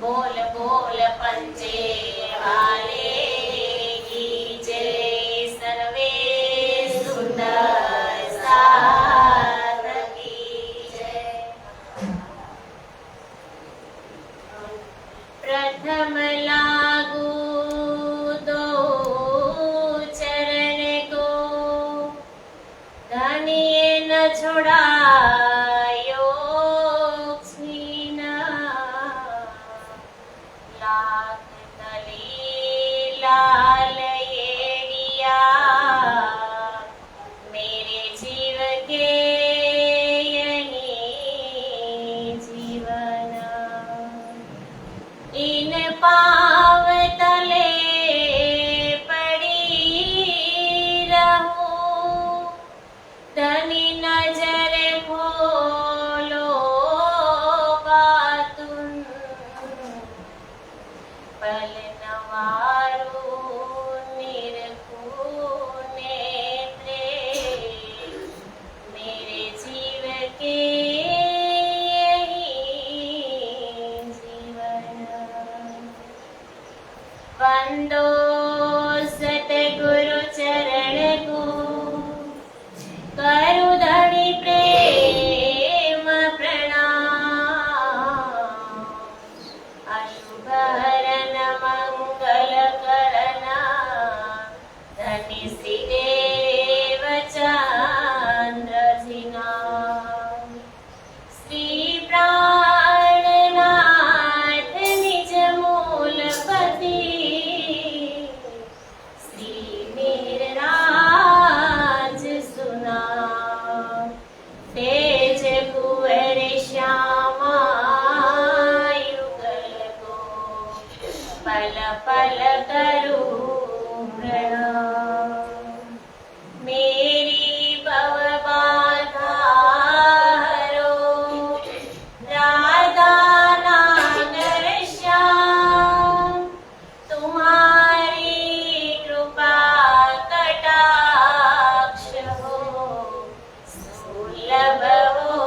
बोल बोल पंचे वाले की जय, सर्वे सुंदर साथ की जय। प्रथम लागू दो चरण को, धनिये न छोड़ायो छीना, लाख तली लाल येड़िया, मेरे जीव के यही जीवन। इन पाव तले पड़ी रहूं, धनी नजर खोलो बातुन, पल नवारो निरखू नेत्रे, मेरे जीव के यही जीवन। वंदो सतगुरु चरण को, करु धनी प्रेम प्रणाम, अशुभ हरन मंगल करना, धनी श्री देव चंद्र जी नाम। श्री प्राणनाथ निज मूलपति, श्री मीरराज सुना, तेज कुंवर श्यामा युगल को, पल पल करूं प्रणाम। मेरी भव बाधा हरो, राधा नागर श्याम, तुम्हारी कृपा कटाक्ष हो, सुलभ हो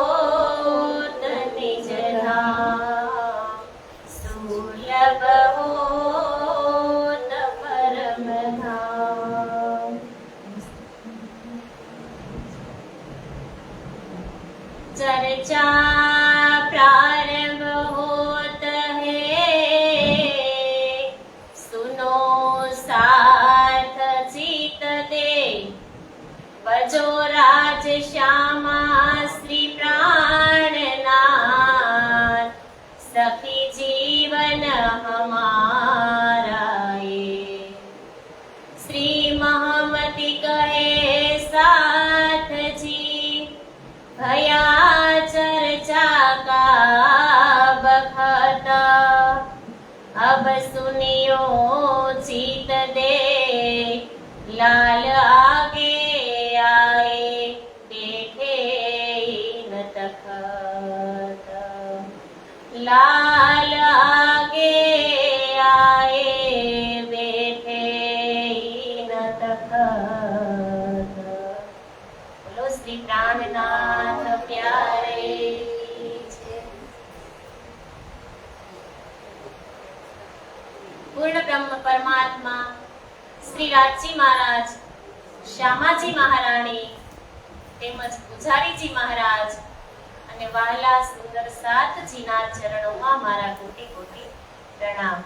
निज धाम, सुलभ हो परम धाम। चर्चा प्रारंभ होत है, सुनो साथ जीत दे, बजो राज श्यामा श्री प्राणनाथ, सखी जीवन हमारा ये। श्री महामति कहे साथ जी, भया चर्चा का बखता, अब सुनियो जीत दे, लाल आगे आए बैठे न तखत, लाल आगे आए बैठे न तखत। बोलो श्री प्राणनाथ प्यारे છે। પૂર્ણ બ્રહ્મ પરમાત્મા શ્રી રાજજી મહારાજ, શ્યામાજી મહારાણી તેમજ પૂજારીજી મહારાજ અને વહાલા સુંદર સાતજીના ચરણોમાં મારા કોટી કોટી પ્રણામ।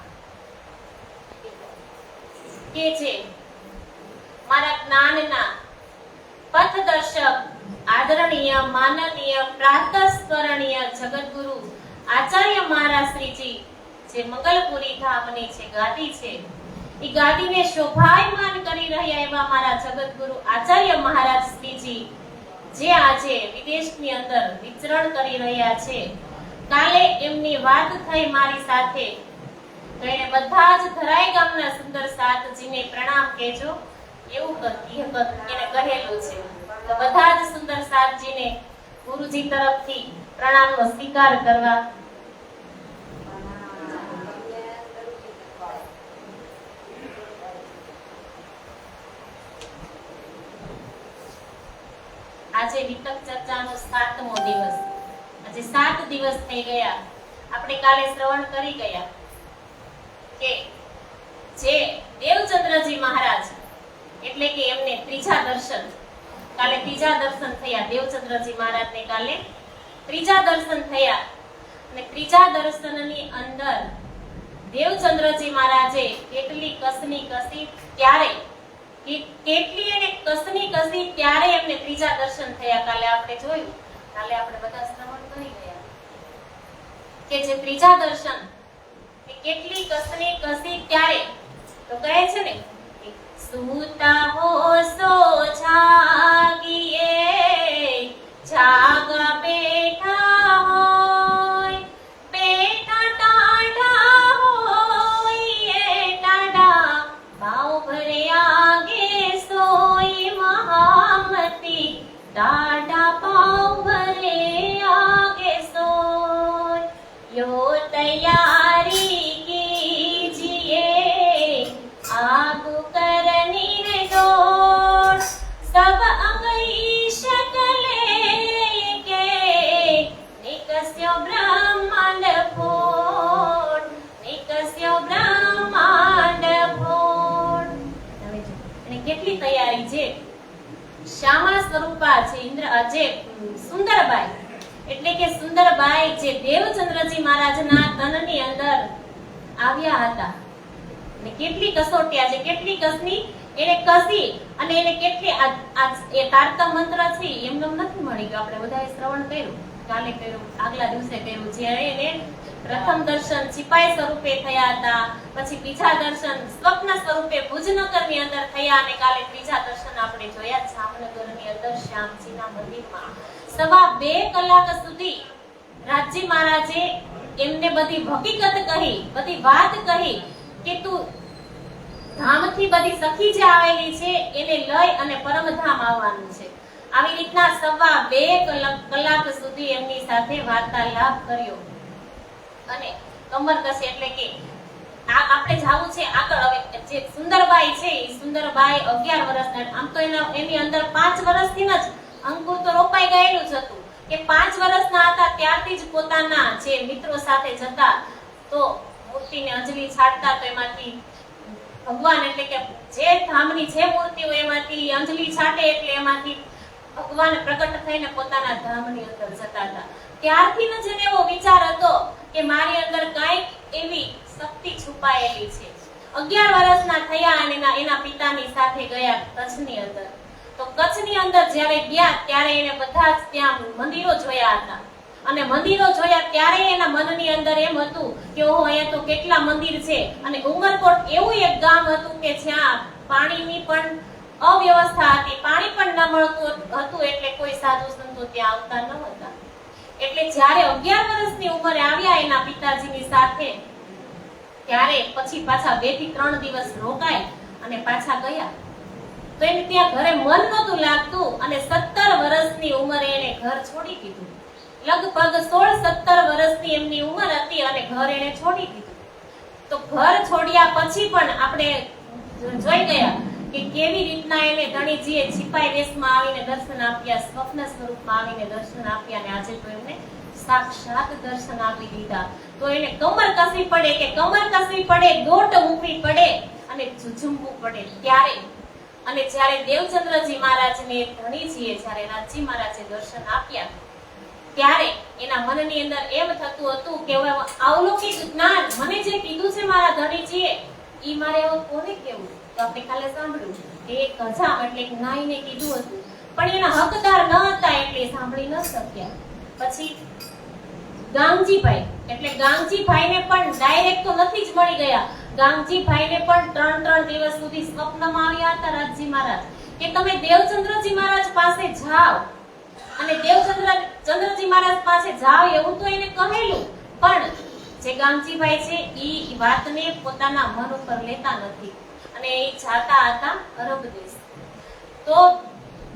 કે જે મારા જ્ઞાનના પથદર્શક, આદરણીય, માનનીય, પ્રાતસ્મરણીય જગતગુરુ આચાર્ય મહારાજ શ્રીજી જે મંગલપુરી ધામની છે ગાદી છે, એ ગાદીને શોભાયમાન કરી રહ્યા એવા મારા જગતગુરુ આચાર્ય મહારાજ શ્રીજી જે આજે વિદેશની અંદર વિચરણ કરી રહ્યા છે, કાલે એમની વાત થઈ મારી સાથે, તો એને બધા જ ધરાઈ ગામના સુંદર સાતજીને પ્રણામ કહેજો એવું એને કહેલું છે। તો બધા જ સુંદર સાતજીને ગુરુજી તરફથી પ્રણામનો સ્વીકાર કરવા। આજે વિતક ચર્ચાનો 7મો દિવસ, આજે 7 દિવસ થઈ ગયા। આપણે આપણે કાલે શ્રવણ કરી ગયા કે જે દેવચંદ્રજી મહારાજ એટલે કે એમને ત્રીજા દર્શન, કાલે ત્રીજા દર્શન થયા દેવચંદ્રજી મહારાજને, કાલે ત્રીજા દર્શન થયા. અને ત્રીજા દર્શનની અંદર દેવચંદ્રજી મહારાજે કેટલી કસની કસી ત્યારે, કેટલી એને કસની કસી ત્યારે એમને ત્રીજા દર્શન થયા. કાલે આપણે જોયું, કાલે આપણે બધા શ્રવણ કરી ગયા કે જે ત્રીજા દર્શન એ કેટલી કસની કસી ત્યારે, તો કહે છે ને સૂતા હો સો જાગીએ, જાગ બેઠા હોય, બેઠા ટાઢા હોય, ટાઢા ભાવ ભરે આગે સોઈ મહામતી, ટાઢા ભાવ ભરે આગે સોઈ. યો તૈયારી કીજીએ, આગુ करनी है दौड़, सब अंग ईशक लेके, निकस्यो ब्रह्मांड फोड़, निकस्यो ब्रह्मांड फोड़. અને કેટલી તૈયારી છે. શ્યામા સ્વરૂપા છે ઇન્દ્ર જે સુંદરબાઈ, એટલે કે સુંદરબાઈ જે દેવચંદ્રજી મહારાજના તનની અંદર આવ્યા હતા. ને કેટલી કસોટિયા છે, કેટલી કસની એને કસી, અને એને કેટલી એ તારકા મંત્ર છે એમને નથી મળી ગયો. આપણે બધાએ શ્રવણ કર્યું, કાલે કર્યું, આગલા દિવસે કર્યું. જ્યારે એને પ્રથમ દર્શન સિપાઈ સ્વરૂપે થયા હતા, પછી બીજા દર્શન સ્વપ્ન સ્વરૂપે ભુજનગરની અંદર થયા, અને કાલે ત્રીજા દર્શન આપણે જોયા જામનગરની અંદર શ્યામજીના મંદિરમાં. 2.5 કલાક સુધી રાજજી મહારાજે એમને બધી હકીકત કહી, બધી વાત કહી કે તું ધામથી બધી સખી જે આવેલી છે એને લઈ અને પરમધામ આવવાનું છે. આવી રીતના 2.5 કલાક સુધી એમની સાથે વાર્તાલાપ કર્યો. અને કમર કસે એટલે કે આપણે જાવું છે આગળ. હવે જે સુંદરબાઈ છે એ સુંદરબાઈ 11 વર્ષના, આમ તો એની અંદર 5 વર્ષથી જ અંકુર તો રોપાઈ ગયેલું જ હતું કે 5 વર્ષના હતા ત્યારથી જ પોતાના જે મિત્રો સાથે જતા તો મૂર્તિને અંજલિ છાડતા, તો એમાંથી ભગવાન એટલે કે જે ધામની જે મૂર્તિ હોય એમાંથી અંજલિ છાટે એટલે એમાંથી ભગવાન પ્રગટ થઈને પોતાના ધામની અંદર જતા હતા. ત્યારથી જ એને એવો વિચાર હતો કે મારી અંદર કાંઈક એવી શક્તિ છુપાયેલી છે. 11 વર્ષના થયા અને એના પિતાની સાથે ગયા કચ્છની અંદર. તો કચ્છની અંદર જ્યારે ગયા ત્યારે એને બધા જ ત્યાં મંદિરો જોયા હતા, અને મંદિરો જોયા ત્યારે એના મનની અંદર એમ હતું કે ઓહો અહીંયા તો કેટલા મંદિર છે. અને ઉમરકોટ એવું એક ગામ હતું કે જ્યાં પાણીની પણ અવ્યવસ્થા હતી, પાણી પણ ન મળતું હતું, એટલે કોઈ સાધુ સંતો ત્યાં આવતા ન હતા. એટલે જ્યારે 11 વર્ષની ઉંમરે આવ્યા એના પિતાજીની સાથે, ત્યારે પછી પાછા 2 થી 3 દિવસ રોકાય અને પાછા ગયા. તો એને ત્યાં ઘરે મન નહોતું લાગતું, અને 17 વર્ષની ઉંમરે એને ઘર છોડી દીધું. લગભગ 16-17 વર્ષની એમની ઉંમર હતી અને ઘર એને છોડી દીધું. તો ઘર છોડ્યા પછી પણ આપણે જોઈ ગયા કે કેવી રીતના એને ધણીજીએ સિપાઈ વેશમાં આવીને દર્શન આપ્યા, સ્વપ્ન સ્વરૂપમાં આવીને દર્શન આપ્યા, અને આજે તો એમને સાક્ષાત દર્શન આપી દીધા. તો એને કમર કસવી પડે કે કમર કસવી પડે, દોટ મૂકવી પડે અને ઝુઝુમવું પડે ત્યારે. અને જ્યારે દેવચંદ્રજી મહારાજને ધણીજીએ, જ્યારે રાજજી મહારાજે દર્શન આપ્યા ત્યારે એના મનની અંદર એમ થતું હતું કે અવલૌકિક જ્ઞાન મને જે કીધું છે મારા ધણીજીએ ઈ મારે કોને કેવું. તો આપણે કાલે સાંભળ્યું કે એક ગજામ એટલે એક નાઈને કીધું હતું, પણ એના હકદાર ન હતા એટલે સાંભળી ન શક્યા. પછી ગાંગજીભાઈ એટલે ગાંગજીભાઈને પણ ડાયરેક્ટ તો નથી જ મળી ગયા. ગાંગજીભાઈને પણ 3 દિવસ સુધી સ્વપ્નમાં આવ્યા હતા રાજજી મહારાજ કે તમે દેવચંદ્રજી મહારાજ પાસે જાઓ, અને દેવચંદ્રજી મહારાજ પાસે જાઓ એવું તો એને કહેલું, પણ જે ગાંગજીભાઈ છે ઈ વાતને પોતાના મન ઉપર લેતા નથી, અને એ જાતા હતા અરબ દેશ. તો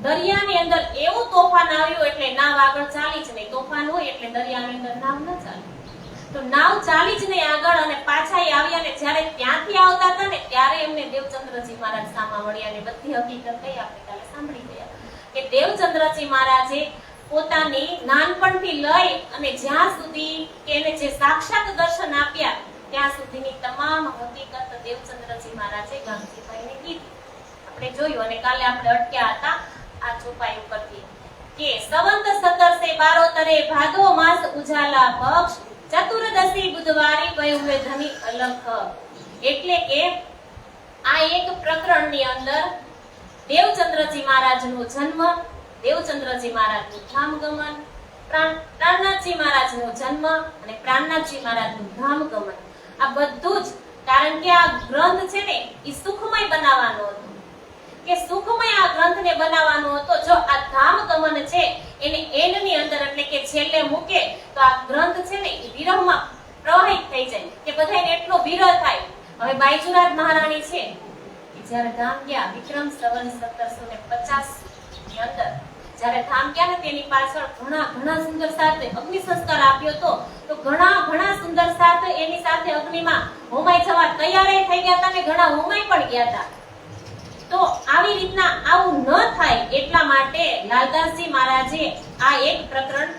દરિયાની અંદર એવું તોફાન આવ્યું એટલે નાવ આગળ ચાલી જ નહીં. તોફાન હોય એટલે દરિયાની અંદર નાવ ન ચાલે. તો નાવ ચાલી જ નહીં આગળ, અને પાછા આવ્યા, ને જ્યારે ત્યાંથી આવતા હતા ને ત્યારે એમને દેવચંદ્રજી મહારાજ સામા મળ્યા, અને બધી હકીકત કઈ આપણે કાલે સાંભળી ગયા કે દેવચંદ્રજી મહારાજે પોતાની નાનપણથી લઈ અને જ્યાં સુધી કે એને જે સાક્ષાત દર્શન આપ્યા ત્યાં સુધીની તમામ હકીકત દેવચંદ્રજી મહારાજે ગામજીભાઈને કીધી. આપણે જોયું અને કાલે આપણે અટક્યા હતા આ ચોપાઈ ઉપરથી કે સંવંત 1712 ભાદો માસ ઉજાલા પક્ષ ચતુર્દશી બુધવારી વયુવે ધની અલખ. એટલે કે આ એક પ્રકરણની અંદર દેવચંદ્રજી મહારાજનો જન્મ, દેવચંદ્રજી મહારાજનું ધામગમન, પ્રાણનાથજી મહારાજનો જન્મ અને પ્રાણનાથજી મહારાજનું ધામગમન, આ બધું જ કારણ કે આ ગ્રંથ છે ને એ સુખમય બનાવવાનો હતો કે સુખમય આ ગ્રંથને બનાવવાનો હતો. જો આ ધામગમન છે એને એન્ડની અંદર એટલે કે છેલ્લે મૂકે તો આ ગ્રંથ છે ને એ વિરહમાં પ્રવાહિત થઈ જાય કે બધાને એટલો વિરહ થાય. હવે બાઈજુરાજ મહારાણી છે જ્યારે ધામ ગયા વિક્રમ સંવત 1750 ની અંદર જ્યારે ધામ ગયા ને તેની પાછળ ઘણા સુંદર સાથે અગ્નિ સંસ્કાર આપ્યો તો ઘણા સુંદર સાથે એની સાથે અગ્નિમાં હોમાઈ જવા તૈયાર થઈ ગયા હતા ને ઘણા હોમાઈ પણ ગયા હતા. તો આવી રીતના આવું ન થાય એટલા માટે લાલદાસજી મહારાજે આ એક પ્રકરણ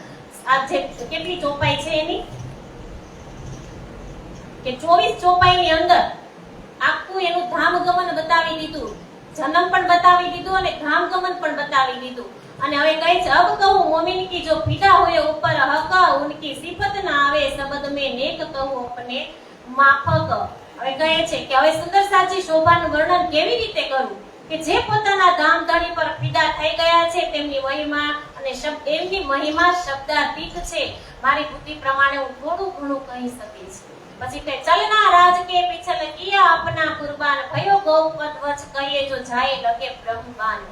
આ જે કેટલી ચોપાઈ છે એની કે 24 ચોપાઈની અંદર આખું એનું ધામગમન બતાવી દીધું, જન્મ પણ બતાવી દીધું અને ધામગમન પણ બતાવી દીધું. અને હવે કહે છે અબ કહું મોમિન કી જો ફિદા હોય ઉપર હક ઉનકી સિફત ના આવે શબ્દ મે નેક કહું અપને માફક. હવે કહે છે કે હવે સુંદર સાચી શોભાનું વર્ણન કેવી રીતે કરું કે જે પોતાના ધામ ધણી પર ફિદા થઈ ગયા છે તેમની મહિમા અને એમની મહિમા શબ્દાતીત છે. મારી બુદ્ધિ પ્રમાણે હું થોડું ઘણું કહી શકીશ. પછી કે ચલના રાજ કે પીછલ કિયા અપના કુરબાન ભયો ગૌપત વચ કહીએ જો જાય લગે બ્રહ્મબાન.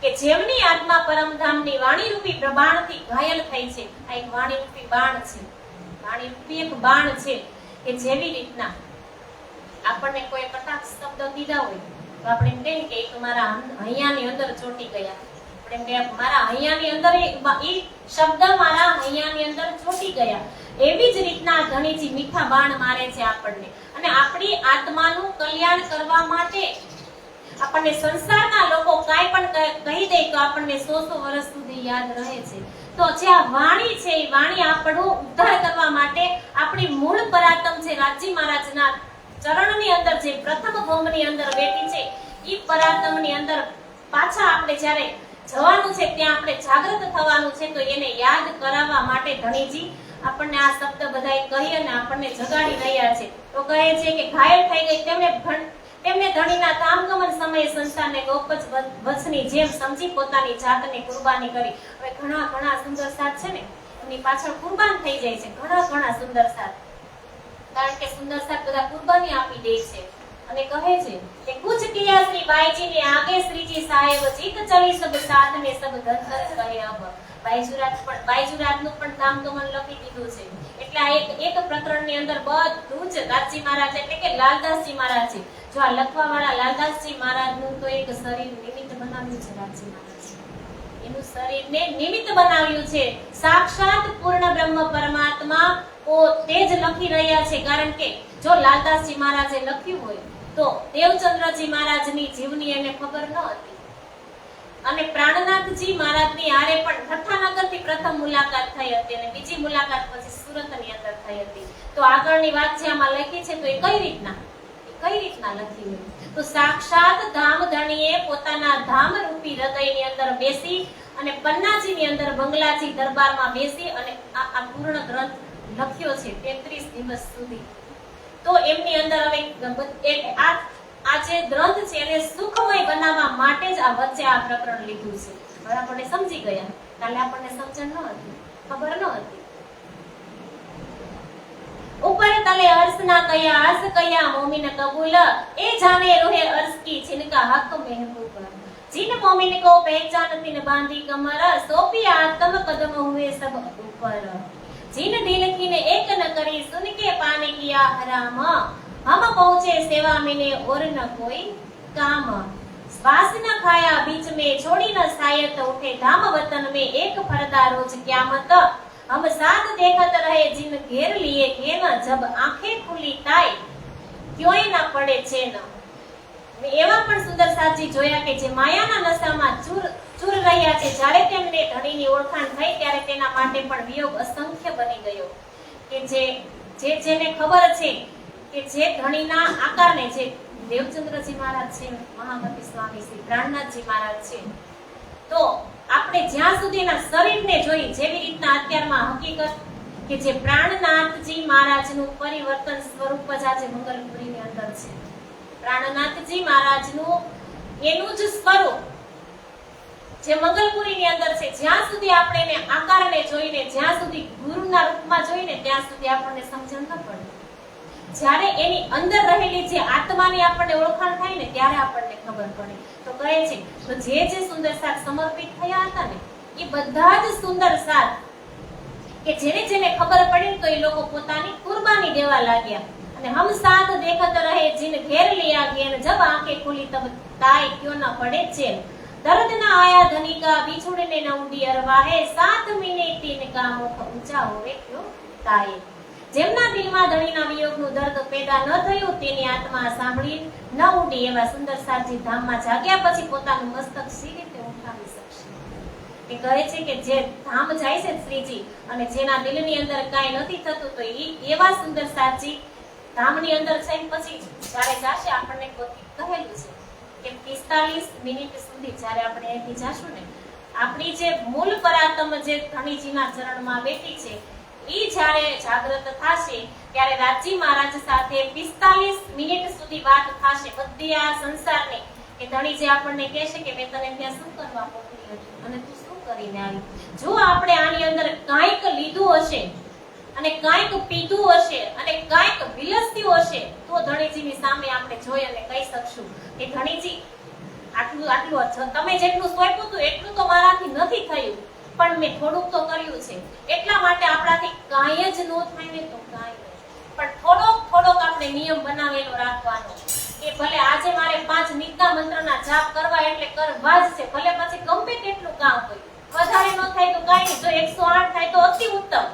કે જેમની આત્મા પરમધામની વાણી રૂપી પ્રબાણથી ઘાયલ થઈ છે. આ એક વાણી રૂપી બાણ છે, વાણી રૂપી એક બાણ છે કે જેવી રીતના આપણને કોઈ કટાક્ષ શબ્દ દીધા હોય તો આપણે એમ કહીએ કે એક મારા હૈયાની અંદર ચોંટી ગયા, આપણે એમ કે મારા હૈયાની અંદર એ શબ્દ મારા હૈયાની અંદર ચોંટી ગયા. એવી જ રીતના ધણીજી મીઠા બાણ મારે છે આપણને અને આપણી આત્માનું કલ્યાણ કરવા માટે આપણને સંસારના લોકો કાઈ પણ કહી દે તો આપણને 100 વર્ષ સુધી યાદ રહે છે. તો જે આ વાણી છે એ વાણી આપણો ઉદ્ધાર કરવા માટે આપણી મૂળ પરાતમ છે રાજજી મહારાજના ચરણની અંદર જે પ્રથમ ભૂમની અંદર બેઠી છે એ પરાતમની અંદર પાછા આપણે જ્યારે જવાનું છે ત્યાં આપણે જાગૃત થવાનું છે. તો એને યાદ કરાવવા માટે ધણીજી આપણને આ શબ્દ બધાય કહી અને આપણને જગાડી રહ્યા છે. તો કહે છે કે ઘાયલ થઈ ગઈ તેમને ધણીના ધામગમન સમયે સંસારને ગૌપચ વચની જેમ સમજી પોતાની જાતને કુરબાની કરી. હવે ઘણા સુંદર સાથ છે ને એમની પાછળ કુરબાન થઈ જાય છે, ઘણા સુંદર સાથ, કારણ કે સુંદર સાથ બધા કુરબાની આપી દે છે. અને કહે છે કે કુછ કિયા શ્રી બાઈજી ને આગે શ્રીજી સાહેબ જીત ચલી સબ સાથ ને સબ ધન કહે અબ. બાઈજુરાજનું પણ ધામગમન લખી દીધું છે. એટલે આ એક પ્રકરણની અંદર બધું જ રાજજી મહારાજ એટલે કે લાલદાસજી મહારાજ છે. જો આ લખવા વાળા લાલદાસજી મહારાજનું તો એક શરીર નિમિત્ત બનાવ્યું છે રાજજી મહારાજ, એનું શરીરને નિમિત્ત બનાવ્યું છે. સાક્ષાત પૂર્ણ બ્રહ્મ પરમાત્મા પોતે જ લખી રહ્યા છે. કારણ કે જો લાલદાસજી મહારાજે લખ્યું હોય તો દેવચંદ્રજી મહારાજની જીવની એને ખબર ન હતી અને પ્રાણનાથજી મહારાજની હારે પણ ઠઠ્ઠાનગરથી પ્રથમ મુલાકાત થઈ હતી અને બીજી મુલાકાત પછી સુરતની અંદર થઈ હતી. તો આગળની વાત જે આમાં લખી છે તો એ કઈ રીતના લખી હોય તો સાક્ષાત ધામધણીએ પોતાના ધામ રૂપી હૃદયની અંદર બેસી અને પન્નાજીની અંદર બંગલાજી દરબારમાં બેસી અને આ પૂર્ણ ગ્રંથ લખ્યો છે 33 દિવસ સુધી. તો એમની અંદર હવે આ જે ગ્રંથ છે એને સુખમય બનાવવા માટે જ આ વચ્ચે આ પ્રકરણ લીધું છે. હવે આપણને સમજી ગયા, કાલે આપણને સમજણ ન હતી, ખબર ન હતી. ઉપર તલે અર્શ ના કયા અર્શ કયા મોમિન કબૂલ એ જાને રોહે અર્શ કી जिनका हक महबूब जिन मोमिन को पहचान तिन बांधी कमर सोपी आत्म कदम हुए सब ऊपर जिन दिल की ने एक न करी सुन के पाने किया हराम हम पहुंचे सेवा में ने और न कोई काम श्वास न खाया बीच में छोड़ी न सायत उठे धाम वतन में एक फरदा रोज क्यामत हम साथ देखत रहे जिन घेर लिए के न जब आंखें खुली ताई क्यों न पड़े छे न મેં એવા પણ સુંદર સાજી જોયા કે જે માયાના નશામાં ચૂર રહ્યા છે. જ્યારે તેમને ધણીની ઓળખાણ થઈ ત્યારે તેના માટે પણ વિયોગ અસંખ્ય બની ગયો. કે જેને ખબર છે કે જે ધણીના આકારને જે દેવચંદ્રજી મહારાજ છે, મહામતી સ્વામી શ્રી પ્રાણનાથજી મહારાજ છે, તો આપણે જ્યાં સુધીના શરીરને જોઈ, જેવી રીતના અત્યારમાં હકીકત કે જે પ્રાણનાથજી મહારાજનું પરિવર્તન સ્વરૂપ જ આજે મંગલપુરીની અંદર છે. પ્રાણનાથજી મહારાજનું એનું જ સ્વરૂપ જે મંગલપુરીની અંદર છે, જ્યાં સુધી આપણે એને આકારને જોઈને, જ્યાં સુધી ગુરુના રૂપમાં જોઈને, ત્યાં સુધી આપણને સમજણ ન પડે. જ્યારે એની અંદર રહેલી જે આત્માની આપણને ઓળખાણ થાય ને, ત્યારે આપણને ખબર પડે. તો કહે છે તો જે સુંદર સાથ સમર્પિત થયા હતા ને, એ બધા જ સુંદર સાથ કે જેને ખબર પડી ને, તો એ લોકો પોતાની કુરબાની દેવા લાગ્યા. અને હમ સાથ દેખત રહે જીન ઘેર लिया गेन, जब आंखें खुली तब ताय क्यों न पड़े चैन, दर्द न आया धनी का बिछुड़ने न उड़ी अरवाहे, 7 महीने तीन का मुख ऊंचा होवे क्यों ताये. જેમના દિલમાં ધણીના વિયોગનું દર્દ પેદા ન થયું, તેની આત્મા સાંભળી ન ઉડી એવા સુંદર સાજી ધામમાં જાગ્યા પછી પોતાનું મસ્તક સી રીતે ઉઠાવી શકશે. એ કહે છે કે જે ધામ જાય છે શ્રીજી, અને જેના દિલની અંદર કાંઈ નથી થતું, તો એવા સુંદર સાજી ધામની અંદર જઈને પછી જ્યારે જાશે, આપણને કહેલું છે કે 45 મિનિટ સુધી જ્યારે આપણે અહીંથી જાશું ને, આપણી જે મૂળ પરાતમ જે ધણીજીના ચરણમાં બેઠી છે, ઈ જ્યારે જાગૃત થશે ત્યારે રાજી મહારાજ સાથે 45 મિનિટ સુધી વાત થશે, બધી આ સંસારની. કે ધણીજી આપણને કહેશે કે મેં તને ત્યાં શું કરવા મોકલી હતી અને તું શું કરીને આવી. જો આપણે આની અંદર કાંઈક લીધું હશે અને કાંઈક પીધું હશે અને કાંઈક વિલસ્યું હશે, તો ધણીજીની સામે આપણે જોઈ અને કહી શકશું કે ધણીજી આટલું તમે જેટલું સોંપ્યું હતું એટલું તો મારાથી નથી થયું, પણ મેં થોડુંક તો કર્યું છે. એટલા માટે આપણાથી કાંઈ જ ન થાય ને તો કાંઈ નહીં, પણ થોડોક આપણે નિયમ બનાવેલો રાખવાનો કે ભલે આજે મારે 5 નિત્યા મંત્રના જાપ કરવા એટલે કરવા જ છે, ભલે પછી ગમે તેટલું કામ હોય, વધારે ન થાય તો કાંઈ નહીં, જો 108 થાય તો અતિ ઉત્તમ,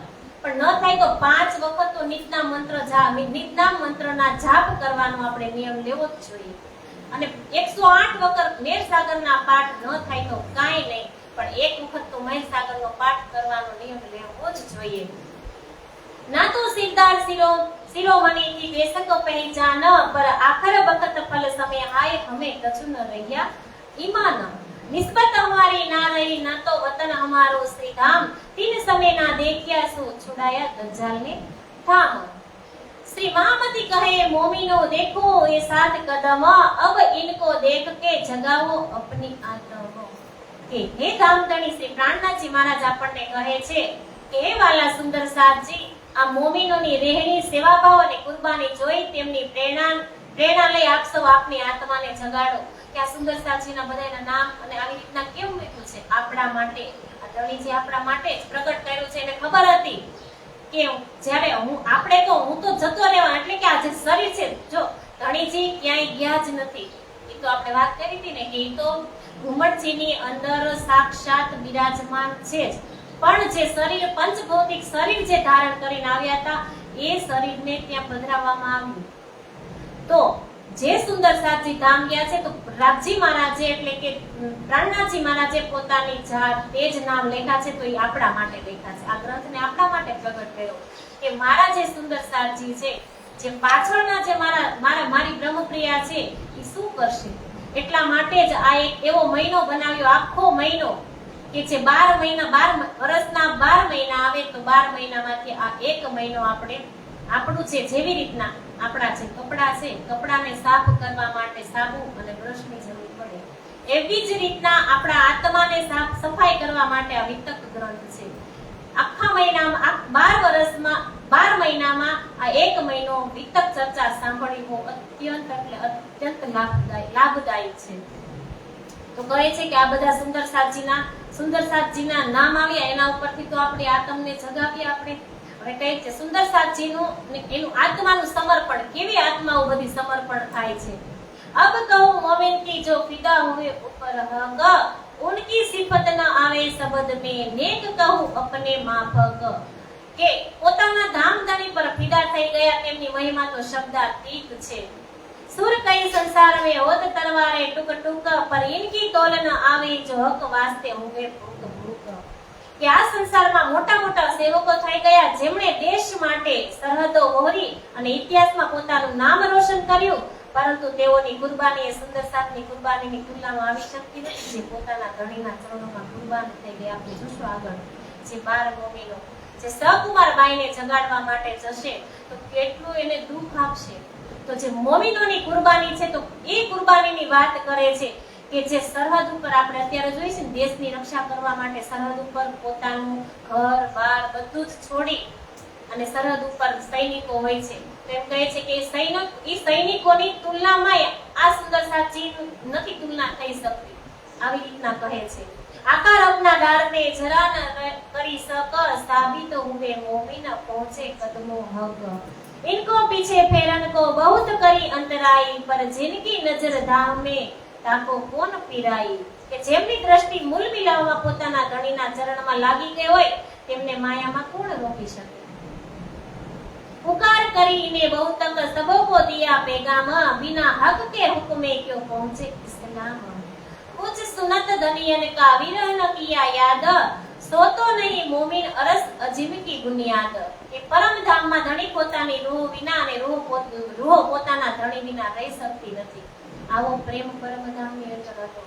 પણ ન થાય તો 5 વખત તો નિત્યા મંત્રના જાપ કરવાનો આપણે નિયમ લેવો જ જોઈએ. અને 108 વખત મેરસાગરના પાઠ ન થાય તો કાંઈ નહીં, પણ એક વખત તો મહેસાગરનો પાઠ કરવાનો નિયમ લેવો જ જોઈએ. ના તો સિદ્ધાર શિરોમણી થી બેસક પહેચાન, પર આખર વખત ફલ સમય હાય હમે કछु ન રહ્યા ઈમાન. નિસ્બત હમારી ના રહી, ના તો વતન હમારો શ્રી ધામ, તીન સમય ના દેખ્યા સો છુડાયા દજ્જાલ ને ધામ. श्री महामती कहे मोमिनो देखो ये 7 कदम, अब इनको देख के जगाओ अपनी आत्मा. કે હે ધામધણી શ્રી પ્રાણનાથજી મહારાજ આપણને કહે છે કે હે વાલા સુંદર સાધજી, આ મોમિનોની રહેણી, સેવાભાવ અને કુરબાની જોઈ તેમની પ્રેરણા લઈ આપ સૌ આપની આત્માને જગાડો. કે આ સુંદર સાધજીના બધાના નામ અને આવી રીતના કેમ મૂક્યું છે? આપણા માટે. આ ધણીજી આપણા માટે જ પ્રગટ કર્યું છે. એને ખબર હતી કે જ્યારે હું તો જતો રહેવા, એટલે કે આ જે શરીર છે, જો ધણીજી ક્યાંય ગયા જ નથી. એ તો આપણે વાત કરી હતી ને કે એ તો ઘુમટજીની અંદર સાક્ષાત બિરાજમાન છે જ, પણ જે શરીર પંચભૌતિક શરીર જે ધારણ કરીને આવ્યા હતા, એ શરીરને ત્યાં પધરાવવામાં આવ્યું. તો જે સુંદર સાધજી ધામ ગયા છે, તો રાગજી મહારાજે એટલે કે પ્રાણનાથજી મહારાજે પોતાની તે જ નામ લખ્યા છે, તો એ આપણા માટે લખ્યા છે. આ ગ્રંથને આપણા માટે પ્રગટ કર્યો કે મારા જે સુંદર સાધજી છે, જે પાછળના જે મારી બ્રહ્મપ્રિયા છે, એ શું કરશે? એટલા માટે જ આ એક એવો મહિનો બનાવ્યો, આખો મહિનો કે જે 12 મહિના, 12 વર્ષના 12 મહિના આવે, તો 12 મહિનામાંથી આ એક મહિનો આપણું છે, જેવી રીતના આપણા જે કપડા છે, કપડાને સાફ કરવા માટે સાબુ અને બ્રશની જરૂર પડે, એવી જ રીતના આપણા આત્માને સાફ સફાઈ કરવા માટે આ વિતક ગ્રંથ છે. આખા મહિનામાં 12 મહિનામાં આ એક મહિનો વિતક ચર્ચા સાંભળવી બહુ અત્યંત લાભદાયી છે. તો કહે છે કે આ બધા સુંદર સાધજીના નામ આવ્યા, એના ઉપરથી તો આપણી આત્મને જગાવીએ આપણે. હવે કહે છે સુંદર સાધજીનું એનું આત્માનું સમર્પણ, કેવી આત્માઓ બધી સમર્પણ થાય છે. અબ કહું મોમિન કી જો ફિદા હુએ ઉપર હક, ઉનકી સિફત ન આવે શબ્દ મેં, નેક કહું અપને માફક. કે પોતાના ધામધણી પર ફિદા થઈ ગયા, તેમની મહિમા તો શબ્દાતીત છે. सुर कई संसार में होत तलवारे टुक टुक पर इनकी तोल न आवे जो हक वास्ते होवे भूख भूख કે આ સંસારમાં મોટા મોટા સેવકો થઈ ગયા જેમણે દેશ માટે સરહદો ઓહરી અને ઇતિહાસમાં પોતાનું નામ રોશન કર્યું, પરંતુ તેઓની કુરબાની એ સુંદર સાથની કુરબાનીની તુલનામાં આવી શકતી નથી જે પોતાના ધણીના ચરણોમાં કુરબાન થઈ ગયા. આપણે જોશું આગળ જે 12 મોમીનો જે સકુમારબાઈને જગાડવા માટે જશે તો કેટલું એને દુઃખ આપશે. તો જે મોમીનોની કુરબાની છે તો એ કુરબાનીની વાત કરે છે કે જે સરહદ ઉપર આપણે અત્યારે જોઈએ છે દેશની રક્ષા કરવા માટે સરહદ ઉપર પોતાનું ઘર બાર બધું જ છોડી અને સરહદ ઉપર સૈનિકો હોય છે. તો એમ કહે છે કે એ સૈનિકોની તુલનામાં આ સુંદર સાચી નથી તુલના થઈ શકતી. આવી રીતના કહે છે આકાર અપના ડાળને જરા ન કરી સક સાબિત હુએ મોમિન પહોંચે કદમો હગ इनको पीछे फेरन को बहुत करी अंतराई पर जिनकी नजर धाम में ताको कोन पीराई કે જેમની દ્રષ્ટિ મૂલ મિલાવવા પોતાના ધણીના ચરણમાં લાગી ગઈ હોય તેમને માયામાં કોણ રોકી શકે. પુકાર કરીને બહુ તક સબો કો દિયા પેગામ બિના હક કે હુકમે ક્યો પહોંચે ઇસ્લામ कुछ सुनत धनियन का विरह न किया याद सोतो नहीं मोमिन अरस अजीम की बुनियाद કે પરમ ધામમાં ધણી પોતાની રૂહ વિના અને રૂહ પોતાના ધણી વિના રહી શકતી નથી. આવો પ્રેમ પરમ ધામની અંદર હતો.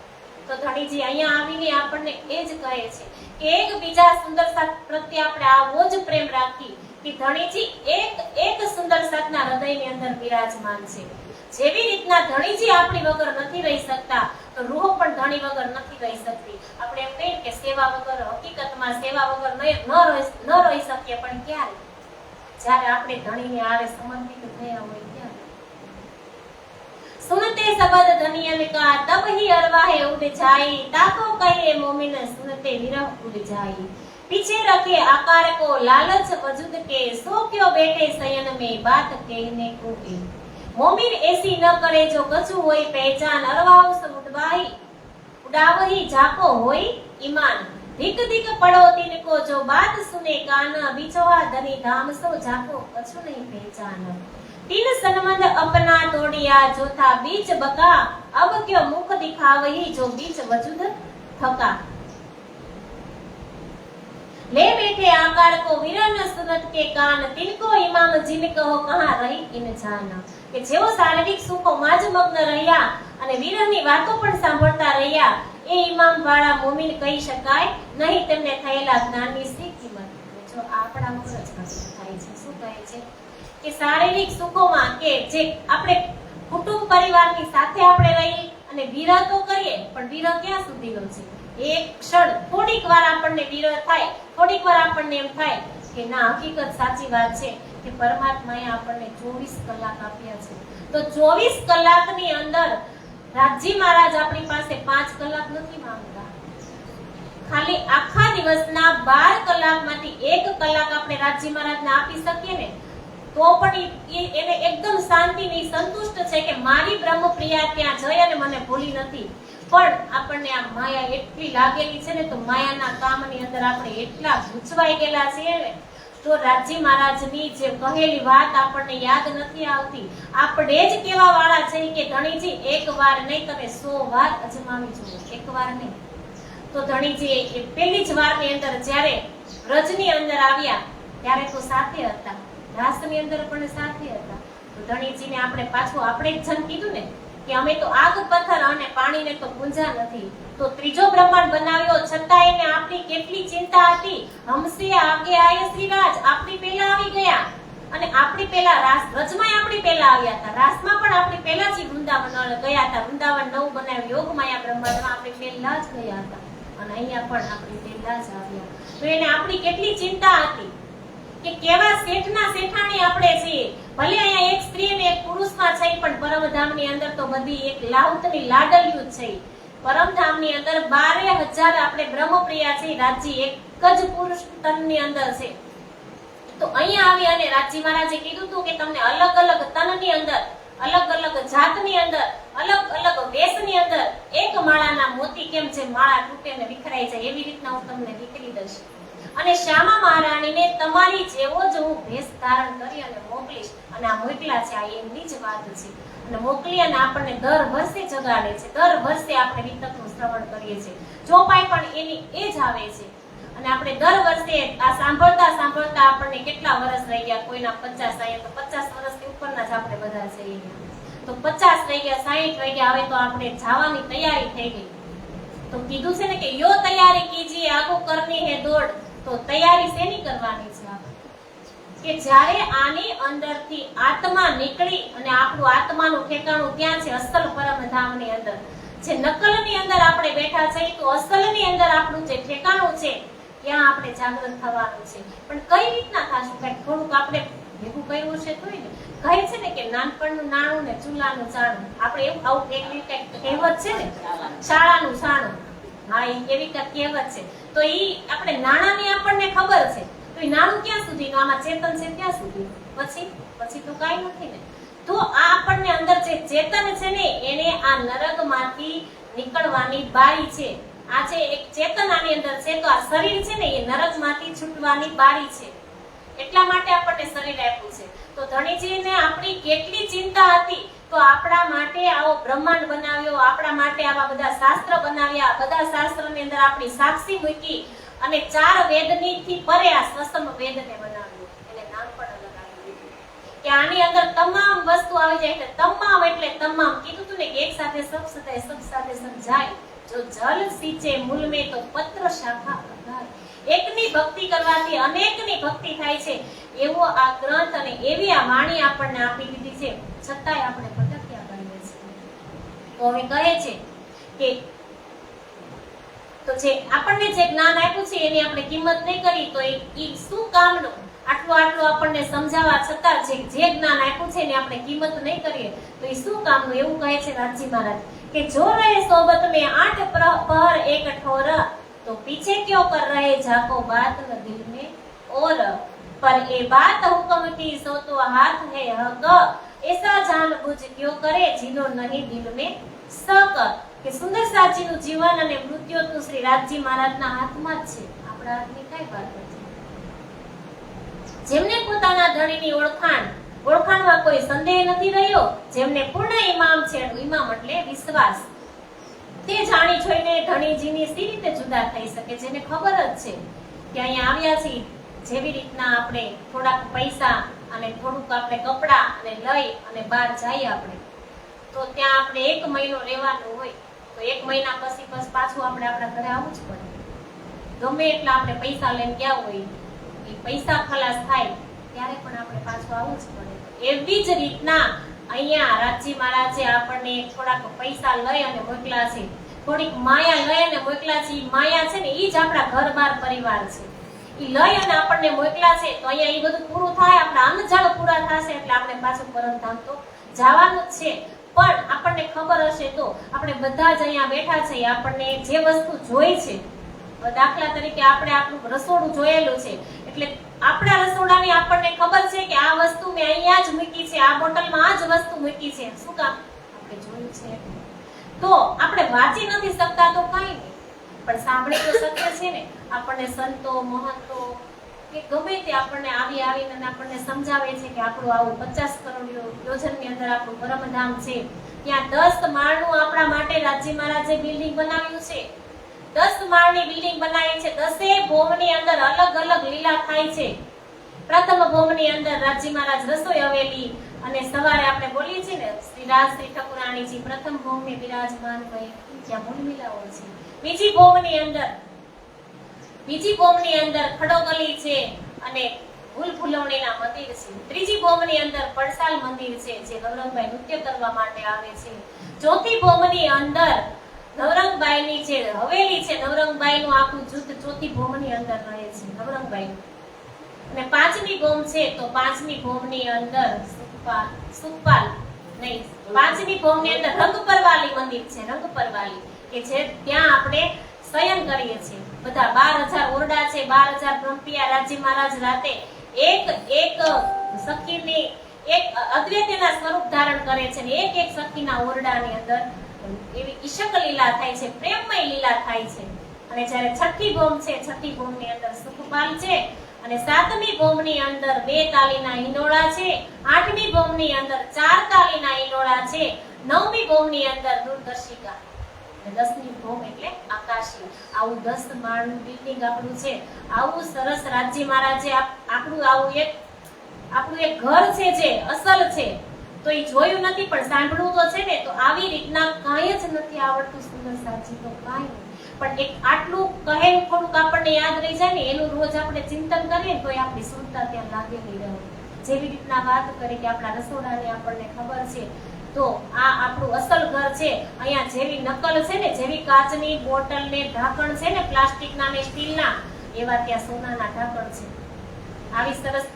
તો ધણીજી અહીંયા આવીને આપણને એ જ કહે છે કે એક બીજા સુંદર સાથ પ્રત્યે આપણે આવો જ પ્રેમ રાખી કે ધણીજી એક સુંદર સાથના હૃદયની અંદર બિરાજમાન છે. જેવી રીતના ધણીજી આપણી વગર નથી રહી શકતા તો રૂહ પણ ધણી વગર નથી રહી શકતી. આપણે એમ કહીએ કે સેવા વગર હકીકતમાં સેવા વગર ન રહી શકીએ, પણ ક્યારે? જ્યારે આપણે ધણીને આરે સમર્પિત થયા હોય ત્યારે. सुनते सबद धनियन का तब ही अरवाहे उड़ जाई ताको कहे मोमिन सुनते विरह उड़ जाई पीछे रखे आकार को लालच वजूद के सो क्यों बैठे शयन में बात कहने को भी मोमिन ऐसी न करे जो कछु होई पहचान अरवाह से उड़ावही जाको होई ईमान धिक धिक पड़ो तिनको जो बात सुने कान बिछोहा धनी धाम सो जाको कछु नहीं पहचान तीन सनमंद अपना तोड़िया जो था बीच बका अब क्यों मुख दिखावही जो बीच वजूद थका ले बैठे आकार को विरन सुनत के कान तिनको इमाम जिन कहो कहां रही इन जान કે જેઓ શારીરિક સુખોમાં જ મગ્ન રહ્યા અને વિરહની વાતો પણ સાંભળતા રહ્યા એ ઇમામ વાળા મોમિન કહી શકાય નહીં તેમને થયેલા જ્ઞાનની શી કિંમત. જો આપણા ઉપર જ થાય છે. શું કહે છે કે શારીરિક સુખોમાં કે જે આપણે કુટુંબ પરિવારની સાથે આપણે રહી અને વિરહ તો કરીએ પણ વિરહ ક્યાં સુધીનો છે? એક ક્ષણ થોડીક વાર આપણને વિરહ થાય, થોડીક વાર આપણને એમ થાય કે ના હકીકત સાચી વાત છે કે પરમાત્માએ આપણને 24 કલાક આપ્યા છે. તો 24 કલાકની અંદર રાજી મહારાજ આપણી પાસે 5 કલાક નથી માંગતા. ખાલી આખા દિવસના 12 કલાકમાંથી 1 કલાક આપણે રાજી મહારાજને આપી શકીએ ને તો પણ એને એકદમ શાંતિની સંતુષ્ટ છે કે મારી બ્રહ્મપ્રિયા ત્યાં જઈ અને મને ભૂલી નથી. પણ આપણને આ માયા એટલી લાગેલી છે ને તો માયાના કામની અંદર આપણે એટલા ગૂંચવાઈ ગયેલા છીએ ને તો રાજી મહારાજની જે કહેલી વાત આપણને યાદ નથી આવતી. આપણે જ કેવા વાળા છે કે ધણીજી એક વાર નહીં તમે 100 વાર અજમાવી જુઓ, એક વાર નહીં. તો ધણીજી એ પહેલી જ વારની અંદર જ્યારે વ્રજની અંદર આવ્યા ત્યારે તો સાથે હતા, રાસની અંદર પણ સાથે હતા. તો ધણીજીને આપણે પાછું આપણે જ જન કીધું ને કે અમે તો આગ પથ્થર અને પાણીને તો પૂંજા નથી. તો ત્રીજો બ્રહ્માંડ બનાવ્યો છતાં એને આપણી કેટલી ચિંતા હતી. હમસે આગે આયે શ્રીરાજ આપણી પહેલા આવી ગયા અને આપણી પહેલા રાસ વ્રજમાં આપણી પહેલા આવ્યા હતા, રાસમાં પણ આપણી પહેલા જ વૃંદાવન ગયા હતા. વૃંદાવન નવું બનાવ્યું યોગ માયા બ્રહ્માંડમાં આપણે પહેલા જ ગયા હતા અને અહીંયા પણ આપણી પહેલા જ આવ્યા. તો એને આપણી કેટલી ચિંતા હતી કે કેવા શેઠના શેઠાણી આપણે છીએ. ભલે અહીંયા એક સ્ત્રી અને એક પુરુષમાં છે પણ પરમધામની અંદર તો બધી એક લાહુતની લાડલિયું છે. પરમધામની અંદર 12,000 આપણે બ્રહ્મપ્રિયા છે. રાજજી એક જ પુરુષ તનની અંદર છે. તો અહીંયા આવી અને રાજજી મહારાજે કીધું હતું કે તમને અલગ અલગ તનની અંદર, અલગ અલગ જાતની અંદર, અલગ અલગ વેશની અંદર એક માળાના મોતી કેમ જે માળા તૂટે ને વિખરાઈ જાય એવી રીતના હું તમને વિખરી દઈશ. અને શ્યામા મહારાણીને તમારી જેવો જ હું ભેસ ધારણ કરી અને મોકલીશ. અને આ મોકલા છે, આ એમની જ વાત છે. અને મોકલી અને આપણને દર વર્ષે જગાડે છે. દર વર્ષે આપણે વિતકનું શ્રવણ કરીએ છીએ. ચોપાઈ પણ એની એ જ આવે છે. અને આપણે દર વર્ષે આ સાંભળતા સાંભળતા આપણને કેટલા વર્ષ રહી ગયા, કોઈના 50 આયા તો 50 વર્ષથી ઉપરના જ આપણે બધા છીએ. તો 50 રહી ગયા, 60 રહી ગયા, હવે તો આપણે જવાની તૈયારી થઈ ગઈ. તો કીધું છે ને કે યો તૈયારી કીજીએ આગો કરની હે દોડ. તો તૈયારી શેની કરવાની છે આપણે? કે જ્યારે આની અંદરથી આત્મા નીકળી અને આપણું આત્માનું ઠેકાણું ત્યાં છે અસલ પરમધામની અંદર. જે નકલની અંદર આપણે બેઠા છીએ તો અસલની અંદર આપણું જે ઠેકાણું છે ત્યાં આપણે જાગૃત થવાનું છે. પણ કઈ રીતના થાશું? કઈ થોડુંક આપણે ભેગું કર્યું છે તોય ને કહે છે ને કે નાનપણનું નાણું ને ચૂલાનું ચાણું. આપણે એવું આવું એક કહેવત છે ને, શાળાનું છાણું. હા, એવી કહેવત છે. તો ઈ આપણે નાણાની આપણને ખબર છે, તો ઈ નાણું ક્યાં સુધીનું? આમાં ચેતન છે ત્યાં સુધી. પછી તો કાંઈ નથી ને. તો આ આપણને અંદર જે ચેતન છે ને એને આ નરકમાંથી નીકળવાની બારી છે. આ જે એક ચેતન આની અંદર છે, તો આ શરીર છે ને એ નરકમાંથી છૂટવાની બારી છે. એટલા માટે આપણને શરીર આપ્યું છે. તો ધણીજીને આપણી કેટલી ચિંતા હતી, તો આપણા માટે આવો બ્રહ્માંડ બનાવ્યો, આપણા માટે આવા બધા શાસ્ત્ર બનાવ્યા. બધા શાસ્ત્રની અંદર આપણી સાક્ષી મૂકી અને 4 વેદની થી પરે આ સ્વસમ વેદને બનાવ્યો. એને નામ પણ અલગ આપ્યું કે આની અંદર તમામ વસ્તુ આવી જાય. એટલે તમામ એટલે તમામ કીધું તું ને કે એક સાથે સબ સદાય સબ સાથે સમજાય. જો જલ સિંચે મૂલ में તો પત્ર શાખા અગાય. એકની ભક્તિ કરવાથી અનેકની ભક્તિ થાય છે. એવો આ ગ્રંથ અને એવી આ વાણી આપણને આપી દીધી છે, છતાંય આપણે ભટક્યા કરીએ છીએ. તો હવે કહે છે કે તો જે આપણને જે જ્ઞાન આપ્યું છે એની આપણે કિંમત નહીં કરી તો એ શું કામનું? આટલું આપણને સમજાવવા છતાં જે જ્ઞાન આપ્યું છે એની આપણે કિંમત નહીં કરીએ તો એ શું કામનું? એવું કહે છે રાજી મહારાજ કે જો રહે સોબત में 8 पहर एक ठोर तो पीछे क्यों कर रहे जाको बात न दिल में और पर ये बात हुक्म की सो तो हाथ है हक ऐसा जान बुझ क्यों करे जिनो नहीं दिल में सक. કે સુંદર સાચીનું જીવન અને મૃત્યુ તો શ્રી રાજજી મહારાજના હાથમાં જ છે, આપણા હાથની કઈ વાત નથી. જેમને પોતાના ધણીની ઓળખાણમાં કોઈ સંદેહ નથી રહ્યો, જેમને પૂર્ણ ઈમામ છે, ઈમામ એટલે વિશ્વાસ, તે જાણી જોઈને ધણીજીની સી રીતે જુદા થઈ શકે? જેને ખબર જ છે કે અહીંયા આવ્યા છીએ, જેવી રીતના આપણે થોડાક પૈસા અને થોડુંક આપણે કપડા અને લઈ અને બહાર જઈએ આપણે, તો ત્યાં આપણે 1 મહિનો રહેવાનું હોય તો 1 મહિના પછી પાછું આપણે આપણા ઘરે આવવું જ પડે. ગમે એટલા આપણે પૈસા લઈને ગયા હોય, એ પૈસા ખલાસ થાય ત્યારે પણ આપણે પાછું આવવું જ પડે. એવી જ રીતના અહીંયા રાજજી મહારાજે આપણને થોડાક પૈસા લઈ અને મોકલા છે, થોડીક માયા લઈ અને મોકલા છે. માયા છે ને એ જ આપણા ઘર-બાર પરિવાર છે. એ લઈ અને આપણને મોકલા છે તો અહીંયા એ બધું પૂરું થાય, આપણા અન્નજાળ પૂરા થશે એટલે આપણે પાછું પરમધામ તો જવાનું જ છે. પણ આપણને ખબર હશે તો આપણે બધા જ અહીંયા બેઠા છે, આપણને જે વસ્તુ જોઈ છે, દાખલા તરીકે આપણે આપણું રસોડું જોયેલું છે, એટલે આપણા રસોડાની આપણને ખબર છે કે આ વસ્તુ મેં અહીંયા જ મૂકી છે, આ બોટલમાં આ જ વસ્તુ મૂકી છે. શું કામ? આપણે જોયું છે. તો આપણે વાંચી નથી શકતા તો કાંઈ નહીં, પણ સાંભળી તો શકીએ છે ને. આપણને સંતો મહંતો કે ગમે તે આપણને આવીને આપણને સમજાવે છે કે આપણું આવું 50 કરોડ યોજનની અંદર આપણું પરમધામ છે. ત્યાં 10 માળનું આપણા માટે રાજજી મહારાજે બિલ્ડિંગ બનાવ્યું છે. 10 માળની બિલ્ડિંગ બનાવી છે. 10 ભોમની અંદર અલગ અલગ લીલા થાય છે. પ્રથમ ભોમની અંદર રાજજી મહારાજ રસોઈ હવેલી, અને સવારે આપણે બોલીએ છીએ ને શ્રી રાજશ્રી ઠાકુરાણીજી પ્રથમ ભોમને બિરાજમાન હોય ત્યાં મૂલમિલાઓ છે. બીજી ભોમની અંદર ખડોગલી છે અને ફૂલ ફૂલવણીના મંદિર છે. ત્રીજી ભોમની અંદર પડસાલ મંદિર છે જે નવરંગભાઈ નૃત્ય કરવા માટે આવે છે. ચોથી ભોમની અંદર નવરંગબાઈની જે હવેલી છે, નવરંગબાઈનું આખું જૂથ ચોથી ભોમની અંદર રહે છે નવરંગબાઈ. અને પાંચમી ભોમ છે તો પાંચમી ભોમની અંદર સુખપાલ નહીં, પાંચમી ભોમની અંદર રંગપરવાલી મંદિર છે, રંગપરવાલી કે જે ત્યાં આપણે શયન કરીએ છીએ. બધા 12,000 ઓરડા છે, 12,000 બ્રહ્મપિયા. રાજજી મહારાજ રાતે એક સખીની એક અદ્વૈતના સ્વરૂપ ધારણ કરે છે, ને એક સખીના ઓરડાની અંદર એવી ઈશક લીલા થાય છે, પ્રેમમય લીલા થાય છે. અને જ્યારે છઠ્ઠી ભોમ છે, છઠ્ઠી ભોમની અંદર સુખપાલ છે, અને સાતમી ભોમની અંદર 2 તાલીના હિંડોળા છે, આઠમી ભોમની અંદર 4 તાલીના હિંડોળા છે, નવમી ભોમની અંદર દૂરદર્શિકા, અને 10મી ભોમ એટલે આકાશી. આવું 10 માળનું બિલ્ડિંગ આપણું છે. આવું સરસ રાજી મહારાજે આપણું એક ઘર છે જે અસલ છે. તો એ જોયું નથી પણ સાંભળવું તો છે ને. તો આવી રીતના કાંઈ જ નથી આવડતું સુંદર સાજી તો કાંઈ નહીં. પણ એક આટલું કહેલું થોડુંક આપણને યાદ રહી જાય ને, એનું રોજ આપણે ચિંતન કરીએ તો આપણી સુરતા ત્યાં લાગેલી રહે. જેવી રીતના વાત કરી કે આપણા રસોડાની આપણને ખબર છે, તો આ આપણું અસલ ઘર છે. અહીંયા જેવી નકલ છે ને, જેવી કાચની બોટલ ને ઢાંકણ છે ને, પ્લાસ્ટિકના ને સ્ટીલના, એવા ત્યાં સોનાના ઢાંકણ છે. આવી સરસ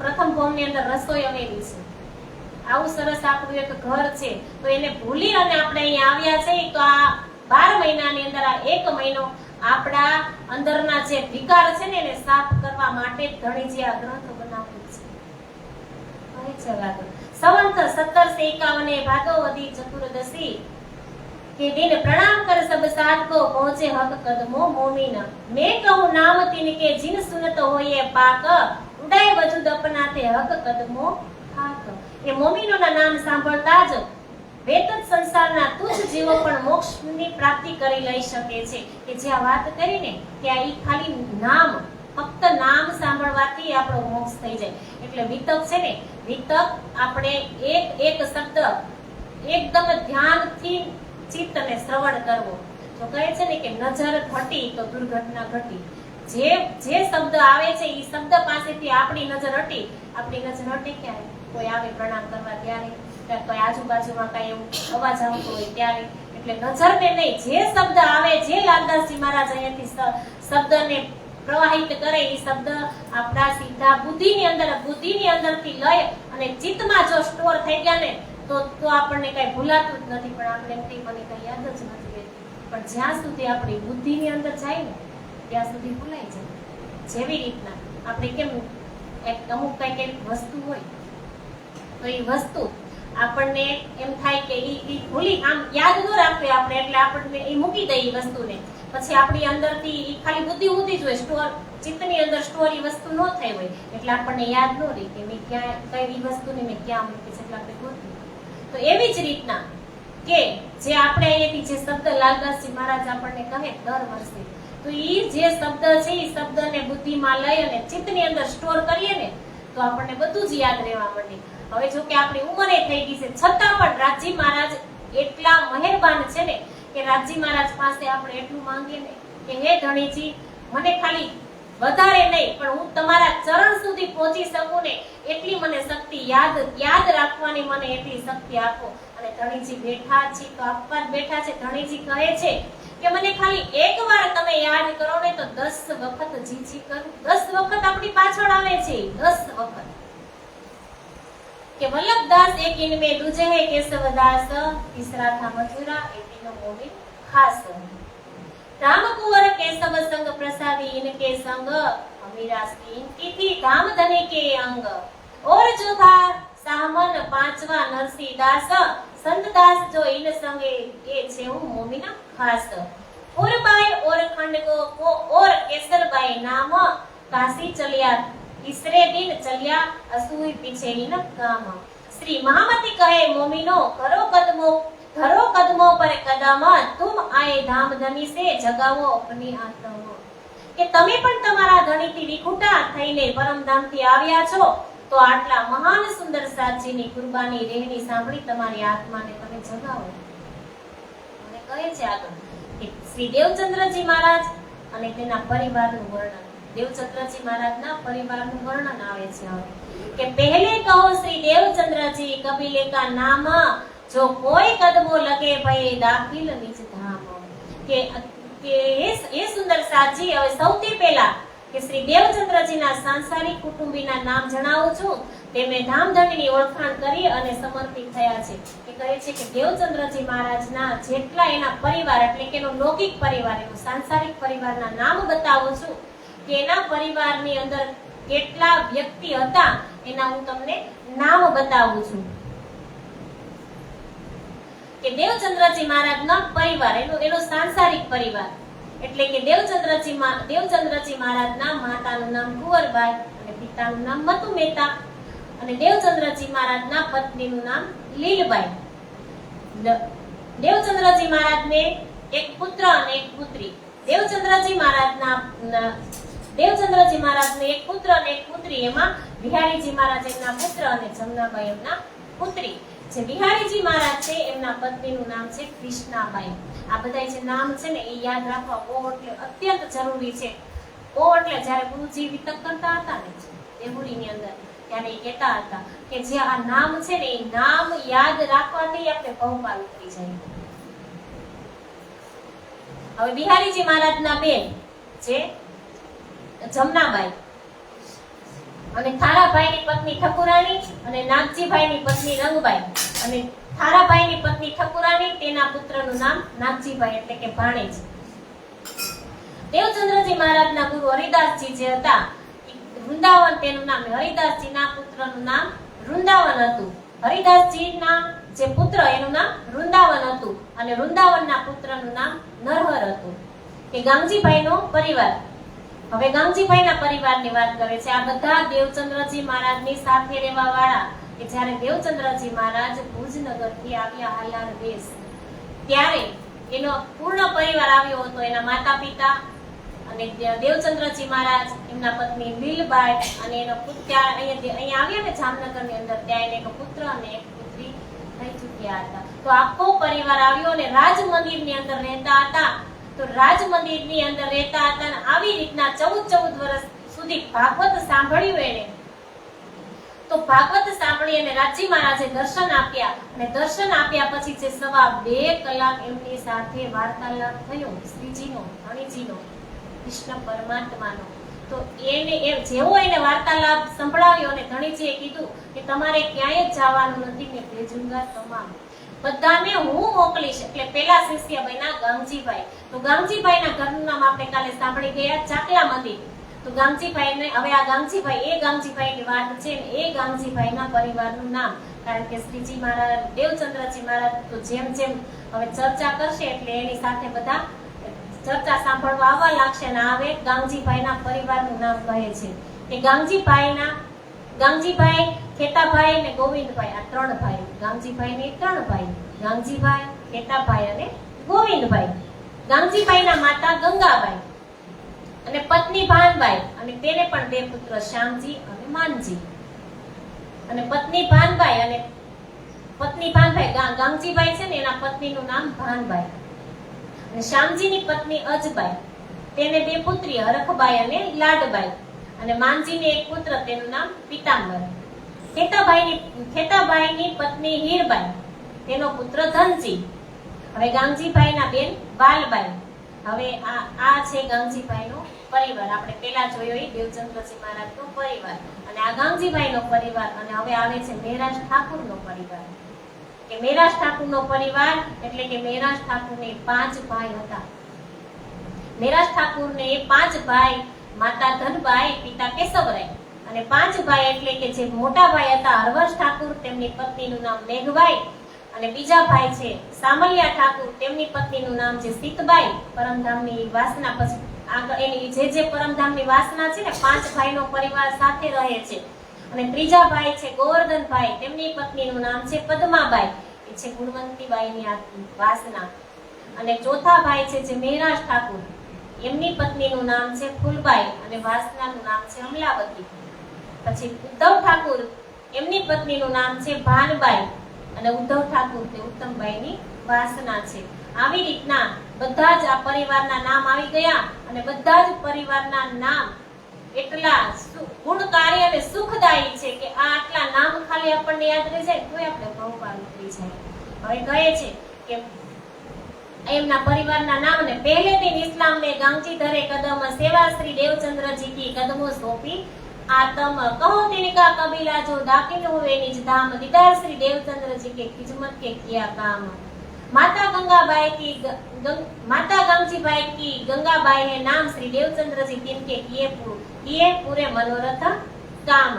પ્રથમ ભોમની અંદર રસોઈ અવેલી છે. આવું સરસ આપણું એક ઘર છે. તો એને ભૂલી અને આપણે અહીંયા આવ્યા છે. તો આ 12 મહિનાની અંદર આ 1 મહિનો આપણા અંદરના જે વિકાર છે ને એને સાફ કરવા માટે ધણીજી આ ગ્રંથ બનાવ્યો છે. સંવંત 1751 ભાદોવદી ચતુર્દશી કે દિન પ્રणाम कर सब साथ को पहुंचे हक कदमों मोमिन मैं कहूं नाम तिनके जिन सुनत होए पाक उड़ाए वजूद अपनाते हक कदमों हाथ. એ મોમિનોના નામ સાંભળતા જ વેતત સંસારના તુચ્છ જીવો પણ મોક્ષની પ્રાપ્તિ કરી લઈ શકે છે. કે જે આ વાત કરીને કે આ ખાલી નામ, ફક્ત નામ સાંભળવાથી આપણો મોક્ષ થઈ જાય. એટલે વિતક છે ને, વિતક આપણે એક શબ્દ એકદમ ધ્યાનથી ચિત્ત અને શ્રવણ કરવો. તો કહે છે ને કે નજર ઘટી તો દુર્ઘટના ઘટી. જે શબ્દ આવે છે એ શબ્દ પાસેથી આપણી નજર હટી. આપણી નજર હટે ક્યારે? કોઈ આવે પ્રણામ કરવા ત્યારે, કોઈ આજુબાજુમાં કઈ એવું અવાજ આવતો હોય ત્યારે. એટલે નજરને નહીં, જે શબ્દ આવે, જે લાલદાસજી મહારાજ અહીંયાથી શબ્દને પ્રવાહિત કરે એ શબ્દ આપણા સીધા બુદ્ધિની અંદરથી લઈ અને ચિત્તમાં જો સ્ટોર થઈ ગયા ને તો આપણને કઈ ભૂલાતું જ નથી. પણ આપણે એમ મને કઈ યાદ જ નથી રહેતી. પણ જ્યાં સુધી આપણી બુદ્ધિની અંદર જાય ને ત્યાં સુધી ભૂલાઈ જાય. જેવી રીતના આપણે કેમ અમુક કઈક એવી વસ્તુ હોય તો એ વસ્તુ આપણને એમ થાય કે એ ભૂલી આમ યાદ ન રાખવી આપણે, એટલે આપણને એ મૂકી દઈએ વસ્તુને. પછી આપણી અંદરથી ખાલી બુદ્ધિ ઊંધી જ હોય, સ્ટોર ચિત્તની અંદર સ્ટોર એ વસ્તુ ન થઈ હોય, એટલે આપણને યાદ ન રહી કે મેં ક્યાં કઈ વસ્તુને મેં ક્યાં મૂકી છે, એટલે આપણે ગોતી. તો એવી જ રીતના કે જે આપણે અહીંયાથી જે શબ્દ લાલદાસજી મહારાજ આપણને કહે દર વર્ષે, તો એ જે શબ્દ છે એ શબ્દને બુદ્ધિમાં લઈ અને ચિત્તની અંદર સ્ટોર કરીએ ને તો આપણને બધું જ યાદ રહેવા માંડે. હવે જો કે આપણી ઉંમરે થઈ ગઈ છે છતાં પણ રાજી મહારાજ એટલા મહેરબાન છે ને કે રાજી મહારાજ પાસે આપણે એટલું માંગીએ ને કે હે ધણીજી, મને ખાલી વધારે નહીં પણ હું તમારા ચરણ સુધી પહોંચી શકું ને એટલી મને શક્તિ યાદ રાખવાની મને એટલી શક્તિ આપો. અને ધણીજી બેઠા છે તો આપવા જ બેઠા છે. ધણીજી કહે છે કે મને ખાલી એકવાર તમે યાદ કરો ને તો 10 વખત જી કરું. 10 વખત આપણી પાછળ આવે છે, 10 વખત. કે વલ્લભદાસ એક ઇનમે દૂજે હે કેશવદાસ, तीसरा था मथुरा एतीनो मोमिन खास. राम कुंवर केशव संग प्रसादी इनके संग अमीरा इनकी थी धाम धनी के अंग. और जो था सामन पांचवा नरसिंहदास, संतदास जो इन संगे ये छे हूँ मोमिना खास. पुरबाई और खंड को और केसरबाई नाम काशी चलिया, तीसरे दिन चलिया असुई पीछे इन काम. श्री महामती कहे मोमिनो धरो कदमों पर कदम, तुम आए धाम धनी से जगावो अपनी आत्मा. કે તમે પણ તમારા ધણીથી વિખૂટા થઈને પરમધામથી આવ્યા છો તો આટલા મહાન સુંદર સાધજીની કુરબાની રહેણી સાંભળી તમારી આત્માને તમે જગાવો. અને કહે છે આગળ કે શ્રી દેવચંદ્રજી મહારાજ અને તેના પરિવારનું વર્ણન. દેવચંદ્રજી મહારાજના પરિવારનું વર્ણન આવે છે હવે કે પહેલે કહો શ્રી દેવચંદ્રજી કબીલે કા નામ, જો કોઈ કદમો લગે ભય દાખિલ નિજ ધામ. કે એ સુંદર સાધજી હવે સૌથી પહેલા કે શ્રી દેવચંદ્રજીના સાંસારિક કુટુંબીના નામ જણાવું છું. તેમણે ધામધણીની ઓળખાણ કરી અને સમર્પિત થયા છે. એ કહે છે કે દેવચંદ્રજી મહારાજના જેટલા એના પરિવાર એટલે કે એનો લૌકિક પરિવાર, એનો સાંસારિક પરિવારના નામ બતાવું છું કે એના પરિવારની અંદર કેટલા વ્યક્તિ હતા એના હું તમને નામ બતાવું છું. કે દેવચંદ્રજી મહારાજના પરિવાર એનો સાંસારિક પરિવાર એટલે કે દેવચંદ્રજી મહારાજના માતાનું નામ કુંવરબાઈ અને પિતાનું નામ મતુ મહેતા અને દેવચંદ્રજી મહારાજના પત્નીનું નામ લીલબાઈ. દેવચંદ્રજી મહારાજને એક પુત્ર અને એક પુત્રી. દેવચંદ્રજી મહારાજને એક પુત્ર અને એક પુત્રી. એમાં બિહારીજી મહારાજ એમના પુત્ર અને જમનાબાઈ એમના પુત્રી. જે બિહારીજી મહારાજ છે એમના પત્નીનું નામ છે કૃષ્ણાબાઈ. આ બધા જે નામ છે ને એ યાદ રાખવા બહુ એટલે અત્યંત જરૂરી છે. બહુ એટલે જ્યારે ગુરુજી વિતક કરતા હતા ને દેહુરીની અંદર ત્યારે એ કહેતા હતા કે જે આ નામ છે ને એ નામ યાદ રાખવાથી આપણે ભવપાલ ઉતરી જાય. હવે બિહારીજી મહારાજના બેન જે જમનાબાઈ અને થારાભાઈની પત્ની ઠકુરાણી અને નાગજીભાઈની પત્ની રંગબાઈ અને થારાભાઈની પત્ની ઠકુરાણી તેના પુત્રનું નામ નાગજીભાઈ એટલે કે ભાણેજ. દેવચંદ્રજી મહારાજના ગુરુ હરિદાસજી જે હતા વૃંદાવન તેનું નામ હરિદાસજીના પુત્રનું નામ વૃંદાવન હતું. હરિદાસજીના જે પુત્ર એનું નામ વૃંદાવન હતું અને વૃંદાવનના પુત્રનું નામ નરહર હતું. કે ગામજીભાઈનો પરિવાર. હવે ગામજીભાઈના પરિવારની વાત કરે છે. આ બધા દેવચંદ્રજી મહારાજની સાથે રહેવા વાળા કે જ્યારે દેવચંદ્રજી મહારાજ ભુજનગરથી આવ્યા હાલાર દેશ ત્યારે એનો પૂર્ણ પરિવાર આવ્યો હતો. એના માતા પિતા અને દેવચંદ્રજી મહારાજ એમના પત્ની લીલબાઈ અને એનો પુત્ર અહીંયા આવ્યા ને જામનગરની અંદર ત્યાં એને એક પુત્ર અને એક પુત્રી થઈ ચૂક્યા હતા. તો આખો પરિવાર આવ્યો અને રાજ મંદિરની અંદર રહેતા હતા. તો રાજ મંદિરની અંદર રહેતા હતા અને આવી રીતના 14 વર્ષ સુધી ભાગવત સાંભળ્યું એને. તો ભાગવત સાંભળી અને રાજી મહારાજે દર્શન આપ્યા અને દર્શન આપ્યા પછી જે 2.5 કલાક એમની સાથે વાર્તાલાપ થયો શ્રીજીનો ધણીજીનો કૃષ્ણ પરમાત્માનો. તો જેવો એને વાર્તાલાપ સંભળાવ્યો અને ધણીજીએ કીધું કે તમારે ક્યાંય જ જવાનું નથી, મેં ભેજુંગા તમામ બધાને હું મોકલીશ. એટલે પેલા શિષ્ય બન્યા ગામજીભાઈ. તો ગામજીભાઈના ઘરનું નામ આપણે કાલે સાંભળી ગયા ચાકલા મંદિર. તો ગામજીભાઈને હવે આ ગામજીભાઈની વાત છે ને એ ગામજીભાઈના પરિવારનું નામ. કારણ કે શ્રીજી મહારાજ દેવચંદ્રજી મહારાજ તો જેમ જેમ હવે ચર્ચા કરશે એટલે એની સાથે બધા ચર્ચા સાંભળવા આવવા લાગશે ને હવે ગામજીભાઈના પરિવારનું નામ કહે છે કે ગામજીભાઈ ખેતાભાઈ અને ગોવિંદભાઈ આ 3 ભાઈ. ગામજીભાઈને 3 ભાઈ ગામજીભાઈ, ખેતાભાઈ અને ગોવિંદભાઈ. ગામજીભાઈના માતા ગંગાબાઈ અને પત્ની ભાનબાઈ અને તેને પણ 2 પુત્ર શ્યામજી અને માનજી. અને પત્ની ભાનબાઈ ગામજીભાઈ છે ને એના પત્નીનું નામ ભાનબાઈ અને શ્યામજીની પત્ની અજબાઈ. તેને 2 પુત્રી હરખબાઈ અને લાડબાઈ અને માનજીને એક પુત્ર તેનું નામ પીતાંબર. ખેતાભાઈની પત્ની હીરબાઈ તેનો પુત્ર ધનજી. હવે ગામજીભાઈના બેન વાલબાઈ. હવે આ છે ગામજીભાઈનો પરિવાર. આપણે પેલા જોયો એ દેવચંદ્રજી મહારાજનો પરિવાર અને આ ગામજીભાઈનો પરિવાર. અને હવે આવે છે મેરાજ ઠાકુરનો પરિવાર. કે મેરાજ ઠાકુરનો પરિવાર એટલે કે મેરાજ ઠાકુરને 5 ભાઈ હતા. મેરાજ ઠાકુરને 5 ભાઈ, માતા ધનબાઈ, પિતા કેશવરાય અને 5 ભાઈ એટલે કે જે મોટા ભાઈ હતા હરવંશ ઠાકુર તેમની પત્નીનું નામ મેઘબાઈ અને બીજા ભાઈ છે સામલિયા ઠાકુર તેમની પત્નીનું નામ છે સીતબાઈ. પરમધામની વાસના પછી આગળ એની જે પરમધામની વાસના છે ને 5 ભાઈનો પરિવાર સાથે રહે છે. અને ત્રીજા ભાઈ છે ગોવર્ધનભાઈ તેમની પત્નીનું નામ છે પદ્માબાઈ એ છે ગુણવંતીબાઈની વાસના. અને ચોથા ભાઈ છે જે મેરાજ ઠાકુર એમની પત્નીનું નામ છે ફૂલબાઈ અને વાસનાનું નામ છે અમલાવતી. પછી ઉદ્ધવ ઠાકુર એમની પત્નીનું નામ છે ભાનબાઈ અને ઉદ્ધવ ઠાકુર તે ઉત્તમબાઈની વાસના છે. આવી રીતના બધા જ આ પરિવારના નામ આવી ગયા અને બધા જ પરિવારના નામ એટલા ગુણકારી અને સુખદાયી છે કે આ આટલા નામ ખાલી આપણને યાદ રહી જાય તોય આપણે ભવપાલ ઉતરી જાય. હવે કહે છે કે એમના પરિવારના નામ ને પહેલે દિન ઇસ્લામ में गांची धरे कदम सेवा श्री देवचंद्र जी की कदमों सोंपी आतम कहो तिनका कबीला जो दाखिल हुए निज धाम दीदार श्री देवचंद्र जी के खिदमत के किया काम माता गांगजीबाई की गंगाबाई है नाम श्री देवचंद्र जी तिनके किए पूरे मनोरथ काम.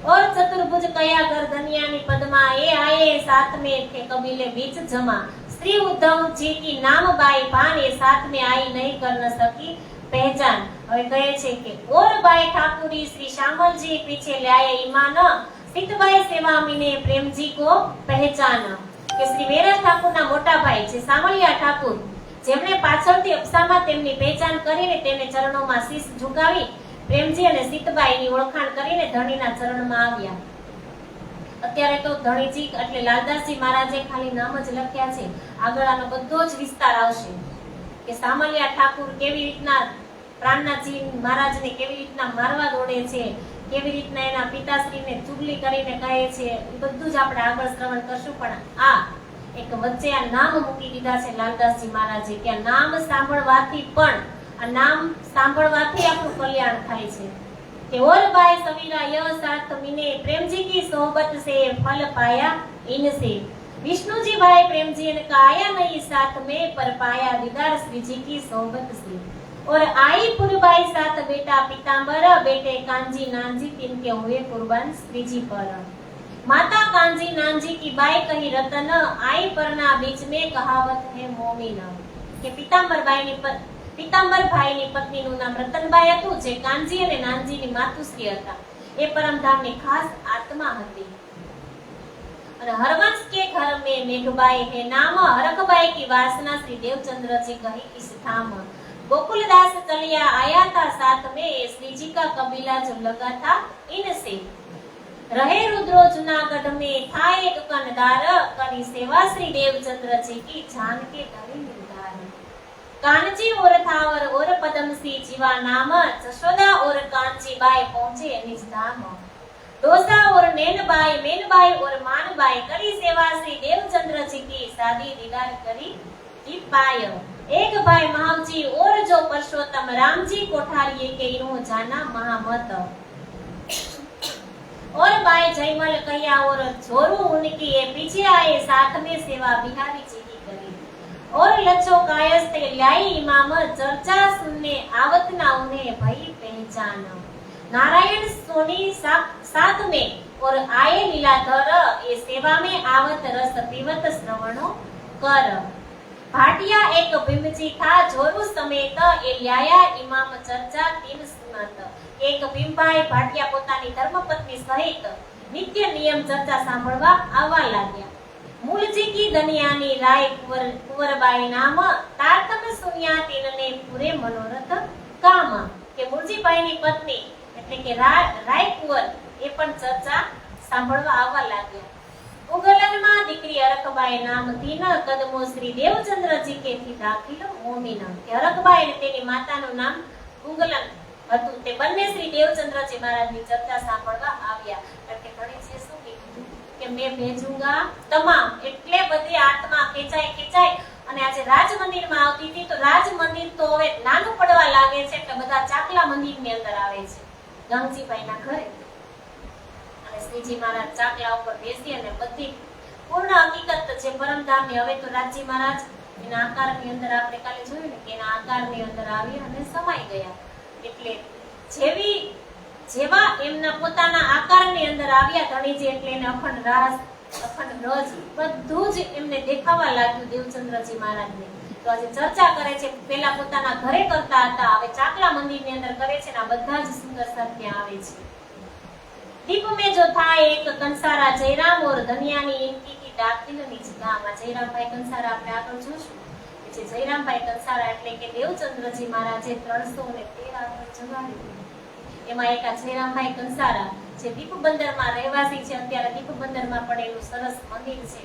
और चतुर्भुज कया घर धनियानी पदमा ए आए साथ में थे कबीले बीच जमा श्री उद्धव जी की नाम बाई भान ए साथ में आई नहीं कर न सकी पहचान। હવે કહે છે કે ઓર બાઈ ઠાकुरी श्री श्यामल जी पीछे ले आए ईमान सीतबाई सेवामीने प्रेमजी को पहचान કે શ્રી વેરા ઠાકુરના મોટા ભાઈ છે સામલિયા ઠાકુર જેમણે પાછળથી અપ્સામાં તેમની પહેચાન કરીને તેને ચરણોમાં શીશ ઝુકાવી પ્રેમજી અને સીતબાઈની ઓળખાણ કરીને ધણીના ચરણમાં આવ્યા। અત્યારે તો ધણીજી એટલે લાલદાસજી મહારાજે ખાલી નામ જ લખ્યા છે, આગળ આનો બધો જ વિસ્તાર આવશે કે સામલિયા ઠાકુર કેવી રીતના પ્રાણનાથજી મહારાજને કેવી રીતના મારવા દોડે છે, કેવી રીતના એના પિતાશ્રીને ચુગલી કરીને કહે છે, એ બધું જ આપણે આગળ શ્રવણ કરશું। પણ આ એક વચ્ચે આ નામ મૂકી દીધા છે લાલદાસજી મહારાજે કે આ નામ સાંભળવાથી પણ આ નામ સાંભળવાથી આપણું કલ્યાણ થાય છે કે ઓર બાય સવીરા ય સાથ મીને પ્રેમજી की सोहबत से फल पाया इनसे विष्णु जी भाई प्रेम जी ने आया नहीं साथ में पर पाया दीदार श्री जी की सोहबत से और आई पुरबाई साथ बेटा पीतांबर बेटे कांजी नानजी तिनके हुए कुर्बान श्री जी पर माता कांजी नानजी की बाई कही रतन आई परना बीच में कहावत है मोमिन કે પીતાંબર ભાઈની પત્નીનું નામ રતનબાઈ હતું જે કાંજી અને નાનજીની માતુશ્રી હતા। એ પરમધામની ખાસ આત્મા હતી। અને हरवंश के घर में मेघबाई है नाम हरकबाई की वासना श्री देवचंद्र जी कही इस धाम गोकुलदास चलिया आया था साथ में श्री जी का कबीला जो लगा था इनसे रहे रुद्रो जूनागढ़ में था एक दुकानदार करी सेवा श्री देवचंद्र जी की जान के डरे निर्धार कानजी और थावर और पदमसी जीवा नाम जशोदा और कांची बाई पहुंचे निज धाम डोसा और नैनबाई मेनबाई और मानबाई करी सेवा श्री देवचंद्र जी की शादी दीदार करी की पाय एक भाई महावजी और जो परशोत्तम राम जी कोठारिये के इन्हों जाना महामत और बाई जयमल कहिया और जोरू उनकी ये पीछे आए साथ में सेवा बिहारी जी की करी और लच्छो कायस ते लाई इमाम चर्चा सुनने आवत ना उन्हें भई पहचान नारायण सोनी साथ में और आए लीलाधर ये सेवा में आवत रस पीवत श्रवणो कर भाटिया एक भीमजी था जोरू समेत ये ल्याया इमाम चर्चा तीन सुनत एक भीमभाई भाटिया पोतानी धर्मपत्नी सहित नित्य नियम चर्चा सांभळवा आवा लाग्या। मूलजी की दनियानी राय कुंवरबाई नाम तारतम सुनिया तीनने पूरे मनोरथ काम के मूलजीबाईनी पत्नी એટલે કે રાય કુંવર એ પણ ચર્ચા સાંભળવા આવવા लाग्યા। ઉગલનમાં દીકરી હરકબાઈ નામથી ન કદમો શ્રી દેવચંદ્રજી કેથી દાખિલ મોમીન કે હરકબાઈ અને તેની માતાનું નામ ઉગલન હતું તે બંને શ્રી દેવચંદ્રજી મહારાજની ચર્ચા સાંભળવા આવ્યા। એટલે ગણેશે શું કીધું કે મેં ભેજુંગા તમામ એટલે બધી આત્મા ખેંચાય અને આજે રાજ મંદિરમાં આવતી હતી તો રાજ મંદિર તો હવે નાનું પડવા લાગે છે એટલે બધા ચાકલા મંદિરની અંદર આવે છે ગંગજીભાઈના ઘરે અને શ્રીજી મહારાજ ચાકલા ઉપર બેસી અને બધી પૂર્ણ હકીકત જે પરમધામની હવે તો રાજજી મહારાજ એના આકારની અંદર આપણે કાલે જોયું ને કે એના આકારની અંદર આવી અને સમાઈ ગયા એટલે જેવા એમના પોતાના આકારની અંદર આવ્યા ધણીજી એટલે એને અખંડ રાસ અખંડ રજ બધું જ એમને દેખાવા લાગ્યું દેવચંદ્રજી મહારાજને। તો આજે ચર્ચા કરે છે પહેલા પોતાના ઘરે કરતા હતા હવે ચાકલા મંદિરની અંદર કરે છે ને આ બધા જ સુંદર સત્ય આવે છે। दीप में जो था एक कंसारा जयराम और धनियानी इनकी की दाखिल निज धाम जयराम भाई कंसारा આપણે આગળ જોશું જે જયરામ ભાઈ કંસારા એટલે કે દેવચંદ્રજી મહારાજે 313 આગળ જગાડ્યું એમાં એક આ જયરામ ભાઈ કંસારા જે દીપબંદરમાં રહેવાસી છે અત્યારે દીપબંદરમાં પડેલું સરસ મંદિર છે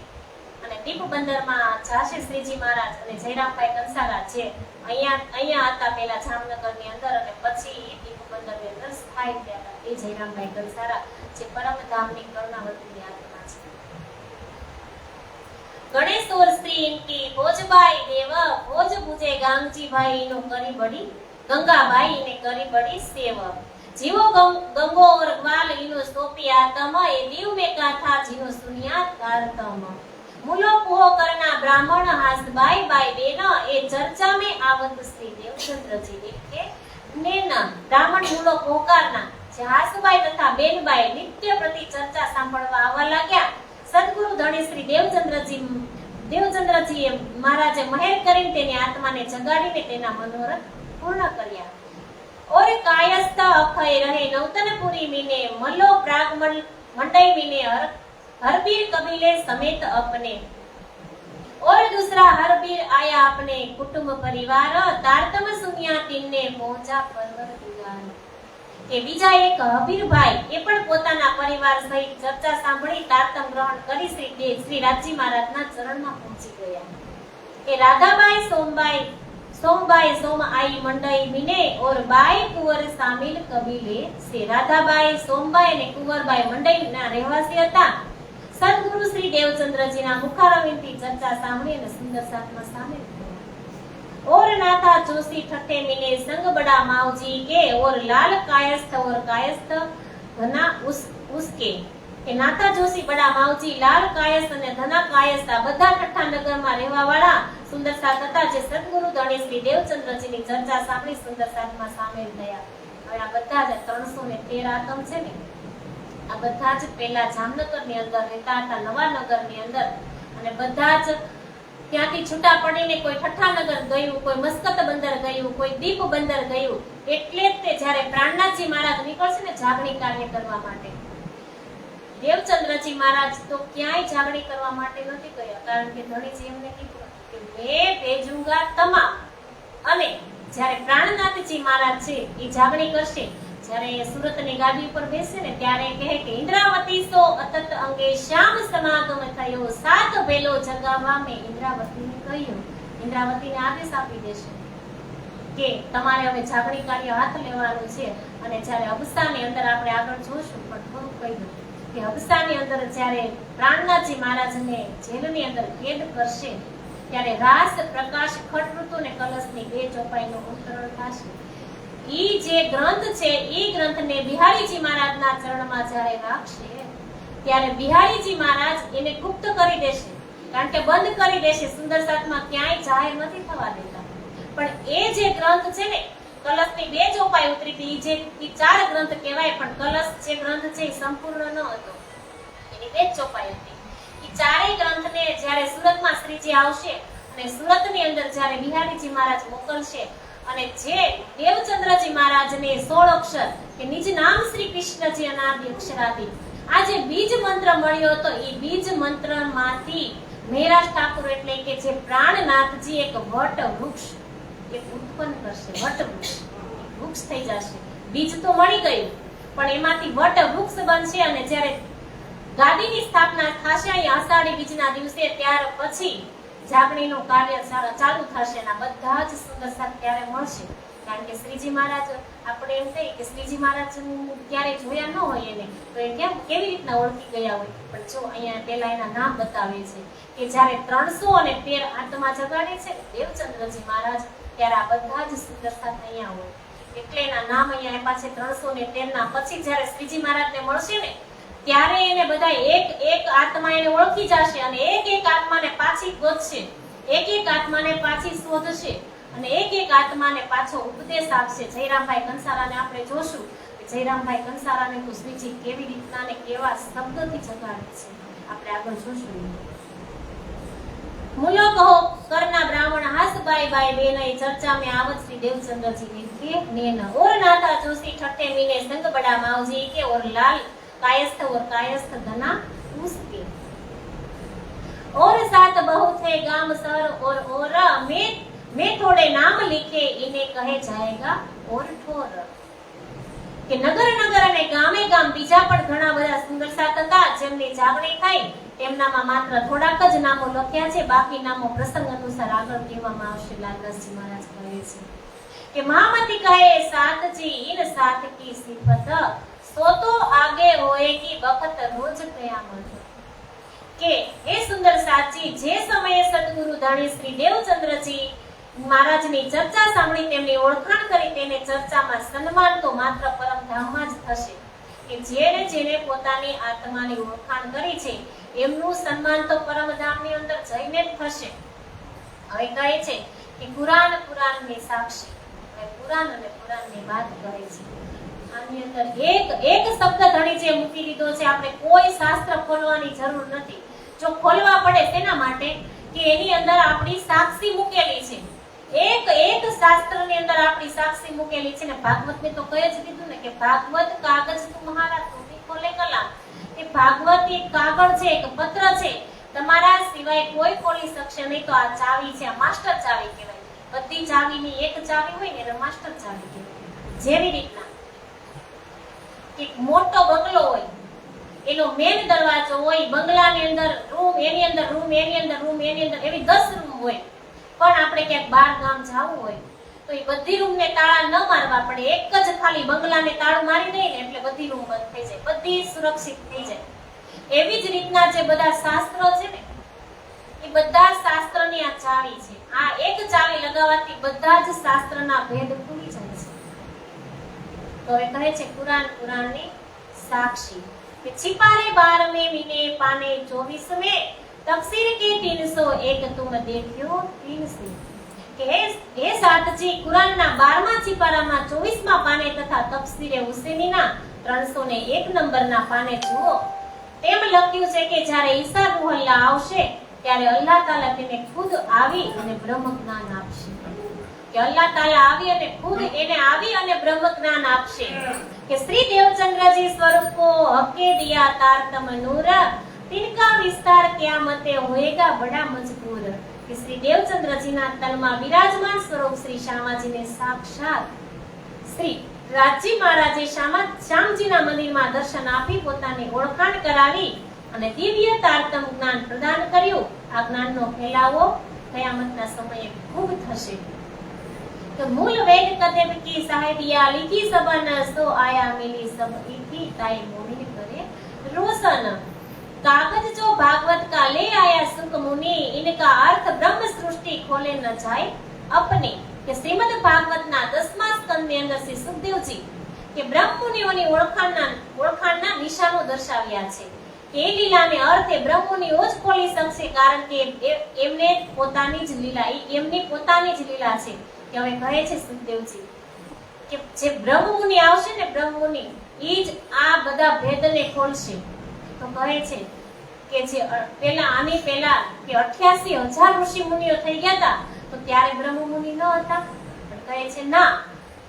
અને દીપબંદરમાં ઝાંસી શ્રીજી મહારાજ અને જયરામ ભાઈ કંસારા છે અહીંયા હતા પહેલા જામનગરની અંદર અને પછી દીપબંદરની અંદર સ્થાયી થયા હતા એ જયરામ ભાઈ કંસારા જે પરમધામની કર્ણાવતીની આત્મા છે। गणेशोर स्त्री इनकी भोजबाई देव भोज बुझे गांगजी भाई नो करी बड़ी गंगाबाई ने करी बड़ी सेव जीवो गंगो और ग्वाल इनो सोपी आतम ये दीव में का था जिनो सुनिया तारतम मूलो पुहो करना ब्राह्मण हास बाई बाई बेना ये चर्चा में आवत श्री देवचंद्र जी के नेना ब्राह्मण मूलो पुकारना જે હાસુબાઈ તથા બેનબાઈ નિત્ય પ્રતિ ચર્ચા સાંભળવા આવવા લાગ્યા. સદગુરુ ધણી શ્રી દેવચંદ્રજીએ મહારાજે મહેર કરીને તેની આત્માને જગાડીને તેના મનોરથ પૂર્ણ કર્યા. ઓર કાયસ્થ અખય રહે નૌતનપુરી મીને મલો પ્રાગ મંડઈ મીને हरबीर कबीले समेत अपने और दूसरा हरबीर आया अपने कुटुंब परिवार तारतम सुनिया तिन्ने पहुंचा परवर दिगार કે બીજા એક હબીરભાઈ એ પણ પોતાના પરિવાર સહિત ચર્ચા સાંભળી તારતમ ગ્રહણ કરી શ્રી રાજી મહારાજના ચરણમાં પહોંચી ગયા. કે રાધાબાઈ सोमबाई सोम आई मंडई मिने और बाई कुंवर शामिल कबीले से राधाबाई सोमबाई અને કુંવરબાઈ મંડઈના રહેવાસી હતા. सदगुरु श्री देवचंद्रजी ना मुखारविंदથી ચર્ચા સાંભળી અને સુંદર સાતમાં સામેલ થયા. और नाथा जोशी ठट्ठे मिने संग बड़ा मावजी के और लाल कायस्थ घना उसके કે નાથા જોશી બડા માવજી લાલ કાયસ્થ અને ધના કાયસ્થ આ બધા ઠઠ્ઠા નગરમાં રહેવાવાળા સુંદર સાત હતા જે સદગુરુ ધણી શ્રી દેવચંદ્રજીની ચર્ચા સાંભળી સુંદર સાતમાં સામેલ થયા. હવે આ બધા જ 313 આતમ છે ને આ બધા જ પહેલા જામનગરની અંદર રહેતા હતા, નવાનગરની અંદર, અને બધા જ ત્યાંથી છૂટા પડીને કોઈ ઠઠ્ઠાનગર ગયું, કોઈ મસ્કત બંદર ગયું, કોઈ દીપ બંદર ગયું. એટલે જ તે જ્યારે પ્રાણનાથજી મહારાજ નીકળશે ને જાગણી કાર્ય કરવા માટે, દેવચંદ્રજી મહારાજ તો ક્યાંય જાગણી કરવા માટે નથી ગયા, કારણ કે ધણીજી એમને કીધું કે મેં ભેજુંગા તમામ. અને જ્યારે પ્રાણનાથજી મહારાજ છે એ જાગણી કરશે, જ્યારે સુરતની ગાદી ઉપર બેસે ને ત્યારે કહે કે ઇન્દ્રાવતી સો અતત અંગે શ્યામ સમાગમ થયો, સાત ભેલો જગાવા મેં ઇન્દ્રાવતીને કહ્યું. ઇન્દ્રાવતીને આદેશ આપી દેશે કે તમારે હવે જાગણી કાર્ય હાથ લેવાનું છે. અને જ્યારે અબસ્તાની અંદર આપણે આગળ જોશું, પણ થોડું કહી દઉં કે અબસ્તાની અંદર જ્યારે પ્રાણનાથજી મહારાજને જેલની અંદર કેદ કરશે ત્યારે રાસ પ્રકાશ ખટ ઋતુ અને કલશની 2 ચોપાઈનું અવતરણ થશે. ઈ જે ગ્રંથ છે ઈ ગ્રંથને બિહારીજી મહારાજના ચરણમાં જ્યારે રાખશે ત્યારે બિહારીજી મહારાજ એને ગુપ્ત કરી દેશે, કારણ કે બંધ કરી દેશે. સુંદર સાતમાં ક્યાંય જાહેર નથી થવા દેતા. પણ એ જે ગ્રંથ છે ને કલશની 2 ચોપાઈ ઉતરી હતી, ઈ જે 4 ગ્રંથ કહેવાય, પણ કલશ જે ગ્રંથ છે એ સંપૂર્ણ ન હતો, એની 2 ચોપાઈ હતી. ઈ ચારેય ગ્રંથને જ્યારે સુરતમાં શ્રીજી આવશે અને સુરતની અંદર જ્યારે બિહારીજી મહારાજ મોકલશે અને જે દેવચંદ્રજી મહારાજને 16 અક્ષર કે નિજ નામ શ્રી કૃષ્ણજી અનાદિ અક્ષરાદિ આ જે બીજ મંત્ર મળ્યો હતો, એ બીજ મંત્રમાંથી મહેરાજ ઠાકુર એટલે કે જે પ્રાણનાથજી એક વટ વૃક્ષ એક ઉત્પન્ન કરશે. વટ વૃક્ષ થઈ જશે. બીજ તો મળી ગયું, પણ એમાંથી વટ વૃક્ષ બનશે. અને જ્યારે ગાદીની સ્થાપના થશે અહીંયા અષાઢી બીજના દિવસે, ત્યાર પછી જાગણીનું કાર્ય ચાલુ થશે. અને બધા જ સુંદર સાથ ત્યારે મળશે, કારણ કે શ્રીજી મહારાજ આપણે એમ કહીએ કે શ્રીજી મહારાજ ક્યારે જોયા ન હોય એને તો એ કેવી રીતના ઓળખી ગયા હોય. પણ જો અહીંયા પેલા એના નામ બતાવે છે કે જ્યારે 313 આત્મા જગાડે છે દેવચંદ્રજી મહારાજ, ત્યારે આ બધા જ સુંદર સાથ અહીંયા હોય. એટલે એના નામ અહીંયા પાછે 313 ના પછી જ્યારે શ્રીજી મહારાજને મળશે ને ત્યારે એને બધા એક આત્મા એને ઓળખી જશે અને એક આત્માને પાછી ગોતશે, એક આત્માને પાછી શોધશે અને એક આત્માને પાછો ઉપદેશ આપશે. જયરામભાઈ કંસારાને આપણે જોશું કે જયરામભાઈ કંસારાને તો શ્રીજી કેવી રીતના ને કેવા શબ્દોથી જગાડે છે, આપણે આગળ જોશું. मुलो कहो करना ब्राह्मण हास बाई बाई बेनई चर्चा में आवत श्री देवचंद्र जी के नेन और नाथा जोशी ठट्ठे मीने संग बड़ा मावजी के और लाल कायस्थ धना उसके और सात बहु थे गाम सर और मैं थोड़े नाम लिखे इन्हें कहे जाएगा और ठोर કે નગર નગર અને ગામે ગામ બીજા પણ ઘણા બધા સુંદર સાત હતા જેમની જાગણી થઈ તેમનામાં માત્ર થોડાક જ નામો લખ્યા છે, બાકી નામો પ્રસંગ અનુસાર આગળ કહેવામાં આવશે. લાલદાસજી મહારાજ કહે છે કે મહામતી કહે સાતજી ઇન સાત કી સિફત સો તો આગે હોएगी વખત રોજ કયામત. કે એ સુંદર સાતજી જે સમયે સદગુરુ ધણી શ્રી દેવચંદ્રજી મહારાજની ચર્ચા સાંભળી તેમની ઓળખાણ કરી તેને ચર્ચામાં સન્માન તો માત્ર પરમધામમાં જ થશે. કે જેને પોતાની આત્માની ઓળખાણ કરી છે એમનું સન્માન તો પરમધામની અંદર જઈને જ થશે. હવે કહે છે કે પુરાણની સાક્ષી, હવે પુરાણ અને પુરાણની વાત કરે છે. આની અંદર એક શબ્દ ધણીજીએ મૂકી દીધો છે. આપણે કોઈ શાસ્ત્ર ખોલવાની જરૂર નથી. જો ખોલવા પડે તેના માટે કે એની અંદર આપણી સાક્ષી મૂકેલી છે. એક શાસ્ત્રની અંદર આપણી સાક્ષી મૂકેલી છે ને. ભાગવતને તો કહી જ દીધું ને કે ભાગવત કાગજ તુમ્હારા તુમી ખોલે કલામ. એ ભાગવત એક કાગળ છે, એક પત્ર છે, તમારા સિવાય કોઈ ખોલી શકશે નહીં. તો આ ચાવી છે, આ માસ્ટર ચાવી કહેવાય. બધી ચાવીની એક ચાવી હોય ને એને માસ્ટર ચાવી કહેવાય. જેવી રીતના એક મોટો બંગલો હોય, એનો મેન દરવાજો હોય, બંગલાની અંદર રૂમ, એની અંદર રૂમ, એની અંદર રૂમ, એની અંદર એવી 10 રૂમ હોય. પણ આપણે ક્યાંક બહાર ગામ જવું હોય તો એ બધી રૂમને તાળા ન મારવા પડે. એક જ ખાલી બંગલાને તાળું મારી દઈએ ને એટલે બધી રૂમ બંધ થઈ જાય, બધી સુરક્ષિત થઈ જાય. એવી જ રીતના જે બધા શાસ્ત્રો છે ને, એ બધા શાસ્ત્રની આ ચાવી છે. આ એક ચાવી લગાવવાથી બધા જ શાસ્ત્રના ભેદ ખુલી જાય છે. તો હવે કહે છે પુરાણની સાક્ષી કે छिपारे 12वें मीने पाने 24वें तफसीर के 301 तुम देखो 3 કે હે સાતજી, કુરાનના 12મા છીપારામાં 24મા પાને તથા તફસીરે હુસૈનીના 301 નંબરના પાને જુઓ. તેમ લખ્યું છે કે જ્યારે ઈસા રૂહલ્લાહ આવશે ત્યારે અલ્લાહ તાલા તેને ખુદ આવી અને બ્રહ્મ જ્ઞાન આપશે. કે અલ્લાહ તાલા આવી અને ખુદ એને આવી અને બ્રહ્મ જ્ઞાન આપશે. કે શ્રી દેવચંદ્રજી સ્વરૂપો હકે દિયા તારતમ નૂર तिनका विस्तार क़यामते होएगा बड़ा मजबूर. કે શ્રી દેવચંદ્રજીના તનમાં વિરાજમાન સ્વરૂપ શ્રી શ્યામાજીને સાક્ષાત શ્રી રાજજી મહારાજે શ્યામજીના મંદિરમાં દર્શન આપી પોતાની ઓળખાણ કરાવી અને દિવ્ય તારતમ જ્ઞાન પ્રદાન કર્યું. આ જ્ઞાનનો ફેલાવો કયામતના સમયે ખૂબ થશે. તો મૂલ વેદ કતેબ કી સાહેબિયા લીખી સબન સો આયા મિલી સબ ઇકી તાઈ મોહિન કરે રોશન. कागज जो भागवत का ले आया सुख मुनि, इनका अर्थ ब्रह्म सृष्टि खोले न जाए अपने. કે શ્રીમદ ભાગવતના 10મા સ્કંદની અંદર શ્રી સુખદેવજી કે બ્રહ્મ મુનિઓની ઓળખાણના નિશાનો દર્શાવ્યા છે. કે એ લીલાને અર્થ એ બ્રહ્મ મુનિઓ જ ખોલી શકશે, કારણ કે એમને પોતાની જ લીલા, એમની પોતાની જ લીલા છે. કે હવે કહે છે સુખદેવજી કે જે બ્રહ્મ મુનિ આવશે ને, બ્રહ્મ મુનિ ઈ જ આ બધા ભેદને ખોલશે. તો કહે છે કે જે આની પહેલા કે 88,000 ઋષિ મુનિઓ થઈ ગયા હતા, તો ત્યારે બ્રહ્મ મુનિ ન હતા. પણ કહે છે ના,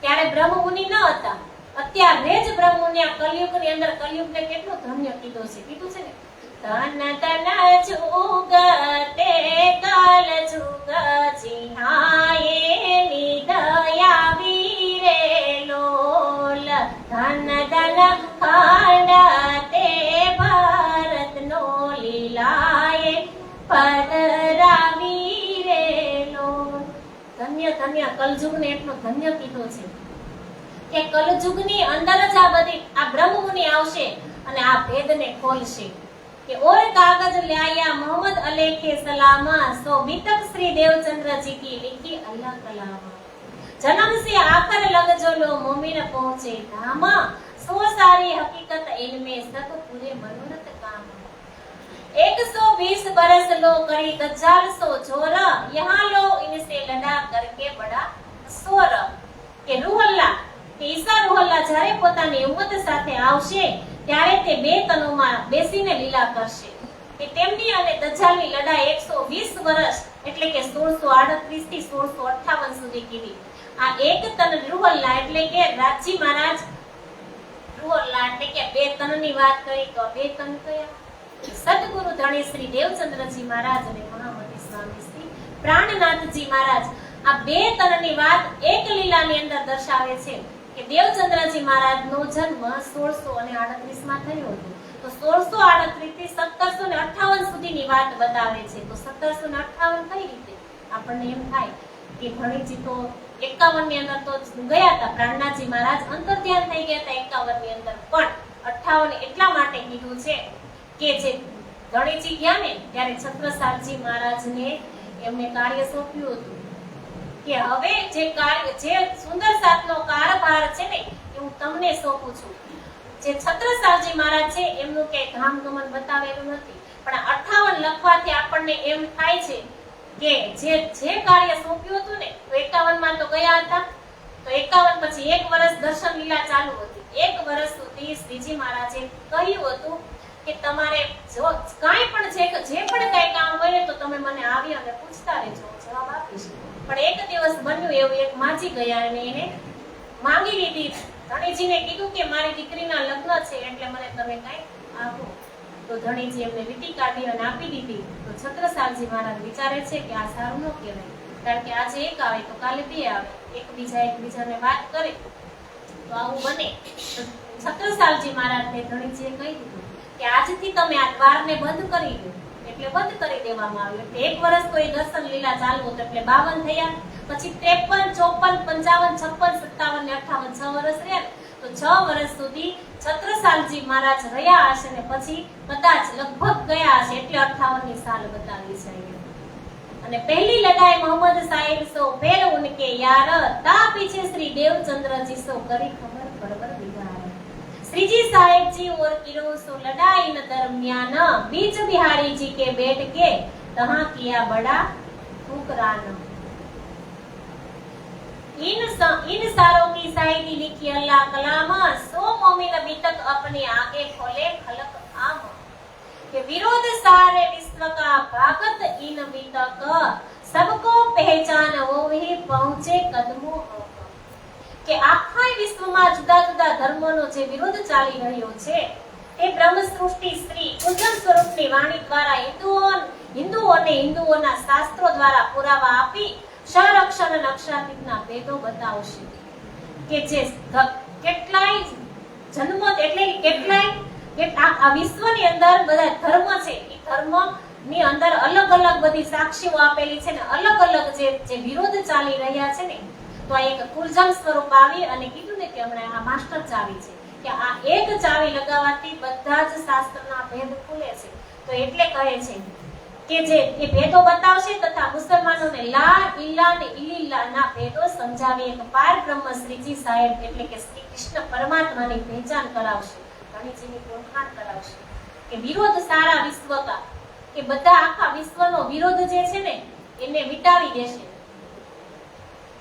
ત્યારે બ્રહ્મ મુનિ ન હતા. અત્યારે જ બ્રહ્મ મુનિ આ કલયુગની અંદર, કલયુગને કેટલો ધન્ય કીધો છે, કીધું છે ને તન તન જુગ તે કાલ જુગ જીહાયે નિદયા વીરે લોલ ધન ધન ખાંડ તે ભારતનો લીલાએ પધરાવી રે લોલ. ધન્ય ધન્ય કલયુગને એટલો ધન્ય કીધો છે કે કલયુગની અંદર જ આ બધી આ બ્રહ્મ મુનિ આવશે અને આ ભેદને ખોલશે. કે ઓર કાગજ લાયા મોહમ્મદ અલેખે સલામા સો બીતક શ્રી દેવચંદ્ર જી की लिखी अल्लाह कलामा. जन्म से आकर लग जो लो मोमिन पहुंचे धामा, सो सारी हकीकत इनमें सब पूरे मनोरथ काम. 120 बरस लो करी दज्जाल सो जोर, यहाँ लो इनसे लड़ा करके बड़ा सोर. કે રૂહલ્લાહ કે ઈસા રૂહલ્લાહ જ્યારે પોતાની ઉમ્મત સાથે આવશે ત્યારે તે બે તનોમાં બેસીને લીલા કરશે. કે તેમની અને દજ્જાલની લડાઈ 120 વર્ષ એટલે કે 1638 થી 1658 સુધી કીધી. આ એક તન રૂહલ્લાહ એટલે કે રાજજી મહારાજ રૂહલ્લાહ એટલે કે બે તનની વાત કરી. તો બે તન કયા? સદગુરુ ધણી શ્રી દેવચંદ્રજી મહારાજ અને મહામતી સ્વામી શ્રી પ્રાણનાથજી મહારાજ. આ બે તનની વાત એક લીલાની અંદર દર્શાવે છે કે દેવચંદ્રજી મહારાજનો જન્મ 1638 માં થયો હતો. તો 1638 થી 1758 સુધીની વાત બતાવે છે. તો 1758 કઈ રીતે? આપણને એમ થાય કે ધણીજી તો 51 ની અંદર તો ગયા હતા, પ્રાણનાથજી મહારાજ અંતર્ધ્યાન થઈ ગયા હતા 51 ની અંદર. પણ 58 એટલા માટે કીધું છે કે જે ધણીજી ગયા ને ત્યારે છત્રસાલજી મહારાજને એમને કાર્ય સોંપ્યું હતું કે હવે જે સુંદર સાતનો કારભાર છે ને એ હું તમને સોંપું છું. જે છત્રસાલજી મહારાજ છે એમનું કે ધામ ગમન બતાવેલું નથી, પણ 58 લખવાથી આપણને એમ થાય છે કે જે કાર્ય સોંપ્યું હતું ને 51 માં તો ગયા હતા, તો 51 પછી 1 વર્ષ દર્શન લીલા ચાલુ હતી. 1 વર્ષ સુધી શ્રીજી મહારાજે કહ્યું હતું કે તમારે જો કાંઈ પણ છે કે જે પણ કાંઈ કામ હોય તો તમે મને આવી અને પૂછતા રહેજો, જવાબ આપીશ. પણ એક દિવસ બન્યું એવું, એક માજી ગયા અને એને માંગી લીધી. ધણીજીને કીધું કે મારી દીકરીના લગ્ન છે એટલે મને તમે કાંઈ આપો. તો ધણીજી એમને વીટી કાઢી અને આપી દીધી. તો છત્રસાલજી મહારાજ વિચારે છે કે આ સારું ન કહેવાય, કારણ કે આજે એક આવે તો કાલે બે આવે, એકબીજાને વાત કરે તો આવું બને. તો છત્રસાલજી મહારાજને ધણીજીએ કહી દીધું કે આજથી તમે આ દ્વારને બંધ કરી દો. એટલે બંધ કરી દેવામાં આવ્યું. એટલે 1 વર્ષ તો એ દર્શન લીલા ચાલુ હતું, એટલે 52 થયા. પછી 53, 54, 55, 56, 57 ને 58 6 વર્ષ રહ્યા. તો 6 વર્ષ સુધી છત્રસાલજી મહારાજ રહ્યા હશે ને પછી કદાચ લગભગ ગયા હશે, એટલે 58ની સાલ બતાવી છે. અને પહેલી લડાઈ મોહમ્મદ સાહેબ સો ફેર ઉનકે યાર, તા પીછે શ્રી દેવચંદ્રજી સો કરી ખબર પરવર દિગાર. श्रीजी साहेब जी और किरो सो लड़ाई न दरमियान बीच बिहारी जी के बैठ के तहाँ किया बड़ा ठुकरान. इन सारों की शायरी लिखी अल्लाह कलाम, सो मोमिन अभी तक अपने आगे खोले खलक आम. के विरोध सारे विश्व का भागत इन अभी तक सबको पहचान वो ही पहुंचे कदमों. કે આખા વિશ્વમાં જુદા જુદા ધર્મોનો જે વિરોધ ચાલી રહ્યો છે તે બ્રહ્મ સૃષ્ટિ શ્રી પૂજન સ્વરૂપની વાણી દ્વારા હિન્દુઓને હિન્દુઓના શાસ્ત્રો દ્વારા પુરાવા આપી સંરક્ષણ અને અક્ષરાતીતના ભેદો બતાવશે. કે જે કેટલાય જન્મ એટલે કેટલાય આ વિશ્વની અંદર બધા ધર્મ છે, એ ધર્મની અંદર અલગ અલગ બધી સાક્ષીઓ આપેલી છે ને અલગ અલગ જે વિરોધ ચાલી રહ્યા છે ને, તો આ એક કુલજમ સ્વરૂપ આવી અને કીધું ને કે હમણાં આ માસ્ટર ચાવી છે કે આ એક ચાવી લગાવવાથી બધા જ શાસ્ત્રના ભેદ ખુલે છે. તો એટલે કહે છે કે જે એ ભેદો બતાવશે તથા મુસલમાનોને લા ઇલા ને ઇલિલ્લા ના ભેદો સમજાવી એક પાર બ્રહ્મ શ્રીજી સાહેબ એટલે કે શ્રી કૃષ્ણ પરમાત્માની પહેચાન કરાવશે, ધણીજીની ઓળખાણ કરાવશે. કે વિરોધ સારા વિશ્વ કા, કે બધા આખા વિશ્વનો વિરોધ જે છે ને એને મિટાવી દેશે.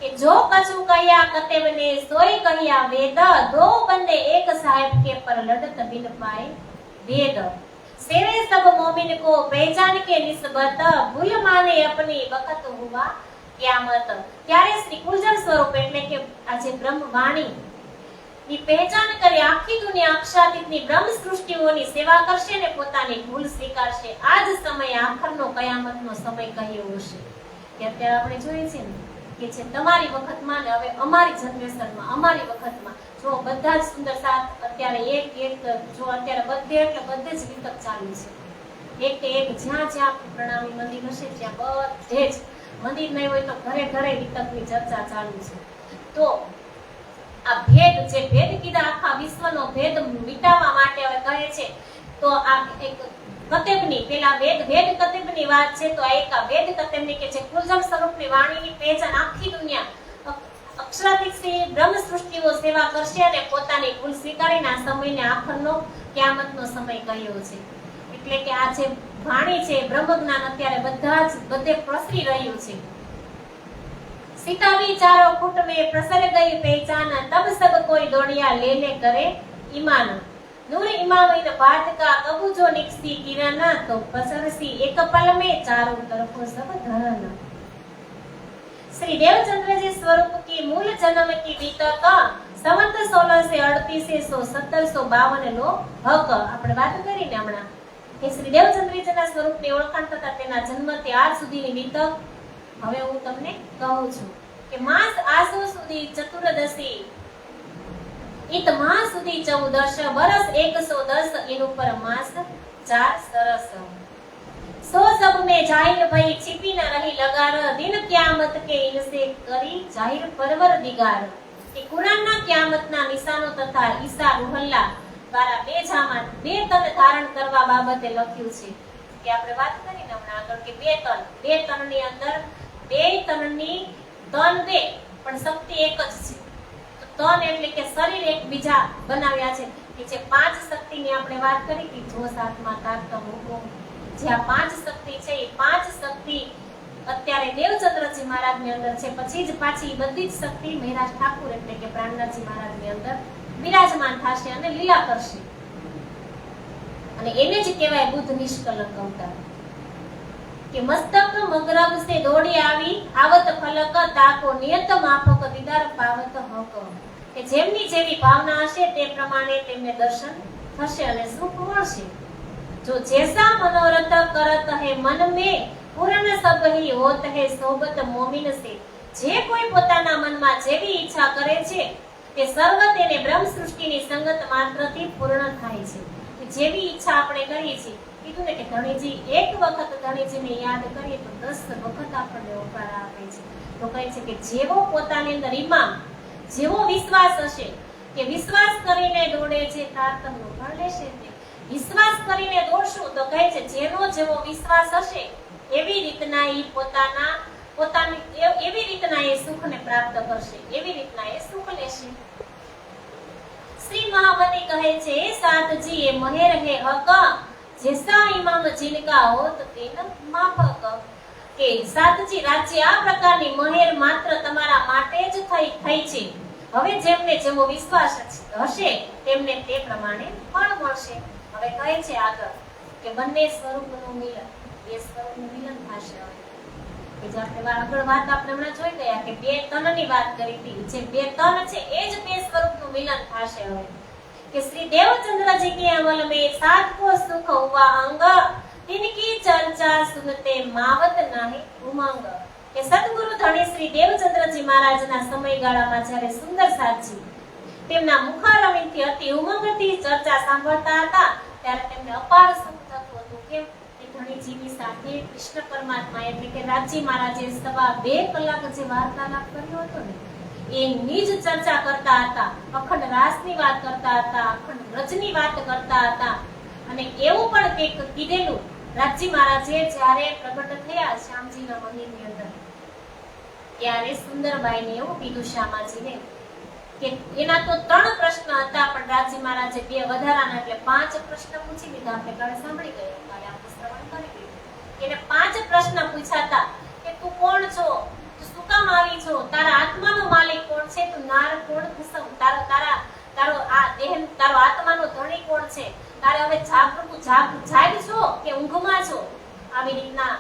કે જો કछु કહ્યા કતેબને સોય કહ્યા વેદ, દો બંદે એક સાહેબ કે પર લડત બિન પાए વેદ. सेरे सब मोमिन को पहचान के निस्बत भूल माने अपनी वक्त हुआ क्यामत. ત્યારે શ્રી કુલજન સ્વરૂપ એટલે કે આજે બ્રહ્મ વાણી ની પહેચાન કરી આખી દુનિયા અક્ષરાતીતની બ્રહ્મ સૃષ્ટિઓની સેવા કરશે ને પોતાની ભૂલ સ્વીકારશે. આ જ સમય આખરનો કયામતનો સમય કહ્યો હશે. કે અત્યારે આપણે જોઈએ છે ને કે છે તમારી વખતમાં ને હવે અમારી જનરેશનમાં અમારી વખતમાં જો બધા જ સુંદર સાથ અત્યારે એક જો અત્યારે બધે એટલે બધે જ વિતક ચાલુ છે. એક જ્યાં પ્રણામી મંદિર હશે ત્યાં બધે જ, મંદિર નહીં હોય તો ઘરે ઘરે વિતકની ચર્ચા ચાલુ છે. તો આ ભેદ જે ભેદ કીધા આખા વિશ્વનો ભેદ મિટાવવા માટે હવે કહે છે. તો આ એક કતેબની પેલા વેદ કતેબની વાત છે. તો આ એક વેદ કતેબની કે જે કુલજમ સ્વરૂપની વાણીની પહેચાન આખી દુનિયા અક્ષરાતીત શ્રી બ્રહ્મ સૃષ્ટિઓ સેવા કરશે અને પોતાની ભૂલ સ્વીકારીને આ સમયને આખરનો ક્યામતનો સમય કહ્યો છે. એટલે કે આ જે વાણી છે બ્રહ્મ જ્ઞાન અત્યારે બધા જ બધે પ્રસરી રહ્યું છે. સિતાવી ચારો ફૂટ મે પ્રસર ગઈ પહેચાન, તબ સબ કોઈ દોડિયા લેને કરે ઈમાન. नूर इमाम इन बात का कबू जो निकसी किरण, तो पसरसी एक पल में चारों तरफ सब धरन. श्री देवचंद्र जी स्वरूप की मूल जन्म की बीतक संवत 1638 નો હક આપણે વાત કરીને હમણાં કે શ્રી દેવચંદ્રજીના સ્વરૂપની ઓળખાણ થતા તેના જન્મથી આજ સુધીની બીતક હવે હું તમને કહું છું. કે માસ આસો સુધી ચતુર્દશી इत मास सुधी 14 वर्ष 110 इन ऊपर मास 4 सरस. सो सब में जाहिर भई छिपी न रही लगार, दिन क्यामत के इनसे करी जाहिर परवर दिगार. कि कुरान ना क्यामत ना निशानो तथा ईसा रुहल्ला દ્વારા બે જામા બે તન ધારણ કરવા બાબતે લખ્યું છે. કે આપણે વાત કરીને હમણાં આગળ કે બે તનની અંદર બે તનની તન બે પણ શક્તિ એક જ છે. તન એટલે કે શરીર એકબીજા બનાવ્યા છે. કે જે પાંચ શક્તિની આપણે વાત કરી કે જો સાતમા તારતમ હુકમ, જે આ પાંચ શક્તિ છે એ પાંચ શક્તિ અત્યારે દેવચંદ્રજી મહારાજની અંદર છે, પછી જ પાછી બધી જ શક્તિ મહેરાજ ઠાકુર એટલે કે પ્રાણનાથજી મહારાજની અંદર વિરાજમાન થશે અને લીલા કરશે. અને એને જ કહેવાય બુદ્ધ નિષ્કલંક અવતાર. કે મસ્તક મગરબ સે દોડી આવી આવત ફલક તાકો નિયત માફક દીદાર પાવત હક. કે જેમની જેવી ભાવના હશે તે પ્રમાણે તેમને દર્શન થશે અને સુખ મળશે. જો જૈસા મનોરથ કરત હે મન में પૂર્ણ સબહી હોત હે સોબત મોમિન સે. જે કોઈ પોતાના મનમાં જેવી ઈચ્છા કરે છે તે સર્વ તેને બ્રહ્મ સૃષ્ટિની સંગત માત્રથી પૂર્ણ થાય છે. જેવી ઈચ્છા આપણે કરીએ છીએ, કીધું ને કે ધણીજી એક વખત ધણીજીને યાદ કરીએ તો 10 વખત આપણને ઉપકાર આપે છે. તો કહે છે કે જેવો પોતાની અંદર ઈમાન, જેવો વિશ્વાસ હશે કે વિશ્વાસ કરીને દોડે છે તારતમનું ફળ લેશે. વિશ્વાસ કરીને દોડશું તો કહે છે જેનો જેવો વિશ્વાસ હશે એવી રીતના એ પોતાની એવી રીતના એ સુખને પ્રાપ્ત કરશે, એવી રીતના એ સુખ લેશે. श्री महामती कहे छे सातजी ये महेर है हक जैसा इमाम जिनका होत तेन माफक. के सातजी राज्य आ प्रकारनी महेर मात्र तमारा माटे ज થઈ છે. હવે જેમને જેવો વિશ્વાસ હશે તેમને તે પ્રમાણે ફળ મળશે. હવે કહે છે આગળ કે બંને સ્વરૂપનું મિલન, બે સ્વરૂપનું મિલન થશે. કે જે આપણે આગળ વાત આપણે હમણાં જોઈ ગયા કે બે તનની વાત કરી હતી, જે બે તન છે એ જ બે સ્વરૂપનું મિલન થશે. હવે કે શ્રી देवचंद्र के अमल में सात को सुख हुआ अंग तिनकी चर्चा सुनते मावत नहीं उमंग. કે સદગુરુ ધણી શ્રી દેવચંદ્રજી મહારાજના સમયગાળામાં જ્યારે સુંદર સાતજી તેમના મુખારવિંદથી અતિ ઉમંગથી ચર્ચા સાંભળતા હતા ત્યારે તેમને અપાર સુખ થતું હતું. કેમ? ધણીજીની સાથે કૃષ્ણ પરમાત્મા એટલે કે રાજી મહારાજે 2.5 કલાક જે વાર્તાલાપ કર્યો હતો ને એની જ ચર્ચા કરતા હતા, અખંડ રાસની વાત કરતા હતા, અખંડ વ્રજની વાત કરતા હતા. અને એવું પણ કંઈક કીધેલું રાજી મહારાજે જ્યારે પ્રગટ થયા શ્યામજીના મંદિરની અંદર ત્યારે સુંદરબાઈને એવું કીધું શ્યામાજીને કે એના તો 3 પ્રશ્ન હતા પણ રાજી મહારાજે 2 વધારાના એટલે 5 પ્રશ્ન પૂછી લીધા. આપણે કાલે સાંભળી ગયા, કાલે આપણે શ્રવણ કરી લીધું. એને 5 પ્રશ્ન પૂછ્યા હતા કે તું કોણ છો, તું શું કામ આવી છો, તારા આત્માનો માલિક કોણ છે, તું નાર કોણ ખુસમ, તારો આ દેહ તારો આત્માનો ધણી કોણ છે, તારે હવે જાગ છો કે ઊંઘમાં છો. આવી રીતના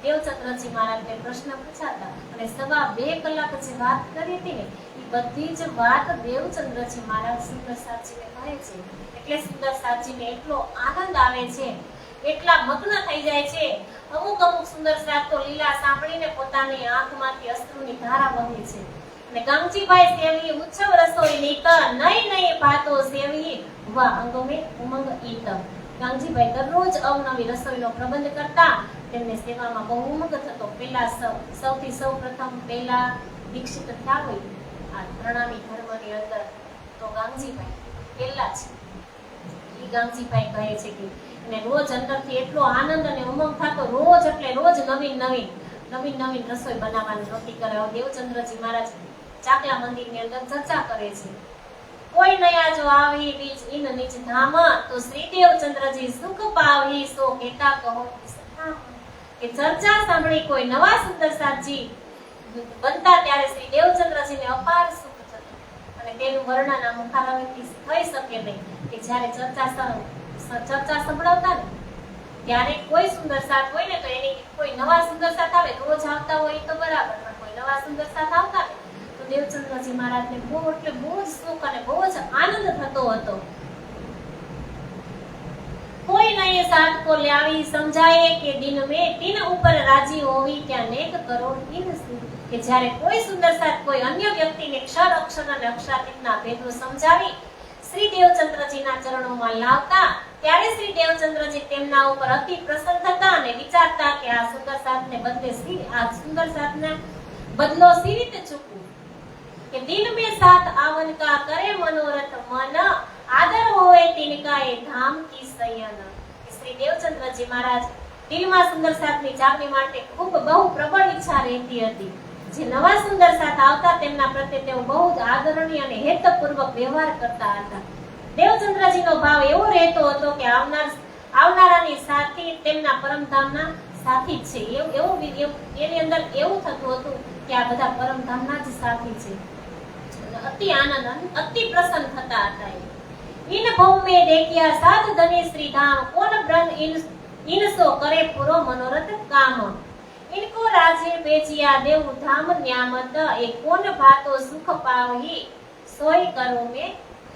દેવચંદ્રજી મહારાજને પ્રશ્ન પૂછાતા અને 2.5 કલાક જે વાત કરી હતી ને એ બધી જ વાત દેવચંદ્રજી મહારાજ સુંદર સાતજીને કહે છે. એટલે સુંદર સાતજીને એટલો આનંદ આવે છે, એટલા મગ્ન થઈ જાય છે. અમુક સુંદર સાત તો લીલા સાંભળીને પોતાની આંખમાંથી અશ્રુની ધારા વહે છે. અને ગામજીભાઈ સેવી ઉત્સવ રસોઈ નીત નઈ નઈ ભાતો સેવી વા અંગો મે ઉમંગ ઈત. ગામજીભાઈ દરરોજ અવનવી રસોઈનો પ્રબંધ કરતા, તેમને સેવામાં બહુ ઉમંગ થતો. સૌથી સૌપ્રથમ પહેલા દીક્ષિત થયા હોય આ પ્રણામી ધર્મની અંદર તો ગામજીભાઈ પહેલા છે. એ ગામજીભાઈ કહે છે કે એને રોજ અંદરથી એટલો આનંદ અને ઉમંગ થતો, રોજ એટલે રોજ નવીન રસોઈ બનાવવાની નોતી કરે. દેવચંદ્રજી મહારાજ ચાકલા મંદિરની અંદર ચર્ચા કરે છે. કોઈ નયા જો આવી બીજ ઇન નિજ ધામ તો શ્રી દેવચંદ્રજી સુખ પાવી સો કેતા કહો કે ચર્ચા સાંભળી કોઈ નવા સુંદર સાતજી બનતા ત્યારે શ્રી દેવચંદ્રજીને અપાર સુખ થતું. અને તેનું વર્ણન આ મુખારવિંદથી થઈ શકે નહીં. કે જ્યારે ચર્ચા સંભળાવતા ને ત્યારે કોઈ સુંદર સાથ હોય ને તો એની કોઈ નવા સુંદર સાથ આવે, રોજ આવતા હોય તો બરાબર, પણ કોઈ નવા સુંદર સાથ આવતા ને તો દેવચંદ્રજી મહારાજને બહુ જ સુખ અને બહુ જ આનંદ થતો હતો. કોઈ નયે સાથ કો લાવી સમજાય કે દિન में तीन ઉપર રાજી હોવી કે અનેક કરોડ ઇન કે જ્યારે કોઈ સુંદર સાથ કોઈ અન્ય વ્યક્તિને ક્ષર અક્ષર અને અક્ષરાતીતના ભેદો સમજાવી શ્રી દેવચંદ્રજીના ચરણોમાં લાવતા ત્યારે શ્રી દેવચંદ્રજી તેમના ઉપર અતિ પ્રસન્ન થતા અને વિચારતા કે આ સુંદર સાથને બદલો સી રીતે ચૂકવું. કે દિન में साथ आवन का करे मनोरथ मन आदर होए तिनका ए धाम की सयन. શ્રી દેવચંદ્રજી મહારાજ દિલમાં સુંદર સાથની જાગણી માટે ખૂબ બહુ પ્રબળ ઈચ્છા રહેતી હતી. જે નવા સુંદર સાથ આવતા તેમના પ્રત્યે તેઓ બહુ જ આદરણીય અને હેતપૂર્વક વ્યવહાર કરતા હતા. દેવચંદ્રજીનો ભાવ એવો રહેતો હતો કે આવનારાની સાથી તેમના પરમધામના સાથી જ છે. એની અંદર એવું થતું હતું કે આ બધા પરમધામના જ સાથી છે. અતિ આનંદ અતિ પ્રસન્ન થતા હતા. ઇન ભૌમે દેખ્યા સાધ ધની શ્રી ધામ કોન બ્રહ્મ ઇનસો કરે પૂરો મનોરથ કામ. ઇनको રાજે બેચિયા દેવ ધામ ન્યામત એ કોન ભાતો સુખ પાવહી સોય કરો મે